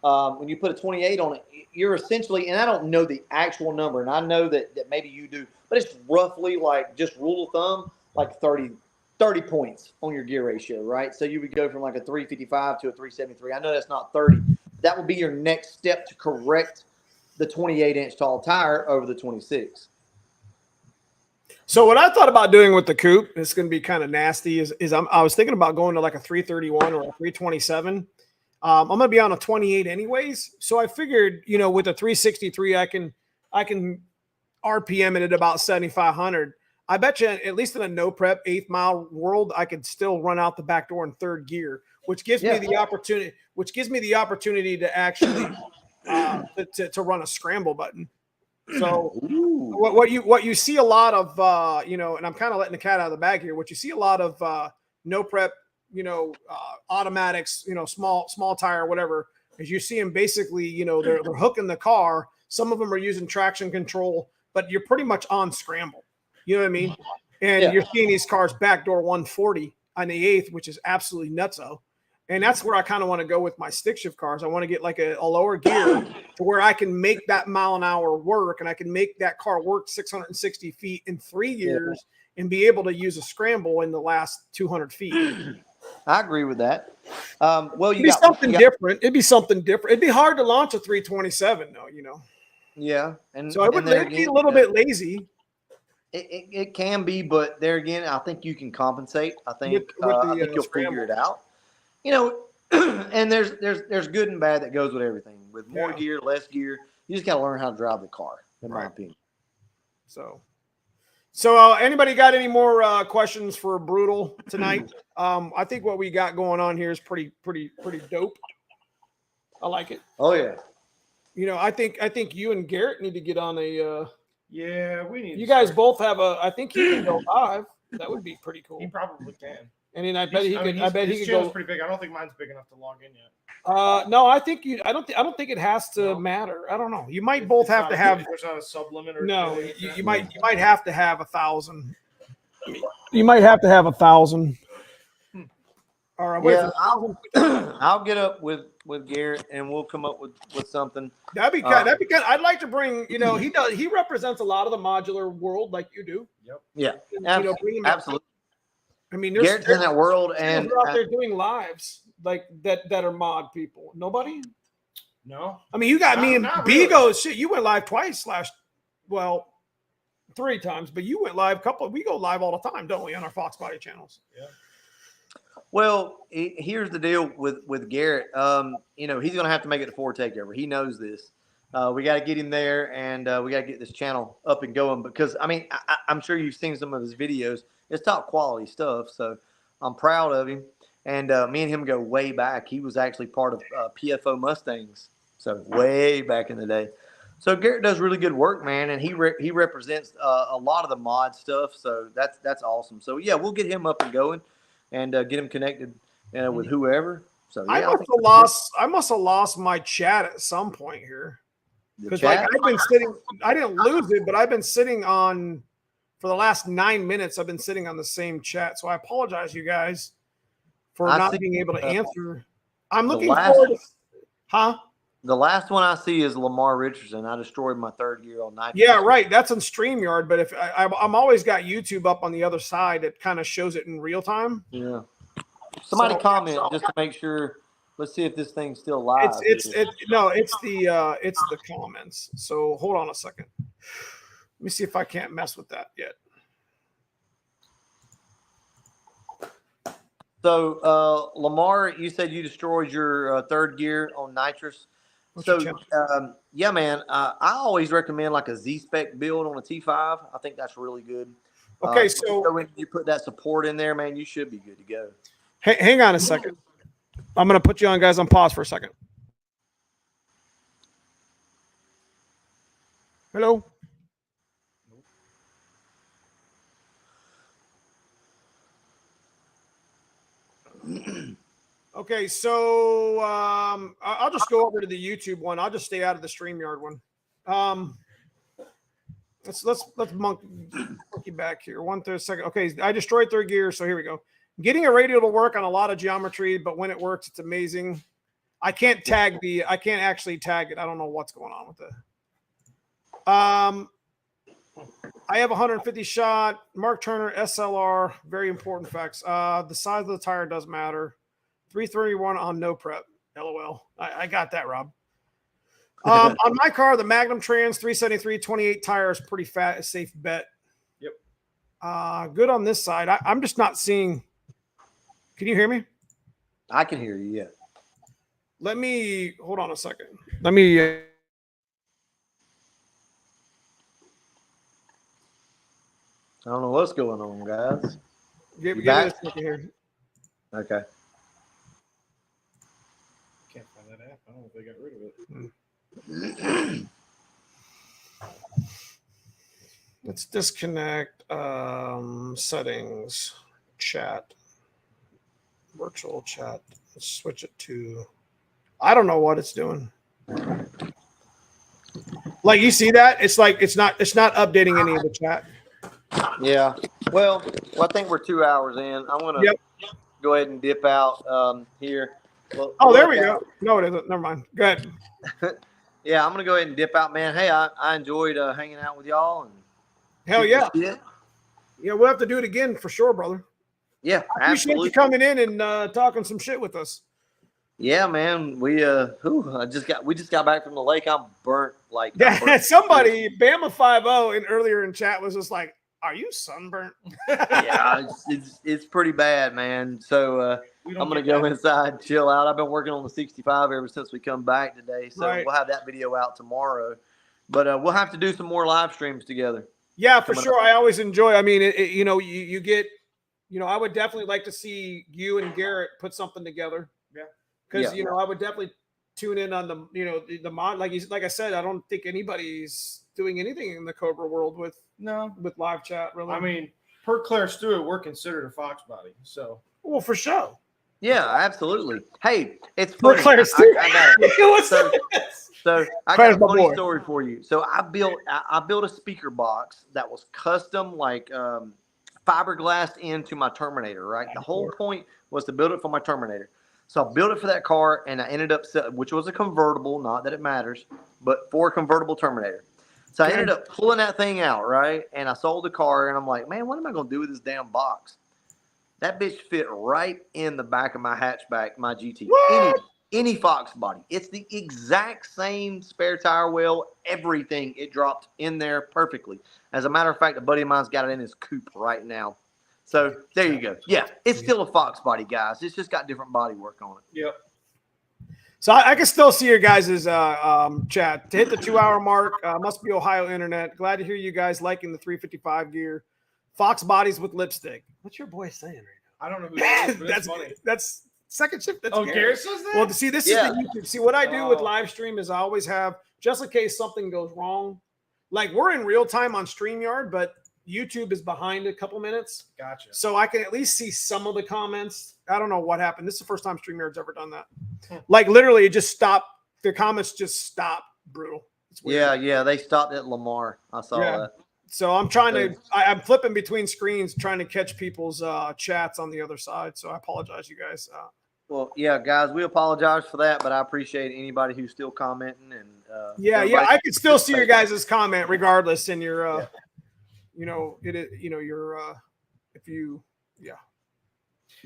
when you put a 28 on it, you're essentially, and I don't know the actual number, and I know that maybe you do, but it's roughly like, just rule of thumb, like 30 points on your gear ratio, right? So you would go from like a 355 to a 373. I know that's not 30. That would be your next step to correct the 28-inch tall tire over the 26. So what I thought about doing with the coupe, it's going to be kind of nasty, is I was thinking about going to like a 331 or a 327. I'm going to be on a 28 anyways. So I figured, you know, with a 363, I can RPM it at about 7,500. I bet you, at least in a no prep 8th mile world, I could still run out the back door in third gear, which gives me the opportunity, to actually to run a scramble button. So what you see a lot of, you know, and I'm kind of letting the cat out of the bag here. What you see a lot of no prep, you know, automatics, you know, small tire, whatever, is you see them basically, you know, they're hooking the car. Some of them are using traction control, but you're pretty much on scramble. You know what I mean? And you're seeing these cars backdoor 140 on the 8th, which is absolutely nutso. And that's where I kind of want to go with my stick shift cars. I want to get like a lower gear to where I can make that mile an hour work, and I can make that car work 660 feet in 3 years and be able to use a scramble in the last 200 feet. I agree with that. Well, It'd be something different. It'd be something different. It'd be hard to launch a 327 though, you know? Yeah. And so it would be a little bit lazy. It can be, but there again, I think you can compensate. I think I think you'll figure it out. You know, and there's good and bad that goes with everything. With more gear, less gear, you just got to learn how to drive the car, in my opinion. So anybody got any more questions for Brutal tonight? I think what we got going on here is pretty dope. I like it. Oh yeah. You know, I think you and Garrett need to get on a. Yeah, we need. You guys both have a. I think he can go live. That would be pretty cool. He probably can. I mean, I bet he could. I bet he could go. Pretty big. I don't think mine's big enough to log in yet. No, I think you. I don't think it has to matter. I don't know. You might both have to have. There's not a sub limit or. No, you might have to have 1,000. You might have to have 1,000. All right. Yeah, I'll get up with Garrett and we'll come up with something. That'd be kind. I'd like to bring. You know, he represents a lot of the modular world like you do. Yep. Yeah. You know, absolutely. I mean, Garrett's in that world, and out there doing lives like that are mod people. Nobody. No. I mean, you got me and Bigo. Really. Shit, you went live twice 3 times, but you went live we go live all the time, don't we, on our Foxbody channels? Yeah. Well, here's the deal with Garrett. You know, he's going to have to make it a 4 takeover. He knows this. We got to get him there, and we got to get this channel up and going because, I mean, I'm sure you've seen some of his videos. It's top quality stuff, so I'm proud of him. And me and him go way back. He was actually part of PFO Mustangs, so way back in the day. So Garrett does really good work, man, and he represents a lot of the mod stuff. So that's awesome. So yeah, we'll get him up and going, and get him connected with whoever. So yeah, I must have lost my chat at some point here because I've been sitting. I didn't lose it, but I've been sitting on. For the last 9 minutes, I've been sitting on the same chat. So I apologize, you guys, for not being able to answer. I'm looking forward to The last one I see is Lamar Richardson. I destroyed my 3rd gear on 9. Yeah, right. That's on StreamYard. But if I'm always got YouTube up on the other side that kind of shows it in real time. Yeah. Somebody comment just to make sure. Let's see if this thing's still live. It's the comments. So hold on a second. Let me see if I can't mess with that yet. So, Lamar, you said you destroyed your third gear on nitrous. What's your So, challenge? yeah, man, I always recommend like a Z-Spec build on a T5. I think that's really good. Okay, If so you put that support in there, man, you should be good to go. hang on a second. I'm going to put you on, guys, on pause for a second. Hello? Okay, so I'll just go over to the YouTube one. I'll just stay out of the StreamYard one. Let's monkey back here. 1/3 Okay, I destroyed third gear, so here we go. Getting a radial to work on a lot of geometry, but when it works, it's amazing. I can't actually tag it. I don't know what's going on with it. I have 150 shot Mark Turner SLR. Very important facts. The size of the tire does matter. 331 on no prep. LOL. I got that, Rob. On my car, the Magnum Trans 373 28 tire is pretty fat, a safe bet. Yep. Good on this side. I'm just not seeing. Can you hear me? I can hear you. Yeah. Let me hold on a second. Let me. I don't know what's going on, guys. Give me a second here. Okay. Can't find that app. I don't know if they got rid of it. Let's disconnect settings, chat, virtual chat. Let's switch it to. I don't know what it's doing. Like you see that? It's like it's not updating any of the chat. Yeah. Well, I think we're 2 hours in. I'm gonna go ahead and dip out here. Well, there we go. No, it isn't. Never mind. Go ahead. Yeah, I'm gonna go ahead and dip out, man. Hey, I enjoyed hanging out with y'all. And hell yeah. Yeah, We'll have to do it again for sure, brother. Yeah, I appreciate you coming in and talking some shit with us. Yeah, man. We just got back from the lake. I'm burnt like Somebody Bama 5-0 and earlier in chat was just like, "Are you sunburnt?" Yeah, it's pretty bad, man. So I'm gonna go inside, chill out. I've been working on the 65 ever since we come back today, so we'll have that video out tomorrow. But we'll have to do some more live streams together. Yeah, for sure. I always enjoy. I mean, you get, I would definitely like to see you and Garrett put something together. Yeah, because I would definitely tune in on the the mod. Like I said, I don't think anybody's doing anything in the Cobra world with live chat. Really, I mean, per Claire Stewart, we're considered a Foxbody, so for sure. Yeah, absolutely. Hey, it's funny. I got it. So I got a funny story for you. So I built a speaker box that was custom, like fiberglassed into my Terminator. Right. The whole point was to build it for my Terminator. So I built it for that car, and I ended up which was a convertible. Not that it matters, but for a convertible Terminator. So I ended up pulling that thing out, right? And I sold the car, and I'm like, man, what am I gonna do with this damn box? That bitch fit right in the back of my hatchback, my GT. Any Foxbody. It's the exact same spare tire well, everything. It dropped in there perfectly. As a matter of fact, a buddy of mine's got it in his coupe right now. So there you go. Yeah, it's still a Foxbody, guys. It's just got different body work on it. Yep. So I can still see your guys' chat. To hit the 2 hour mark, must be Ohio internet. Glad to hear you guys liking the 355 gear. Foxbodies with lipstick. What's your boy saying right now? I don't know who that is, but that's funny. That's second shift. That's Garrett says that? Well, see, this is the YouTube. See, what I do with live stream is I always have, just in case something goes wrong. Like, we're in real time on StreamYard, but YouTube is behind a couple minutes. Gotcha. So I can at least see some of the comments. I don't know what happened. This is the first time StreamYard's ever done that. Like, literally, it just stopped. The comments just stopped. Brutal. Yeah. They stopped at Lamar. I saw that. So I'm trying to, I'm flipping between screens, trying to catch people's chats on the other side. So I apologize, you guys. Well, yeah, guys, we apologize for that, but I appreciate anybody who's still commenting. And I can still see your guys' comment regardless. And your, if you,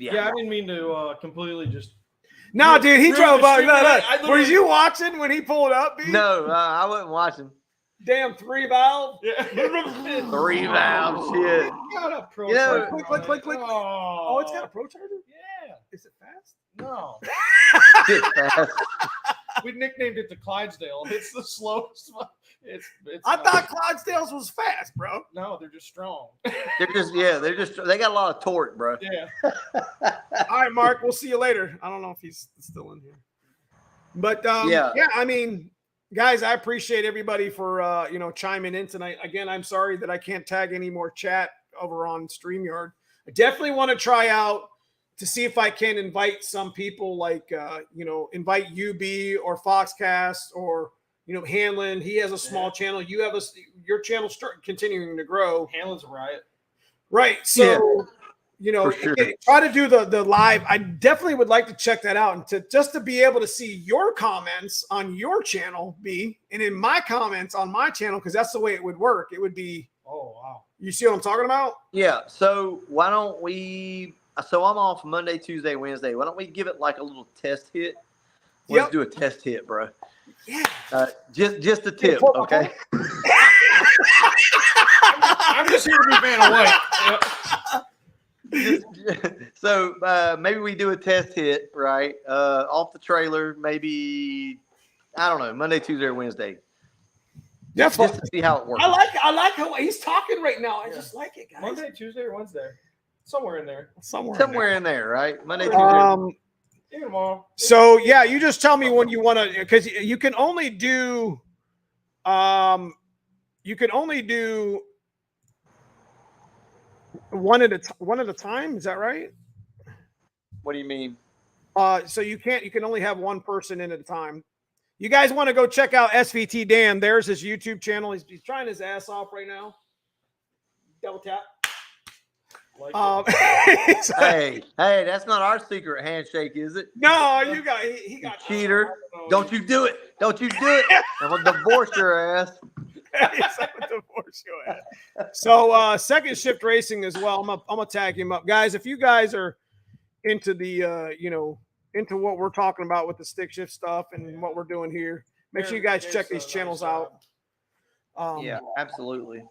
I didn't mean to completely just. No, dude, he drove up. Were you watching when he pulled up? B? No, I wasn't watching. damn 3-valve. Yeah. 3-valve shit. Got a pro You know- charger Click, click, on it. click. Oh, Oh, it's got a pro charger? Yeah. Is it fast? No. Shit fast. We nicknamed it the Clydesdale. It's the slowest one. It's I not. thought Clydesdales was fast, bro. No, they're just strong. They got a lot of torque, bro. Yeah. All right, Mark, we'll see you later. I don't know if he's still in here. But Yeah. I mean, guys, I appreciate everybody for chiming in tonight. Again, I'm sorry that I can't tag any more chat over on StreamYard. I definitely want to try out to see if I can invite some people like invite UB or Foxcast or Hanlon. He has a small channel. You have your channel continuing to grow. Hanlon's a riot. Right. So for sure. try to do the live. I definitely would like to check that out and to be able to see your comments on your channel, and in my comments on my channel, because that's the way it would work. It would be, Oh wow. you see what I'm talking about? Yeah. So why don't we? So I'm off Monday, Tuesday, Wednesday. Why don't we give it like a little test hit? Let's do a test hit, bro. Yeah. Just a tip, okay? I'm just here to be Vanna White. So maybe we do a test hit, right? Off the trailer, maybe I don't know, Monday, Tuesday, or Wednesday. That's Just to see how it works. I like how he's talking right now. I just like it, guys. Monday, Tuesday, or Wednesday? Somewhere in there. Somewhere in there, right? Monday, Tuesday. Even tomorrow. So yeah, you just tell me when you want to, because you can only do one at a time. Is that right? What do you mean? So you can only have one person in at a time. You guys want to go check out SVT Dan? There's his YouTube channel. He's trying his ass off right now. Double tap. Hey, that's not our secret handshake, is it? No, you got he got cheater. Don't you do it. Don't you do it. I'm going to divorce your ass. Divorce your ass. So second shift racing as well. I'm gonna tag him up. Guys, if you guys are into the into what we're talking about with the stick shift stuff and what we're doing here, make sure you guys check these channels out. Yeah, absolutely.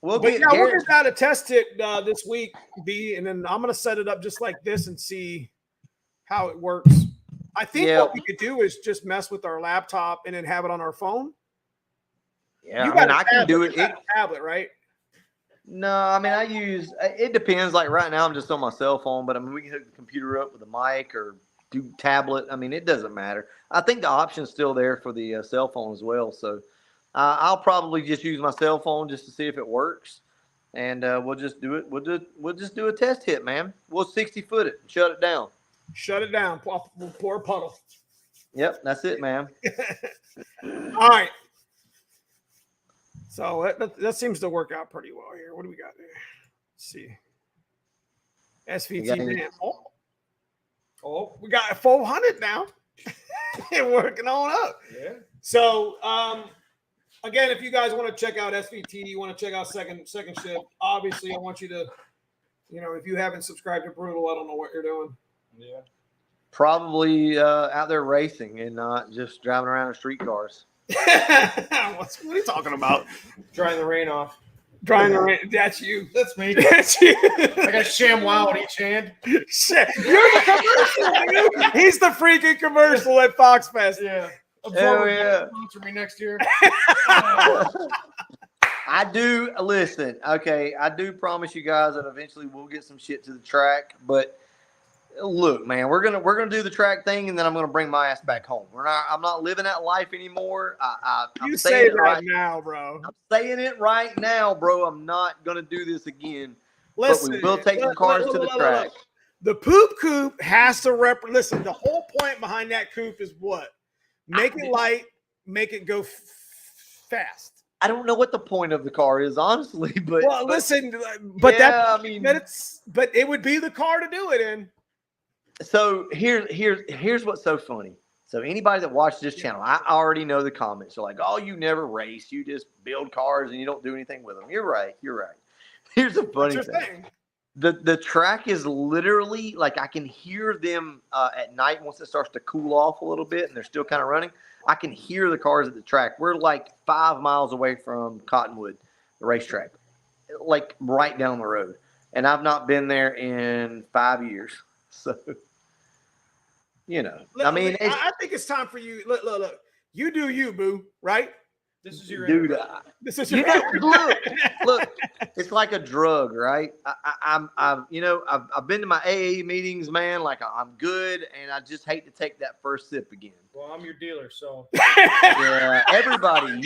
We'll get out a test hit this week, and then I'm going to set it up just like this and see how it works. I think what we could do is just mess with our laptop and then have it on our phone. Yeah, I can do it. You got a tablet, right? No, I mean, it depends. Like right now, I'm just on my cell phone, but I mean, we can hook the computer up with a mic or do tablet. I mean, it doesn't matter. I think the option's still there for the cell phone as well. So I'll probably just use my cell phone just to see if it works, and we'll just do it. We'll just do a test hit, man. We'll 60-foot it and shut it down. Shut it down. We'll pour a puddle. Yep, that's it, man. All right. So that seems to work out pretty well here. What do we got there? Let's see. SVT Dan. Oh, we got 400 now. We're working on up. Yeah. So, again, if you guys want to check out SVT, you want to check out second shift. Obviously, I want you to, if you haven't subscribed to Brutal, I don't know what you're doing. Yeah. Probably out there racing and not just driving around in street cars. What are you talking about? Drying the rain off. Drying the rain. That's you. That's me. That's you. I got ShamWow in each hand. Shit. You're the commercial. He's the freaking commercial at Foxfest. Yeah. Sponsor me next year. I do listen. Okay, I do promise you guys that eventually we'll get some shit to the track. But look, man, we're gonna do the track thing, and then I'm gonna bring my ass back home. I'm not living that life anymore. You say that right now, bro. I'm saying it right now, bro. I'm not gonna do this again. Listen, but we will take some cars to the track. The Poop Coupe has to listen. The whole point behind that coupe is what? Make it light, make it go fast. I don't know what the point of the car is, honestly. But listen, but it would be the car to do it in. So here's what's so funny. So anybody that watches this channel, I already know the comments. They're like, "Oh, you never race. You just build cars and you don't do anything with them." You're right. Here's the funny thing. The track is literally like I can hear them at night once it starts to cool off a little bit and they're still kind of running. I can hear the cars at the track. We're like 5 miles away from Cottonwood, the racetrack, like right down the road. And I've not been there in 5 years. So, I mean, I think it's time for you. Look. You do you, boo, right? This is your dude. This is your Look. It's like a drug, right? I've been to my AA meetings, man. Like I'm good, and I just hate to take that first sip again. Well, I'm your dealer, so yeah. Everybody,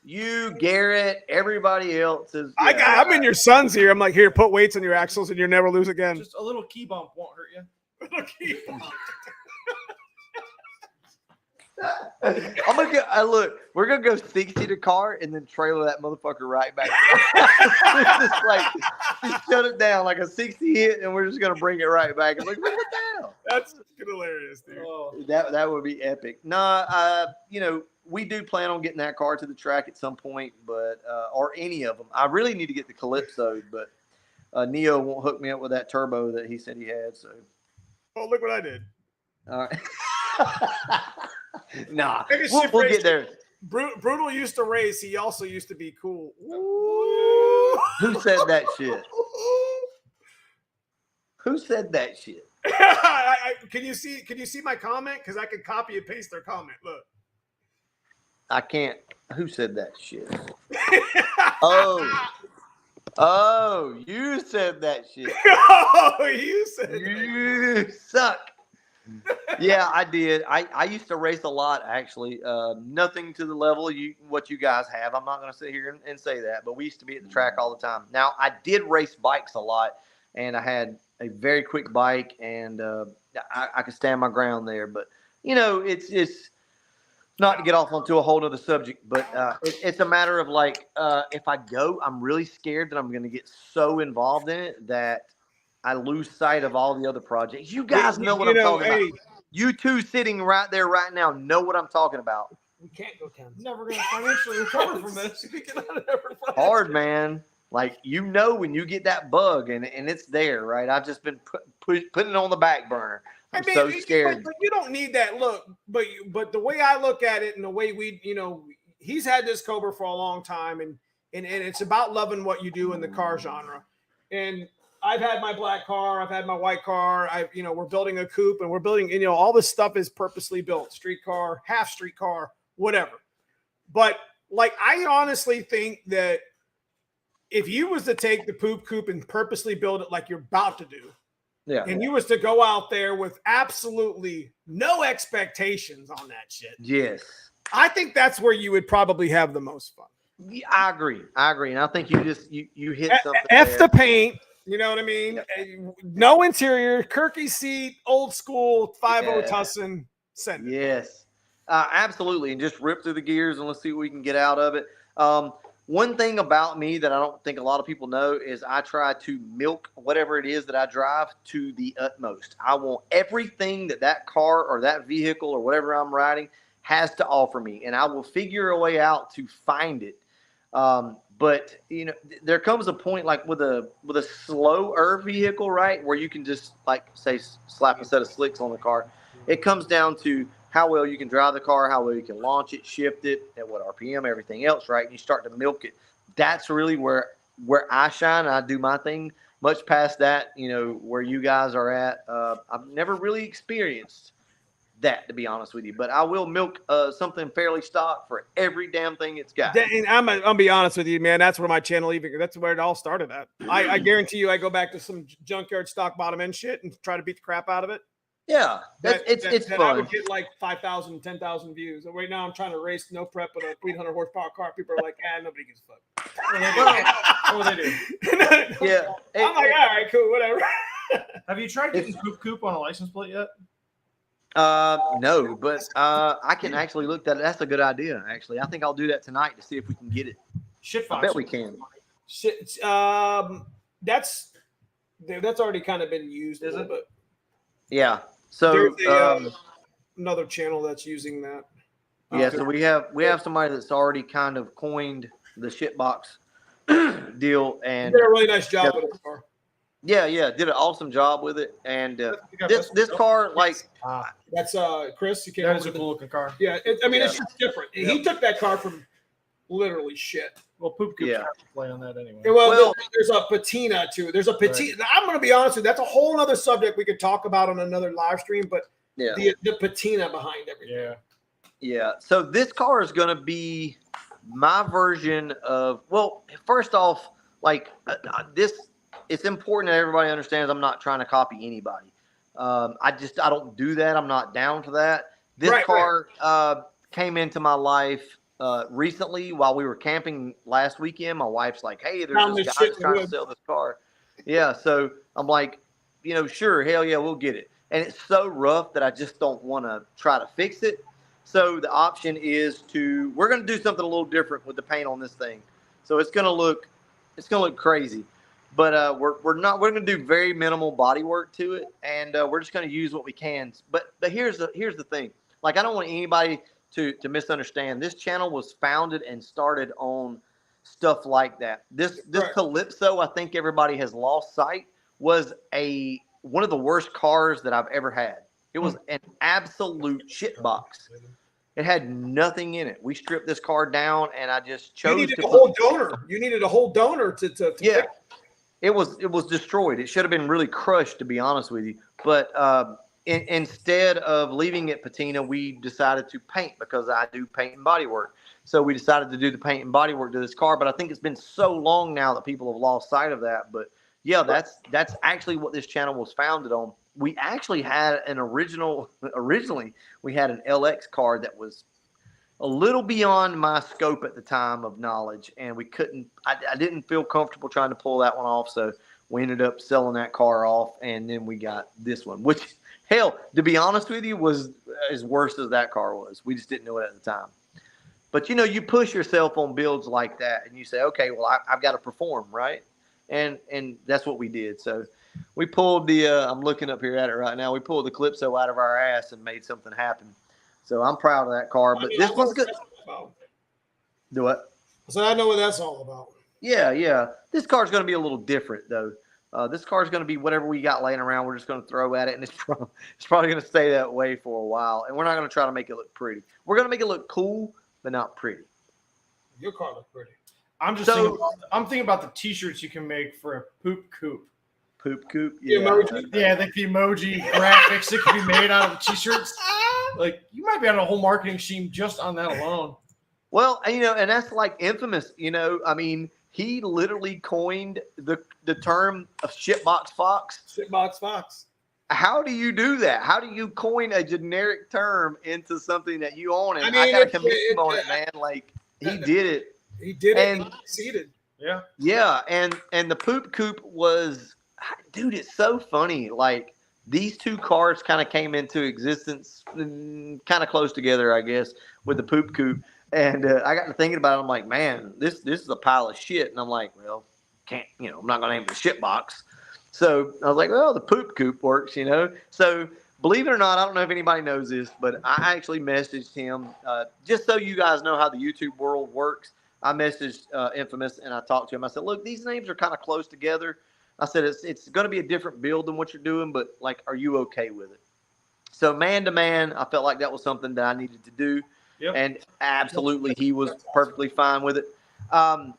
you, Garrett, everybody else is. Yeah, I'm in your sons here. I'm like, here, put weights on your axles, and you'll never lose again. just a little key bump won't hurt you. A little key bump. I'm gonna go. Look, we're gonna go 60 to car and then trailer that motherfucker right back. just shut it down like a 60 hit, and we're just gonna bring it right back. It's like, what the hell? That's hilarious, dude. Oh. That would be epic. No, we do plan on getting that car to the track at some point, but or any of them. I really need to get the Calypso, but Neo won't hook me up with that turbo that he said he had. So, oh, look what I did. all right. Nah, Biggest we'll shit get race. there. Brutal used to race. He also used to be cool. Who said that shit? Who said that shit? Can you see my comment? Because I could copy and paste their comment. Look. I can't. Who said that shit? Oh, you said that shit. Oh, you said You suck. Yeah, I did. I used to race a lot, actually. Nothing to the level what you guys have. I'm not going to sit here and say that, but we used to be at the track all the time. Now, I did race bikes a lot, and I had a very quick bike, and I could stand my ground there. But, it's not to get off onto a whole other subject, but it's a matter of like, if I go, I'm really scared that I'm going to get so involved in it that I lose sight of all the other projects. You guys know what I'm talking about. You two sitting right there right now know what I'm talking about. We can't go 10. Never going to financially recover from this. Hard, man. Like, when you get that bug and it's there, right? I've just been putting it on the back burner. I'm so scared. But you don't need that look. But the way I look at it and the way he's had this Cobra for a long time, and it's about loving what you do in the car genre. And I've had my black car, I've had my white car. We're building a coupe, and we're building, all this stuff is purposely built. Street car, half street car, whatever. But like, I honestly think that if you was to take the Poop Coupe and purposely build it like you're about to do, yeah, and you was to go out there with absolutely no expectations on that shit, yes, I think that's where you would probably have the most fun. Yeah, I agree, and I think you hit something. F the paint. You know what I mean? Yep. No interior, Kirky seat, old school 5.0 Tussin. Send it. Yes, absolutely. And just rip through the gears and let's see what we can get out of it. One thing about me that I don't think a lot of people know is I try to milk whatever it is that I drive to the utmost. I want everything that car or that vehicle or whatever I'm riding has to offer me, and I will figure a way out to find it. But there comes a point like with a slower vehicle, right, where you can just say slap a set of slicks on the car. It comes down to how well you can drive the car, how well you can launch it, shift it, at what RPM, everything else, right? And you start to milk it. That's really where I shine. And I do my thing. Much past that, where you guys are at, I've never really experienced that, to be honest with you, but I will milk something fairly stock for every damn thing it's got. And I'm gonna be honest with you, man. That's where my channel that's where it all started at. I guarantee you, I go back to some junkyard stock bottom end shit and try to beat the crap out of it. Yeah, it's fun. I would get like 5,000, 10,000 views. And right now, I'm trying to race no prep with a 300 horsepower car. People are like, nobody gives a fuck. What do they do? Yeah, I'm like, all right, cool, whatever. Have you tried getting Poop Coupe on a license plate yet? No, but I can actually look that. That's a good idea. Actually, I think I'll do that tonight to see if we can get it. I bet we can. Shit, that's already kind of been used, is it? But yeah. So there's another channel that's using that. Yeah. So we have somebody that's already kind of coined the shitbox deal, and did a really nice job with it. Yeah, did an awesome job with it. And You got this car, like, That's Chris. You came that over is a with cool looking car. Yeah, I mean, Yeah. it's just different. He took that car from literally shit. Well, Poop Coupe Yeah. has to play on that anyway. Well, there's a patina too. There's a patina. I'm going to be honest with you. That's a whole other subject we could talk about on another live stream. But yeah, the patina behind everything. Yeah. yeah. So this car is going to be my version of. Well, first off, like this, it's important that everybody understands. I'm not trying to copy anybody. I don't do that. I'm not down for that. This car came into my life recently while we were camping last weekend. My wife's like, "Hey, there's this guy that's trying to sell this car." Yeah, so I'm like, sure, hell yeah, we'll get it. And it's so rough that I just don't want to try to fix it. So the option is we're going to do something a little different with the paint on this thing. So it's going to look crazy. But we're going to do very minimal body work to it, and we're just going to use what we can. But here's the thing. Like, I don't want anybody to misunderstand. This channel was founded and started on stuff like that. This Calypso, I think everybody has lost sight, was one of the worst cars that I've ever had. It was an absolute shit box. It had nothing in it. We stripped this car down, and I just chose You needed a whole donor. You needed a whole donor to yeah. It was destroyed. It should have been really crushed, to be honest with you. But instead of leaving it patina, we decided to paint, because I do paint and body work. So we decided to do the paint and body work to this car. But I think it's been so long now that people have lost sight of that. But yeah, that's actually what this channel was founded on. We actually had originally we had an LX car that was a little beyond my scope at the time of knowledge, and I didn't feel comfortable trying to pull that one off, so we ended up selling that car off, and then we got this one, which, hell, to be honest with you, was as worse as that car was. We just didn't know it at the time. But, you push yourself on builds like that, and you say, okay, well, I've got to perform, right? And that's what we did. So we pulled I'm looking up here at it right now, we pulled the Calypso out of our ass and made something happen. So I'm proud of that car, but this one's good. Do what? So I know what that's all about. Yeah. This car's going to be a little different, though. This car's going to be whatever we got laying around. We're just going to throw at it, and it's probably going to stay that way for a while. And we're not going to try to make it look pretty. We're going to make it look cool, but not pretty. Your car looks pretty. I'm thinking about the T-shirts you can make for a Poop Coupe. Poop Coupe, yeah. Yeah, like the emoji graphics that can be made out of T-shirts. Like, you might be on a whole marketing scheme just on that alone. Well, and that's like infamous. I mean, he literally coined the term of shitbox fox. Shitbox fox. How do you do that? How do you coin a generic term into something that you own? And I got to commend him on it, man. Like, he did it. He did it. And he succeeded. Yeah. Yeah, and the Poop Coupe was, dude, it's so funny. Like, these two cars kind of came into existence kind of close together, I guess, with the Poop Coupe. And I got to thinking about it. I'm like, man, this is a pile of shit. And I'm like, well, I'm not going to name it a shit box. So I was like, well, the Poop Coupe works, So believe it or not, I don't know if anybody knows this, but I actually messaged him just so you guys know how the YouTube world works. I messaged Infamous, and I talked to him. I said, look, these names are kind of close together. I said, it's going to be a different build than what you're doing, but, like, are you okay with it? So man to man, I felt like that was something that I needed to do. Yep. And absolutely, he was perfectly fine with it. And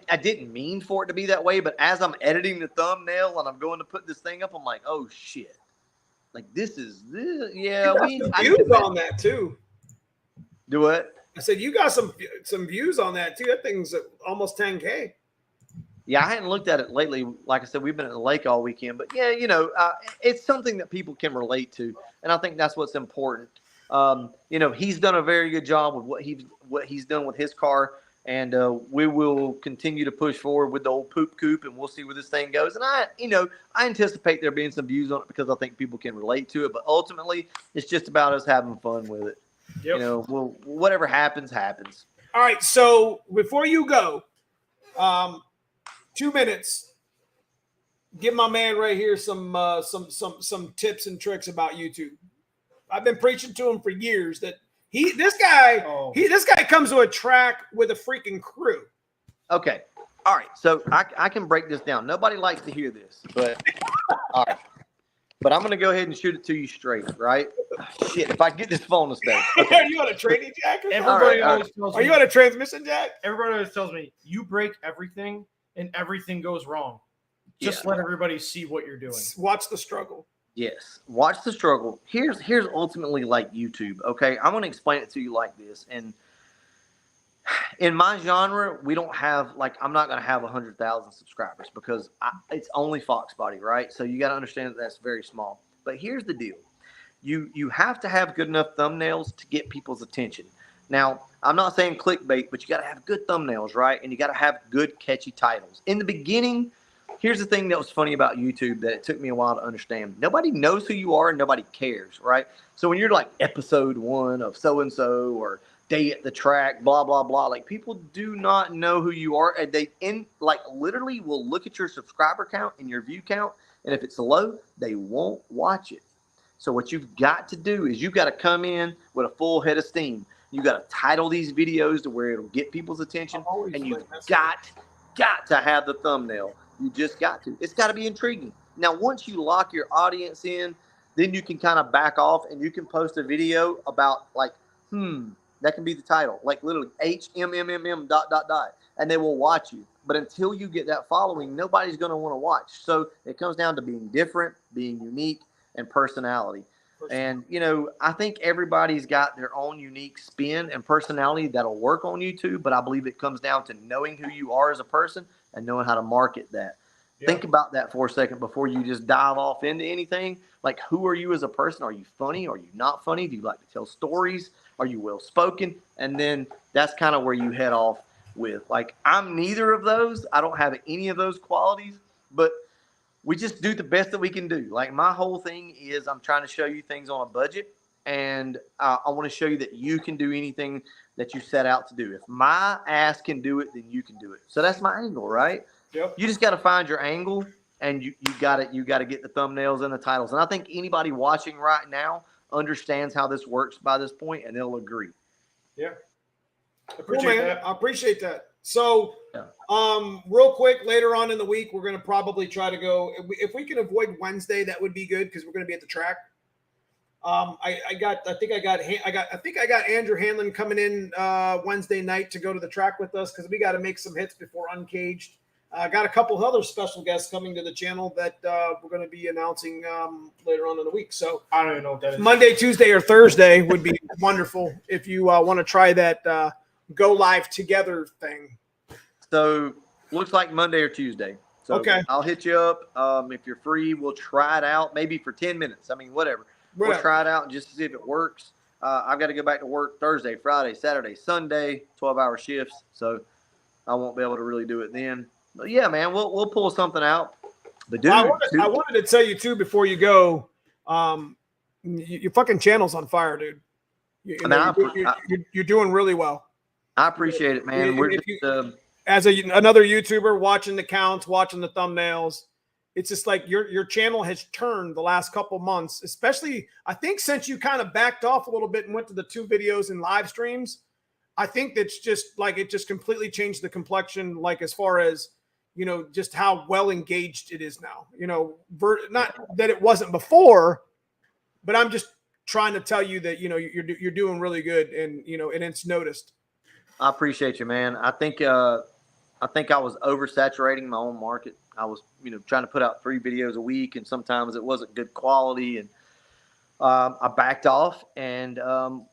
I didn't mean for it to be that way, but as I'm editing the thumbnail and I'm going to put this thing up, I'm like, oh, shit. Like, yeah. You got some views on that, too. Do what? I said, you got some views on that, too. That thing's almost 10K. Yeah, I hadn't looked at it lately. Like I said, we've been at the lake all weekend. But, yeah, it's something that people can relate to. And I think that's what's important. He's done a very good job with what he's done with his car. And we will continue to push forward with the old Poop Coupe, and we'll see where this thing goes. And I anticipate there being some views on it because I think people can relate to it. But ultimately, it's just about us having fun with it. Yep. Whatever happens, happens. All right. So before you go, 2 minutes. Give my man right here some tips and tricks about YouTube. I've been preaching to him for years that this guy comes to a track with a freaking crew. Okay. All right, so I can break this down. Nobody likes to hear this, but all right. But I'm gonna go ahead and shoot it to you straight, right? Shit, if I get this phone to stay. Okay. Are you on a training jack? Or something? Everybody All right. always tells Are me. you on a transmission jack? Everybody always tells me you break everything and everything goes wrong. Just Yeah. let everybody see what you're doing. Watch the struggle. Yes. Watch the struggle. Here's ultimately like YouTube. Okay, I'm gonna explain it to you like this. And in my genre, we don't have I'm not gonna have 100,000 subscribers because it's only Foxbody, right? So you got to understand that that's very small. But here's the deal: you have to have good enough thumbnails to get people's attention. Now, I'm not saying clickbait, but you got to have good thumbnails, right? And you got to have good catchy titles. In the beginning, here's the thing that was funny about YouTube that it took me a while to understand. Nobody knows who you are and nobody cares, right? So when you're like episode 1 of so-and-so or day at the track, blah, blah, blah, like people do not know who you are. And they literally will look at your subscriber count and your view count. And if it's low, they won't watch it. So what you've got to do is you've got to come in with a full head of steam. You got to title these videos to where it'll get people's attention, and you've got to have the thumbnail. You just got to. It's got to be intriguing. Now, once you lock your audience in, then you can kind of back off and you can post a video about that can be the title, like literally HMMMM ... and they will watch you. But until you get that following, nobody's going to want to watch. So it comes down to being different, being unique, and personality. And, I think everybody's got their own unique spin and personality that'll work on YouTube. But I believe it comes down to knowing who you are as a person and knowing how to market that. Yeah. Think about that for a second before you just dive off into anything. Like, who are you as a person? Are you funny? Are you not funny? Do you like to tell stories? Are you well-spoken? And then that's kind of where you head off with. Like, I'm neither of those. I don't have any of those qualities. But we just do the best that we can do. Like, my whole thing is I'm trying to show you things on a budget, and I want to show you that you can do anything that you set out to do. If my ass can do it, then you can do it. So that's my angle, right? Yep. You just got to find your angle, and you got to get the thumbnails and the titles. And I think anybody watching right now understands how this works by this point, and they'll agree. Yeah. I appreciate that. So, real quick, later on in the week, we're going to probably try to go. If we can avoid Wednesday, that would be good because we're going to be at the track. I think I got Andrew Hanlon coming in Wednesday night to go to the track with us because we got to make some hits before Uncaged. I got a couple of other special guests coming to the channel that we're going to be announcing later on in the week. So I don't even know what that is. Monday, Tuesday, or Thursday would be wonderful if you want to try that go live together thing. So looks like Monday or Tuesday. So okay, I'll hit you up. If you're free, we'll try it out maybe for 10 minutes. I mean, whatever. We'll try it out just to see if it works. I've got to go back to work Thursday, Friday, Saturday, Sunday, 12-hour shifts. So I won't be able to really do it then. But yeah, man, we'll pull something out. But dude, I wanted to tell you too before you go, your fucking channel's on fire, dude. You're doing really well. I appreciate it, man. As another YouTuber watching the counts, watching the thumbnails, it's just like your channel has turned the last couple months, especially I think since you kind of backed off a little bit and went to the 2 videos and live streams. I think that's just like it just completely changed the complexion, like as far as just how well engaged it is now. Not that it wasn't before, but I'm just trying to tell you that you're doing really good, and and it's noticed. I appreciate you, man. I think I was oversaturating my own market. I was, trying to put out 3 videos a week, and sometimes it wasn't good quality, and I backed off. And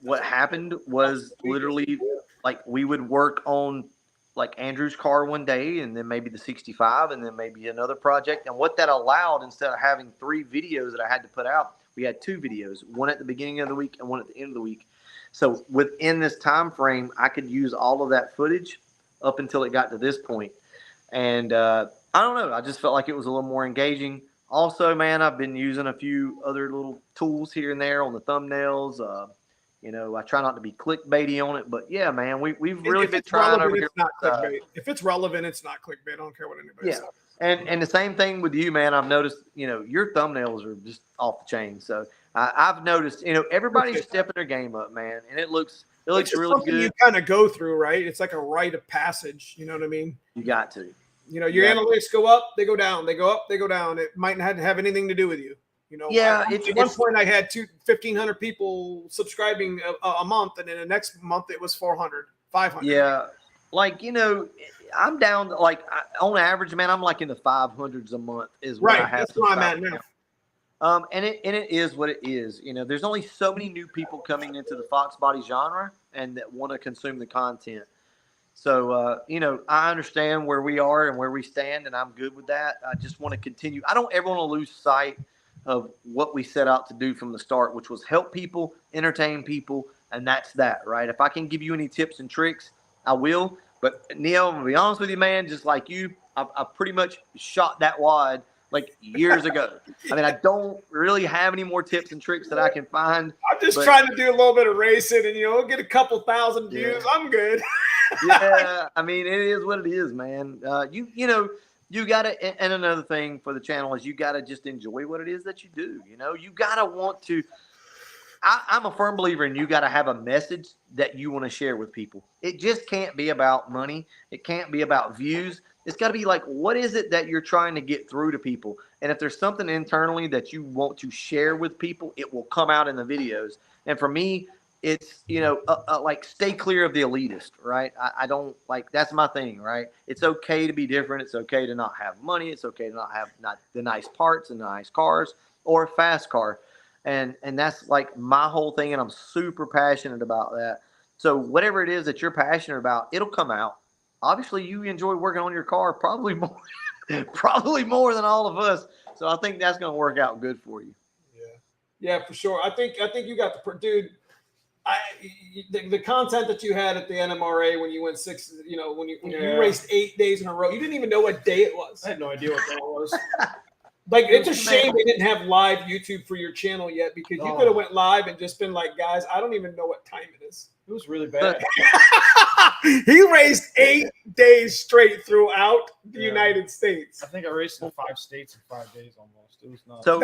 what happened was literally like we would work on like Andrew's car one day, and then maybe the 65, and then maybe another project. And what that allowed, instead of having 3 videos that I had to put out, we had 2 videos, one at the beginning of the week and one at the end of the week. So within this time frame, I could use all of that footage up until it got to this point. And I don't know. I just felt like it was a little more engaging. Also, man, I've been using a few other little tools here and there on the thumbnails. I try not to be clickbaity on it. But, yeah, man, we've really been trying over here. It's not clickbait. If it's relevant, it's not clickbait. I don't care what anybody says. And the same thing with you, man. I've noticed, your thumbnails are just off the chain. So I've noticed, everybody's stepping their game up, man. And it looks It looks just really something good. you kind of go through, right? It's like a rite of passage. You know what I mean? You got to. You know, your analytics go up, they go down, they go up, they go down. It might not have anything to do with you. You know, Yeah, at one point I had 1,500 people subscribing a month, and then the next month it was 400, 500. Yeah, like, you know, I'm down, like, on average, man, I'm like in the 500s a month is what I Right. have. That's where I'm at now. And it is what it is. You know, there's only so many new people coming into the Foxbody genre and that want to consume the content. So, you know, I understand where we are and where we stand, and I'm good with that. I just want to continue. I don't ever want to lose sight of what we set out to do from the start, which was help people, entertain people, and that's that, right? If I can give you any tips and tricks, I will. But, Neil, I'm going to be honest with you, man, just like you, I pretty much shot that wad like years ago. I mean, I don't really have any more tips and tricks that I can find. I'm just trying to do a little bit of racing and, you know, get a couple thousand views. Yeah. I'm good. Yeah, I mean, it is what it is, man. You know, you got to, and another thing for the channel is you got to just enjoy what it is that you do. You know, you got to want to. I'm a firm believer in you got to have a message that you want to share with people. It just can't be about money. It can't be about views. It's got to be like, what is it that you're trying to get through to people? And if there's something internally that you want to share with people, it will come out in the videos. And for me, it's, you know, like stay clear of the elitist, right? I don't like, that's my thing, right? It's okay to be different. It's okay to not have money. It's okay to not have the nice parts and the nice cars or a fast car. And that's like my whole thing. And I'm super passionate about that. So whatever it is that you're passionate about, it'll come out. Obviously you enjoy working on your car probably more, probably more than all of us. So I think that's going to work out good for you. Yeah, for sure. I think you got dude. The content that you had at the NMRA when you went 6, you know, when you raced 8 days in a row, you didn't even know what day it was. I had no idea what that was. Like, it's a shame they didn't have live YouTube for your channel yet, because you could have went live and just been like, guys, I don't even know what time it is. It was really bad. He raced 8 days straight throughout the United States. I think I raced in 5 states in 5 days almost. It was nuts. So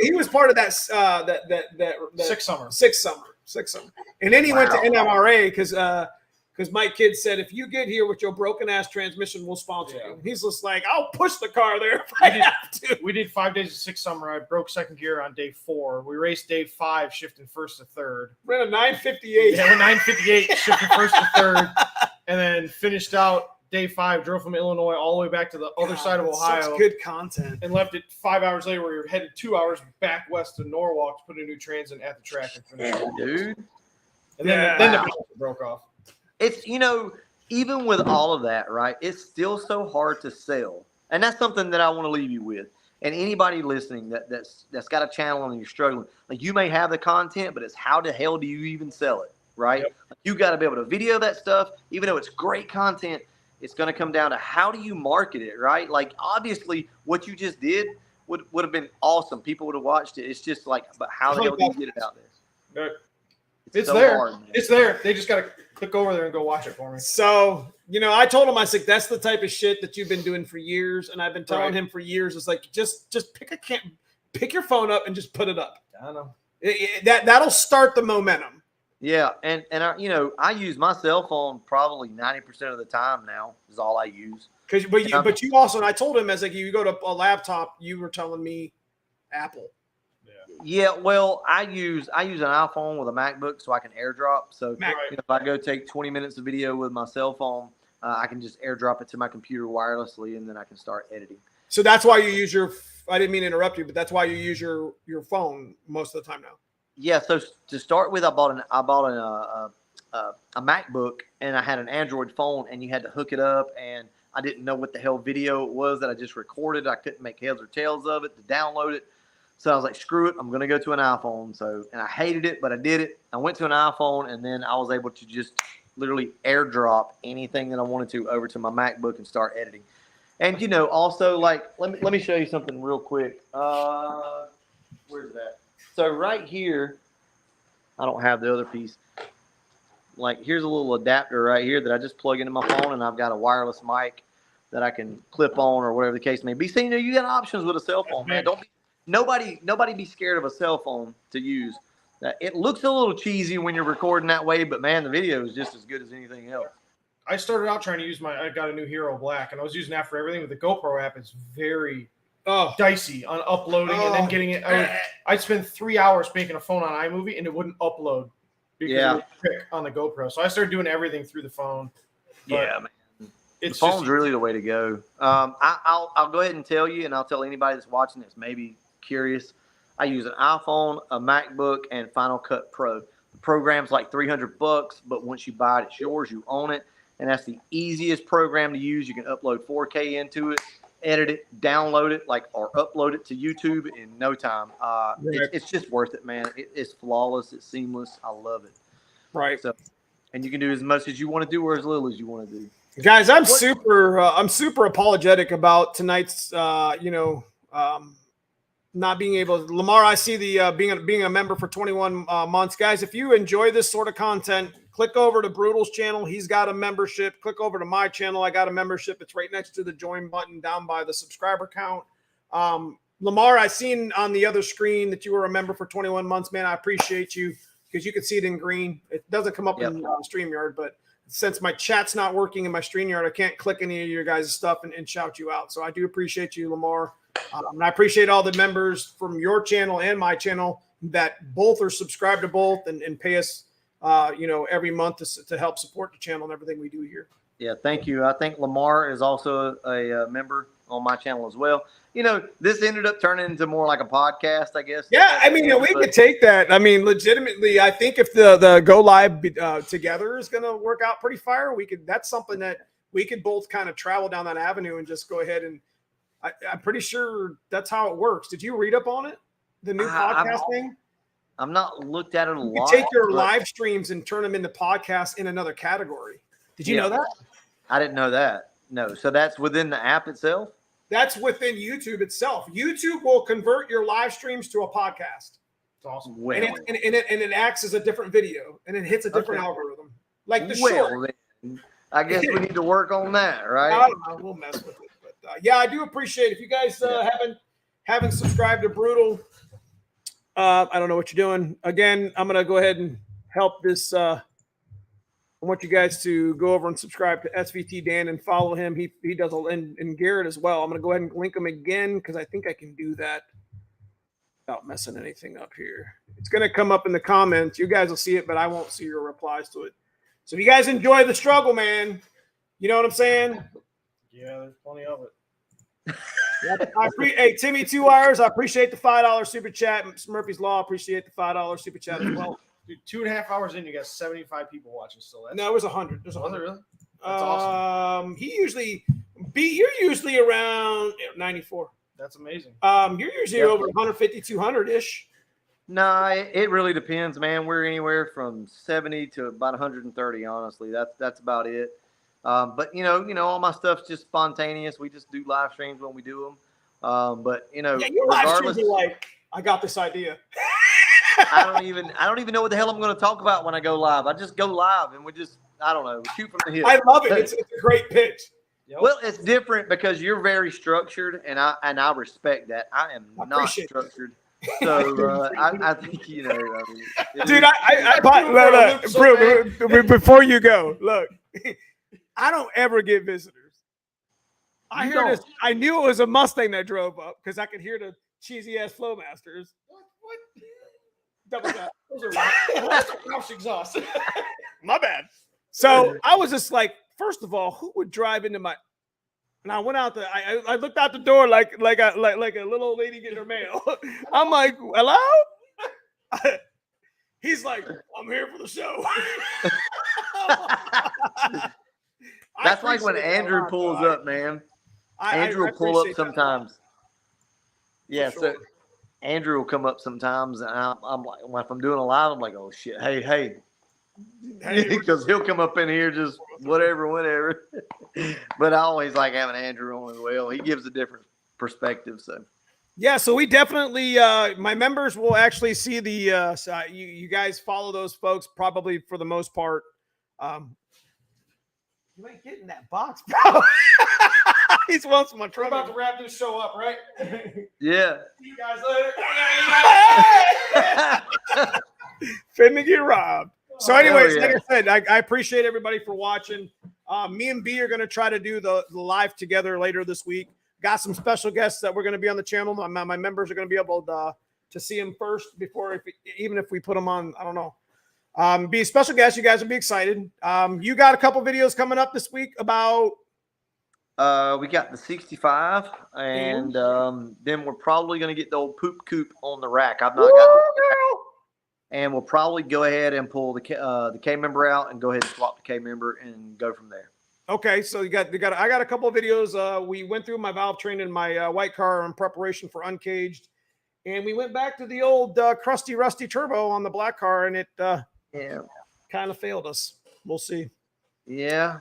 He was part of that 6 summer. 6 summer. And then he went to NMRA because my kid said, if you get here with your broken ass transmission, we'll sponsor you. He's just like, I'll push the car there if I have to. We did 5 days of 6 summer. I broke second gear on day 4. We raced day 5, shifting first to third. Ran a 958. Yeah, 958, shifting first to third, and then finished out day 5. Drove from Illinois all the way back to the other side of Ohio. Such good content. And left it 5 hours later, where we were headed 2 hours back west to Norwalk to put a new trans in at the track and finish it. dude. And then the battery broke off. It's, you know, even with all of that, right, it's still so hard to sell. And that's something that I want to leave you with. And anybody listening that's got a channel and you're struggling, like, you may have the content, but it's how the hell do you even sell it, right? Yep. Like, you got to be able to video that stuff. Even though it's great content, it's going to come down to how do you market it, right? Like, obviously, what you just did would have been awesome. People would have watched it. It's just like, but how the hell do you get it out there? It's so there. hard, It's there. They just got to click over there and go watch it for me. So, you know, I told him, I said, that's the type of shit that you've been doing for years. And I've been telling him for years, it's like, just pick your phone up and just put it up. I don't know. That'll start the momentum. Yeah, and I, you know, I use my cell phone probably 90% of the time now is all I use. But you also, and I told him, as like, you go to a laptop, you were telling me Apple. Yeah, well, I use an iPhone with a MacBook so I can AirDrop. So if I go take 20 minutes of video with my cell phone, I can just AirDrop it to my computer wirelessly, and then I can start editing. So that's why you use your. I didn't mean to interrupt you, but that's why you use your phone most of the time now. Yeah. So to start with, I bought a MacBook, and I had an Android phone, and you had to hook it up, and I didn't know what the hell video it was that I just recorded. I couldn't make heads or tails of it to download it. So I was like, screw it, I'm going to go to an iPhone. And I hated it, but I did it. I went to an iPhone, and then I was able to just literally AirDrop anything that I wanted to over to my MacBook and start editing. And, you know, also, like, let me show you something real quick. Where's that? So right here, I don't have the other piece. Like, here's a little adapter right here that I just plug into my phone, and I've got a wireless mic that I can clip on or whatever the case may be. So, you know, you got options with a cell phone, man. Nobody be scared of a cell phone to use. It looks a little cheesy when you're recording that way, but man, the video is just as good as anything else. I started out trying to use I got a new Hero Black, and I was using that for everything. With the GoPro app, it's very dicey on uploading and then getting it. I'd spend 3 hours making a phone on iMovie, and it wouldn't upload because it would pick on the GoPro. So I started doing everything through the phone. Yeah, man. The phone's really the way to go. I'll go ahead and tell you, and I'll tell anybody that's watching that's maybe curious. I use an iPhone, a MacBook, and Final Cut Pro. The program's like $300, but once you buy it, it's yours. You own it, and that's the easiest program to use. You can upload 4K into it, edit it, download it, or upload it to YouTube in no time. It's just worth it, man. It's flawless. It's seamless. I love it. Right. So, and you can do as much as you want to do or as little as you want to do. Guys, I'm super apologetic about tonight's not being able to. Lamar, I see the being a member for 21 months. Guys, if you enjoy this sort of content, click over to Brutal's channel. He's got a membership. Click over to my channel. I got a membership. It's right next to the join button down by the subscriber count. Lamar, I seen on the other screen that you were a member for 21 months. Man, I appreciate you because you can see it in green. It doesn't come up in StreamYard, but since my chat's not working in my StreamYard, I can't click any of your guys' stuff and shout you out. So I do appreciate you, Lamar. And I appreciate all the members from your channel and my channel that both are subscribed to both and pay us, every month to help support the channel and everything we do here. Yeah, thank you. I think Lamar is also a member on my channel as well. This ended up turning into more like a podcast, I guess. Yeah, I mean, we could take that. I mean, legitimately, I think if the go live together is going to work out pretty fire, that's something that we could both kind of travel down that avenue and just go ahead and I'm pretty sure that's how it works. Did you read up on it? The new podcast thing? I'm not looked at it a lot. You take your live streams and turn them into podcasts in another category. Did you know that? I didn't know that. No. So that's within the app itself? That's within YouTube itself. YouTube will convert your live streams to a podcast. It's awesome. Well, and it acts as a different video and it hits a different algorithm. Like the short. Then, I guess we need to work on that, right? I don't know. We'll mess with it. But yeah, I do appreciate it. If you guys haven't subscribed to Brutal, I don't know what you're doing. Again, I'm going to go ahead and help this. I want you guys to go over and subscribe to SVT Dan and follow him. He does and Garrett as well. I'm going to go ahead and link him again because I think I can do that without messing anything up here. It's going to come up in the comments. You guys will see it, but I won't see your replies to it. So if you guys enjoy the struggle, man, you know what I'm saying? Yeah, there's plenty of it. Hey, Timmy 2 Wires, I appreciate the $5 super chat. Murphy's Law, appreciate the $5 super chat as well. Dude, 2.5 hours in, you got 75 people watching still. No, it was 100. There's 100. Really? That's awesome. You're usually around 94. That's amazing. You're usually over 150, 200-ish. No, it really depends, man. We're anywhere from 70 to about 130, honestly. That's about it. But all my stuff's just spontaneous. We just do live streams when we do them. But your live streams are like, I got this idea. I don't even know what the hell I'm going to talk about when I go live. I just go live and we shoot from the hip. I love it. It's a great pitch. Yep. Well, it's different because you're very structured, and I respect that. I am not structured. So I think dude. Look, before you go, look. I don't ever get visitors. I hear this. I knew it was a Mustang that drove up because I could hear the cheesy ass Flowmasters. What? Double that. Those are Roush exhaust. My bad. So I was just like, first of all, who would drive into my? And I went out I looked out the door like a little old lady getting her mail. I'm like, hello? He's like, I'm here for the show. That's like when Andrew pulls up, man. Andrew will pull up sometimes. Yeah, so Andrew will come up sometimes, and I'm like, if I'm doing a live, I'm like, oh shit, hey, because he'll come up in here just whatever. But I always like having Andrew on as well. He gives a different perspective. So yeah, so we definitely my members will actually see the you guys follow those folks probably for the most part. You ain't getting that box, bro. He's wants my truck. We're about to wrap this show up, right? Yeah. See you guys later. Finna get robbed. So, Oh, anyways, yeah. like I said, I appreciate everybody for watching. Me and B are going to try to do the live together later this week. Got some special guests that we're going to be on the channel. My members are going to be able to see them first before, even if we put them on, I don't know. Be a special guest. You guys will be excited. You got a couple videos coming up this week about. We got the 65, and then we're probably going to get the old Poop Coupe on the rack. I've not got the and we'll probably go ahead and pull the K member out and go ahead and swap the K member and go from there. Okay, so I got a couple of videos. We went through my valve train in my white car in preparation for uncaged, and we went back to the old crusty rusty turbo on the black car, and it kind of failed us. We'll see. Yeah.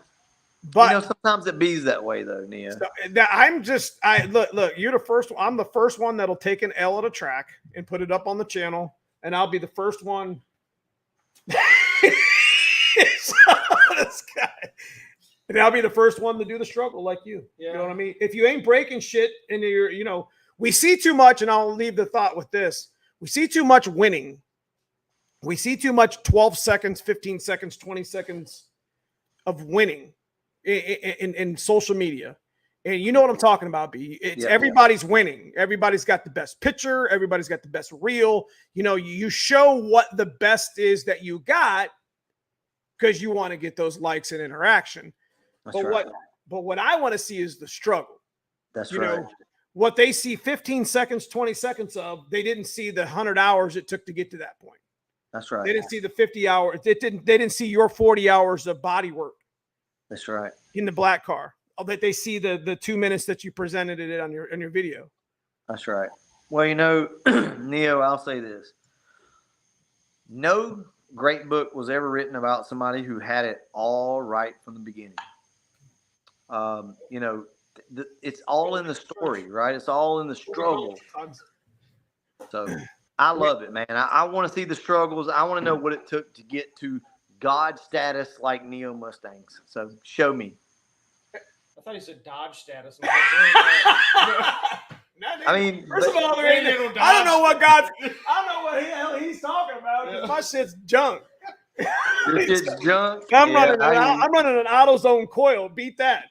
But sometimes it bees that way though, Nia. Look, you're the first. I'm the first one that'll take an L at a track and put it up on the channel, and I'll be the first one. This guy, and I'll be the first one to do the struggle like you. Yeah. You know what I mean? If you ain't breaking shit and we see too much, and I'll leave the thought with this: we see too much winning. We see too much 12 seconds, 15 seconds, 20 seconds of winning in social media. And you know what I'm talking about, B. It's everybody's winning. Everybody's got the best picture. Everybody's got the best reel. You show what the best is that you got because you want to get those likes and interaction. That's right. But what I want to see is the struggle. That's right. What they see 15 seconds, 20 seconds of, they didn't see the 100 hours it took to get to that point. That's right. They didn't see the 50 hours. They didn't see your 40 hours of body work. That's right. In the black car. That they see the 2 minutes that you presented it on your video. That's right. Well, Neo, I'll say this. No great book was ever written about somebody who had it all right from the beginning. It's all in the story, right? It's all in the struggle. So I love it, man. I want to see the struggles. I want to know what it took to get to God status like Neo Mustangs. So show me. I thought he said Dodge status. I mean, first of all, I don't know what the hell he's talking about. My shit's junk. Your shit's junk. I'm running an AutoZone coil. Beat that.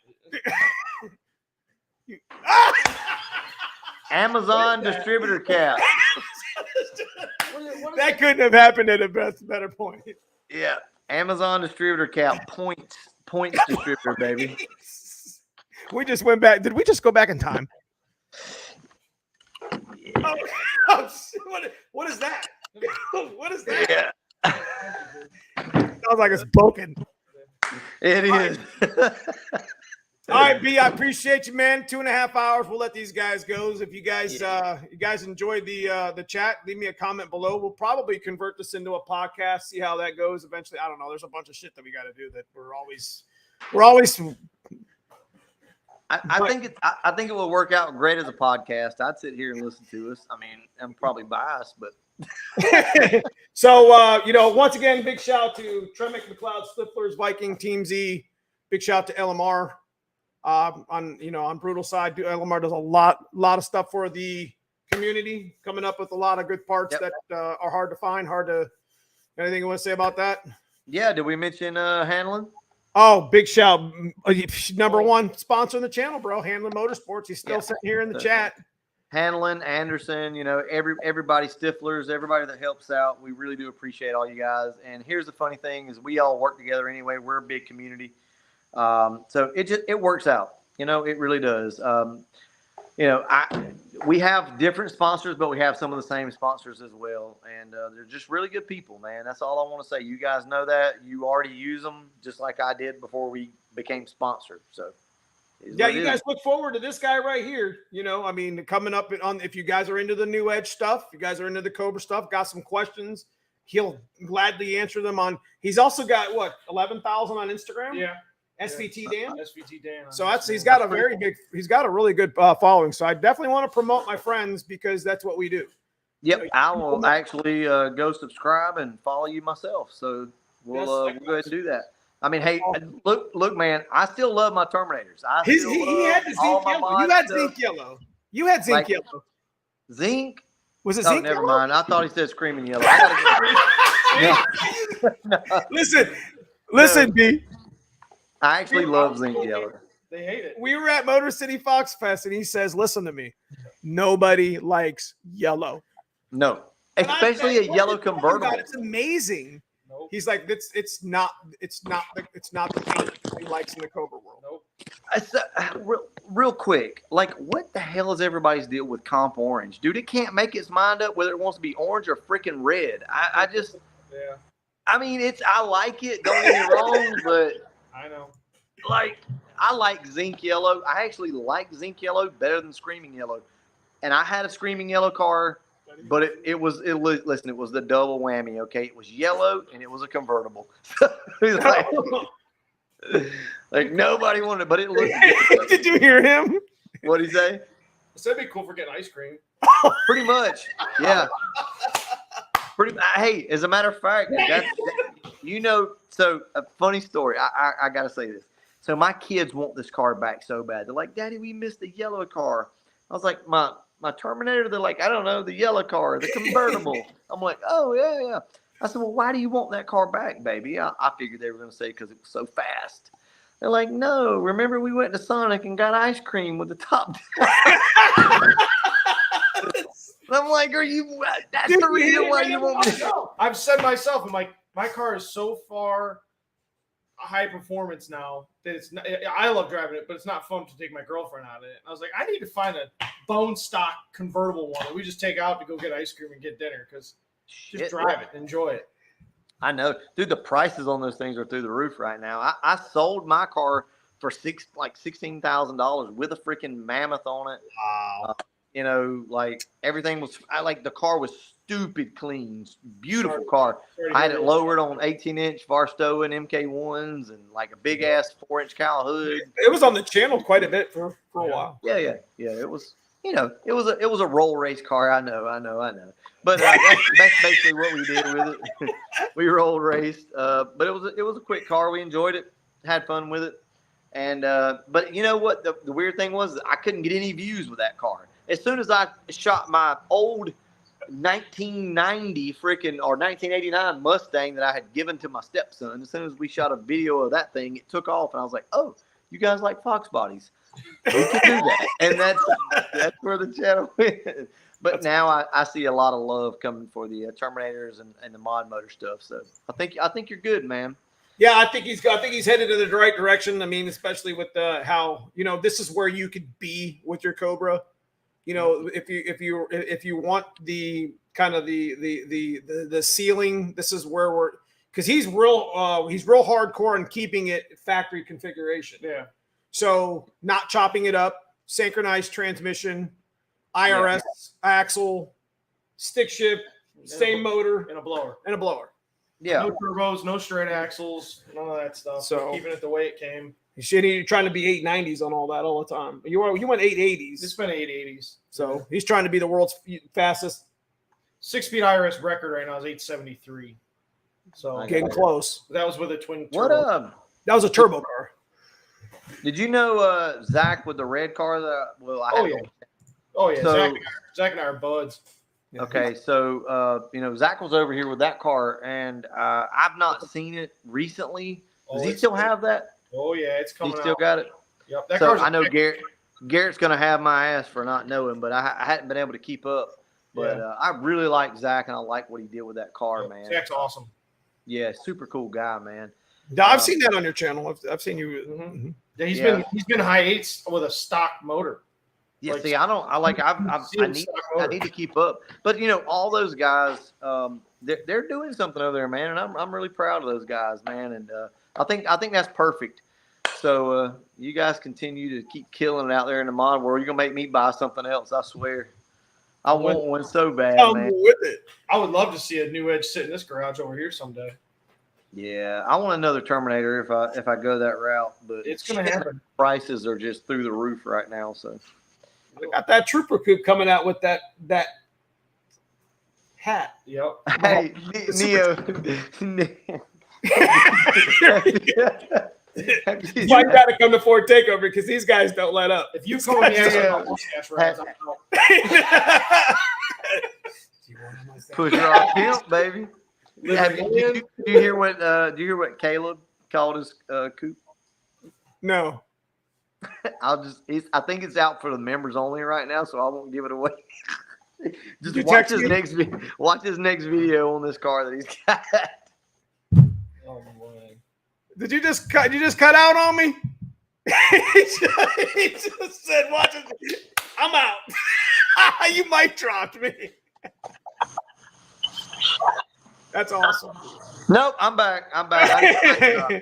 Amazon distributor cap. That couldn't have happened at a better point. Yeah, Amazon distributor cap. Points distributor, baby. We just went back. Did we just go back in time? Yeah. What is that? What is that? Yeah. Sounds like it's broken. It is. All right, B, I appreciate you, man. 2.5 hours. We'll let these guys go. If you guys enjoyed the chat, leave me a comment below. We'll probably convert this into a podcast, see how that goes eventually. I don't know. There's a bunch of shit that we got to do that we're always. I think it will work out great as a podcast. I'd sit here and listen to us. I mean, I'm probably biased, but. So, once again, big shout out to Tremick, McLeod, Stiflers, Viking, Team Z. Big shout out to LMR. On Brutal side, LMR does a lot of stuff for the community, coming up with a lot of good parts that are hard to find, anything you want to say about that? Yeah. Did we mention Hanlon? Oh, big shout. Number one sponsor on the channel, bro. Hanlon Motorsports. He's still sitting here in the chat. Hanlon, Anderson, everybody, Stiflers, everybody that helps out. We really do appreciate all you guys. And here's the funny thing is we all work together anyway. We're a big community. So it works out, it really does. We have different sponsors, but we have some of the same sponsors as well. And they're just really good people, man. That's all I want to say. You guys know that. You already use them just like I did before we became sponsored. So yeah, you guys look forward to this guy right here. Coming up if you guys are into the new Edge stuff, you guys are into the Cobra stuff, got some questions, he'll gladly answer them he's also got 11,000 on Instagram. Yeah. SVT Dan. SVT Dan. So he's got a really good following. So I definitely want to promote my friends because that's what we do. Yep, I will actually go subscribe and follow you myself. So we'll go ahead and do that. I mean, hey, look, man, I still love my Terminators. He had the zinc yellow. You had zinc yellow. You had zinc yellow. Zinc Was it Oh, zinc never yellow? mind. I thought he said screaming yellow. I gotta Listen, B. I actually love zinc yellow. They hate it. We were at Motor City Fox Fest, and he says, "Listen to me. Nobody likes yellow, No, And I especially said, a "What yellow are you talking convertible. about? It's amazing." Nope. He's like, it's not the paint he likes in the Cobra world. Nope. Real quick, like, what the hell is everybody's deal with comp orange? Dude, it can't make its mind up whether it wants to be orange or freaking red. I just, Yeah, I mean, I like it. Don't get me wrong, but I know. like, I like zinc yellow. I actually like zinc yellow better than screaming yellow. And I had a screaming yellow car, but it was the double whammy. Okay, it was yellow and it was a convertible. like nobody wanted, but it looked good. Did you hear him? What'd he say? So that'd be cool for getting ice cream. Pretty much, yeah. Hey, as a matter of fact, so a funny story. I gotta say this. So my kids want this car back so bad. They're like, "Daddy, we missed the yellow car." I was like, my Terminator. They're like, "I don't know, the yellow car, the convertible." I'm like, "Oh yeah." I said, "Well, why do you want that car back, baby?" I figured they were gonna say because it was so fast. They're like, "No, remember we went to Sonic and got ice cream with the top down." I'm like, "Are you? That's the reason why you want me." I've said myself, I'm like, my car is so far high performance now that it's not, I love driving it, but it's not fun to take my girlfriend out of it. I was like, I need to find a bone stock convertible one that we just take out to go get ice cream and get dinner, because just drive it, enjoy it. I know, dude. The prices on those things are through the roof right now. I sold my car for $16,000 with a freaking Mammoth on it. Wow. Like everything was. The car was stupid clean, beautiful car. I had it lowered on 18-inch Varsto and MK1s and like a big ass 4-inch cowl hood. It was on the channel quite a bit for a while. Yeah. It was. It was a roll race car. I know. But that's basically what we did with it. We roll raced. But it was a quick car. We enjoyed it, had fun with it. And but you know what? The weird thing was I couldn't get any views with that car. As soon as I shot my old 1990 or 1989 Mustang that I had given to my stepson, as soon as we shot a video of that thing, it took off, and I was like, "Oh, you guys like Foxbodies? We can do that." And that's where the channel went. But now I see a lot of love coming for the Terminators and the mod motor stuff. So I think you're good, man. Yeah, I think he's headed in the right direction. I mean, especially with how this is where you could be with your Cobra. If you want the kind of the ceiling, this is where we're, because he's real hardcore in keeping it factory configuration. Yeah. So not chopping it up, synchronized transmission, IRS axle, stick shift, same motor, and a blower. Yeah. No turbos, no straight axles, none of that stuff. So keeping it the way it came. You're trying to be 890s on all that all the time. You went 880s. It's been 880s. So he's trying to be the world's fastest. 6-speed IRS record right now is 873. So getting close. That was with a twin turbo. That was a turbo car. Did you know Zach with the red car? Oh yeah. So, Zach and I are buds. Okay, so Zach was over here with that car, and I've not seen it recently. Does he still have that? Oh yeah, it's coming. He still got it. Yep. So I know Garrett's gonna have my ass for not knowing, but I hadn't been able to keep up. But I really like Zach, and I like what he did with that car, man. Zach's awesome. Yeah, super cool guy, man. I've seen that on your channel. I've seen you. Mm-hmm. Yeah, he's been high eights with a stock motor. Yeah, see, I need to keep up. But all those guys, they're doing something over there, man, and I'm really proud of those guys, man. And I think that's perfect. So you guys continue to keep killing it out there in the mod world. You're gonna make me buy something else, I swear. I want one so bad, man. With it. I would love to see a new Edge sit in this garage over here someday. Yeah, I want another Terminator if I go that route, but it's gonna happen. Prices are just through the roof right now, so. I got that Trooper Coupe coming out with that hat. Yep. Hey, Neo. You got to come to Ford Takeover because these guys don't let up. If you come on the Push rod pimp, baby. Living Do in. you hear what? Do you hear what Caleb called his coupe? No. I think it's out for the members only right now, so I won't give it away. Just You watch text his me? next video on this car that he's got. Oh my. Did you just cut out on me? he just said, "Watch it. I'm out." You mic dropped me. That's awesome. Nope, I'm back. I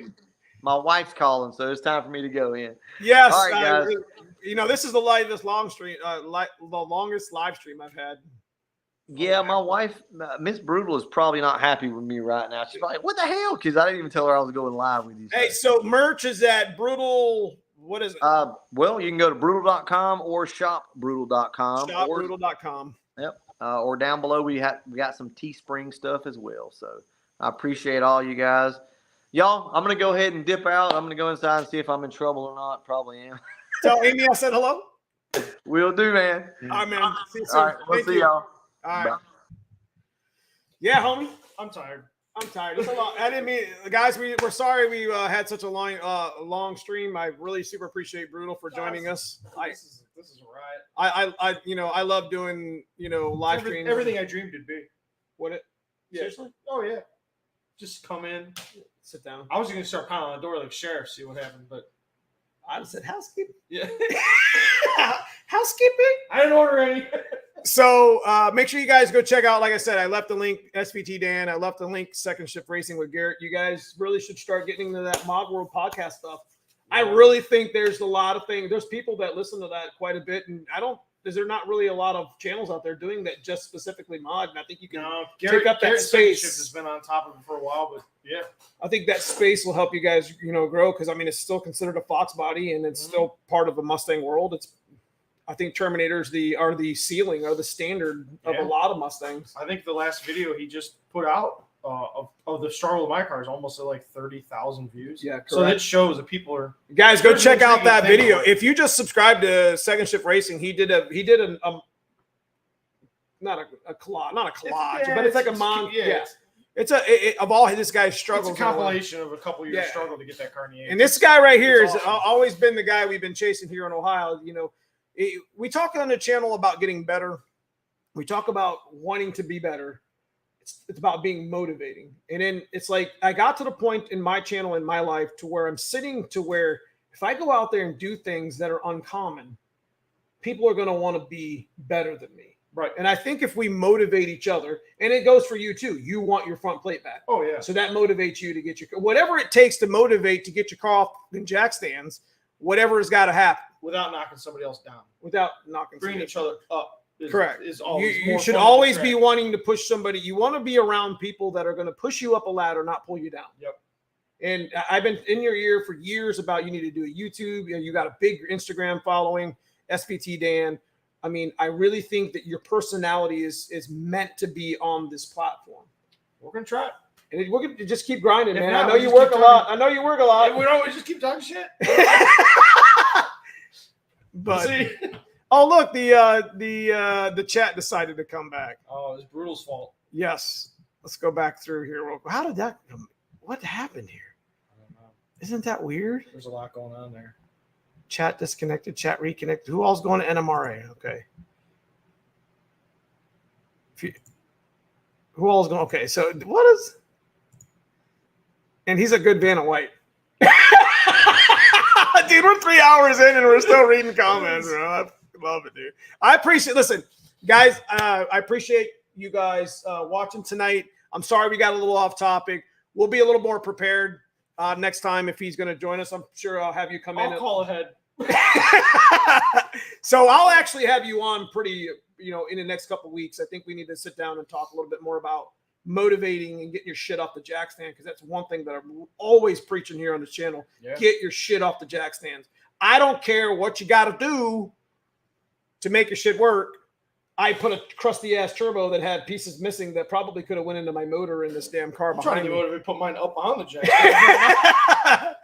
my wife's calling, so it's time for me to go in. Yes, All right, guys. This is the longest live stream I've had. Yeah, my wife, Miss Brutal, is probably not happy with me right now. She's like, "What the hell?" Because I didn't even tell her I was going live with you. Hey, so merch is at Brutal. What is it? Well, you can go to brutal.com or shopbrutal.com. Shopbrutal.com. Yep. Or down below, we got some Teespring stuff as well. So I appreciate all you guys. Y'all, I'm going to go ahead and dip out. I'm going to go inside and see if I'm in trouble or not. Probably am. Tell Amy I said hello. Will do, man. All right, man. See you soon. All right. We'll see y'all. All right. Bye. Yeah, homie. I'm tired. I'm tired. It's a lot. I didn't mean, guys. We're sorry we had such a long stream. I really super appreciate Brutal for joining us. This is a riot. I love doing live streams. Everything I dreamed it'd be. What it? Yeah. Seriously? Oh yeah. Just come in, Sit down. I was gonna start pounding on the door like sheriff, see what happened, but I said housekeeping. yeah, Housekeeping. I didn't order any. So make sure you guys go check out. Like I said, I left the link SVT Dan. I left the link Second Shift Racing with Garrett. You guys really should start getting into that Mod World podcast stuff. I really think there's a lot of things. There's people that listen to that quite a bit, and there's not really a lot of channels out there doing that just specifically mod. And I think you can take up that space. Has been on top of it for a while, but yeah, I think that space will help you guys, grow, because I mean it's still considered a Foxbody and it's still part of the Mustang world. I think Terminators are the ceiling, are the standard of a lot of Mustangs. I think the last video he just put out of the struggle of my car is almost at like 30,000 views. Yeah, correct. So that shows that people are. Guys, go check out that video. If you just subscribe to Second Shift Racing, he did not a collage, but it's like a mon. Yeah. It's of all this guy's struggles. It's a compilation of a couple years struggle to get that car in the 80s. And this guy right here has always been the guy we've been chasing here in Ohio. We talk on the channel about getting better. We talk about wanting to be better. It's about being motivating. And then it's like I got to the point in my channel in my life to where I'm sitting to where if I go out there and do things that are uncommon, people are going to want to be better than me. Right. And I think if we motivate each other, and it goes for you too, you want your front plate back. Oh, yeah. So that motivates you to get whatever it takes to motivate to get your car off in jack stands, whatever has got to happen. Without knocking somebody else down. Bringing each other up. Correct. Is always you should always be wanting to push somebody. You want to be around people that are going to push you up a ladder, not pull you down. Yep. And I've been in your ear for years about you need to do a YouTube. You got a big Instagram following, SVT Dan. I mean, I really think that your personality is meant to be on this platform. We're going to try it. And we're going to just keep grinding, man. Not, I know you work a lot. And we don't just keep talking shit. But see. Oh, look, the chat decided to come back. Oh, it's Brutal's fault. Yes. Let's go back through here. How did that come? What happened here? I don't know. Isn't that weird? There's a lot going on there. Chat disconnected, chat reconnected. Who all's going to NMRA? Okay. Who all's going? Okay, so what is? And he's a good Vanna White. Dude, we're 3 hours in and we're still reading comments, bro. I love it, dude. I appreciate. Listen, guys, I appreciate you guys watching tonight. I'm sorry we got a little off topic. We'll be a little more prepared next time if he's going to join us. I'm sure I'll have you come in. I'll call ahead. So I'll actually have you on pretty, in the next couple of weeks. I think we need to sit down and talk a little bit more about motivating and getting your shit off the jack stand, because that's one thing that I'm always preaching here on the channel. Yeah. Get your shit off the jack stands. I don't care what you got to do to make your shit work. I put a crusty ass turbo that had pieces missing that probably could have went into my motor in this damn car behind me. To put mine up on the jack stand.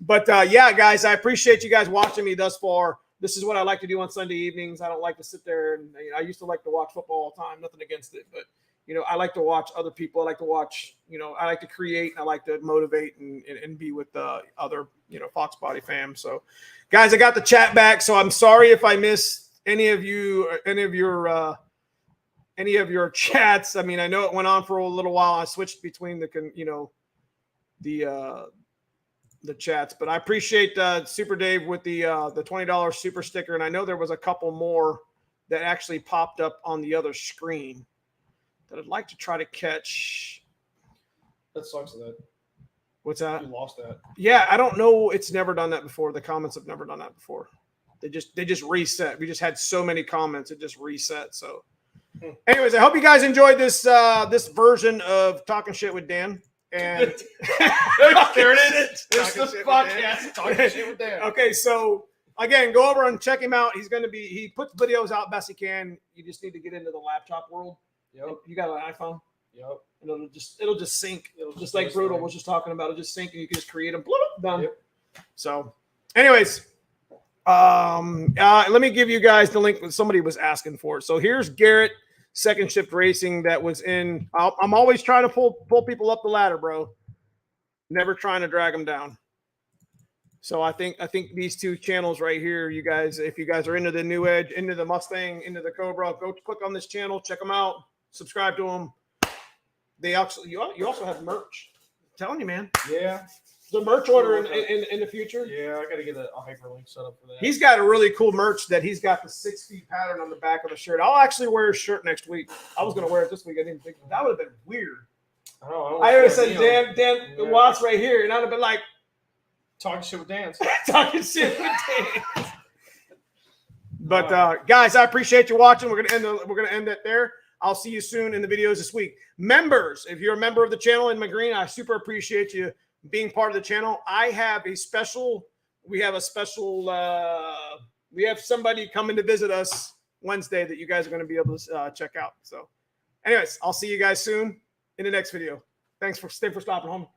But yeah, guys, I appreciate you guys watching me thus far. This is what I like to do on Sunday evenings. I don't like to sit there and I used to like to watch football all the time. Nothing against it, but you know, I like to watch other people. I like to watch, you know, I like to create. I like to motivate and be with the other, you know, Foxbody fam. So, guys, I got the chat back. So I'm sorry if I missed any of you, or any of your chats. I mean, I know it went on for a little while. I switched between the, you know, the chats, but I appreciate Super Dave with the $20 super sticker. And I know there was a couple more that actually popped up on the other screen that I'd like to try to catch. That sucks. That What's that? you lost that. Yeah, I don't know. It's never done that before. The comments have never done that before. They just reset. We just had so many comments, it just reset. So, anyways, I hope you guys enjoyed this this version of Talking Shit with Dan. And There it is. It's Talking the Shit with podcast. Talking shit with Dan. Okay, so again, go over and check him out. He puts videos out best he can. You just need to get into the laptop world. Yep. You got an iPhone? Yep. And it'll just sync. It'll Just like just Brutal sync. was just talking about. It'll just sync and you can just create them. Bloop, done. Yep. So, anyways, let me give you guys the link. Somebody was asking for it. So here's Garrett, Second Shift Racing, that was in. I'm always trying to pull people up the ladder, bro. Never trying to drag them down. So I think these two channels right here, you guys, if you guys are into the New Edge, into the Mustang, into the Cobra, go click on this channel, check them out, subscribe to them. They actually, you also have merch. I'm telling you, man. Yeah. The merch order in the future. Yeah, I got to get a hyperlink set up for that. He's got a really cool merch that he's got the 6 feet pattern on the back of the shirt. I'll actually wear his shirt next week. I was going to wear it this week. I didn't think that would have been weird. I know. I would have said, Dan Watts right here. And I'd have been like, Talking shit with Dan. talking shit with Dan. But guys, I appreciate you watching. We're gonna end it there. I'll see you soon in the videos this week. Members, if you're a member of the channel in McGreen, I super appreciate you being part of the channel. We have somebody coming to visit us Wednesday that you guys are going to be able to check out. So anyways, I'll see you guys soon in the next video. Thanks for stopping home.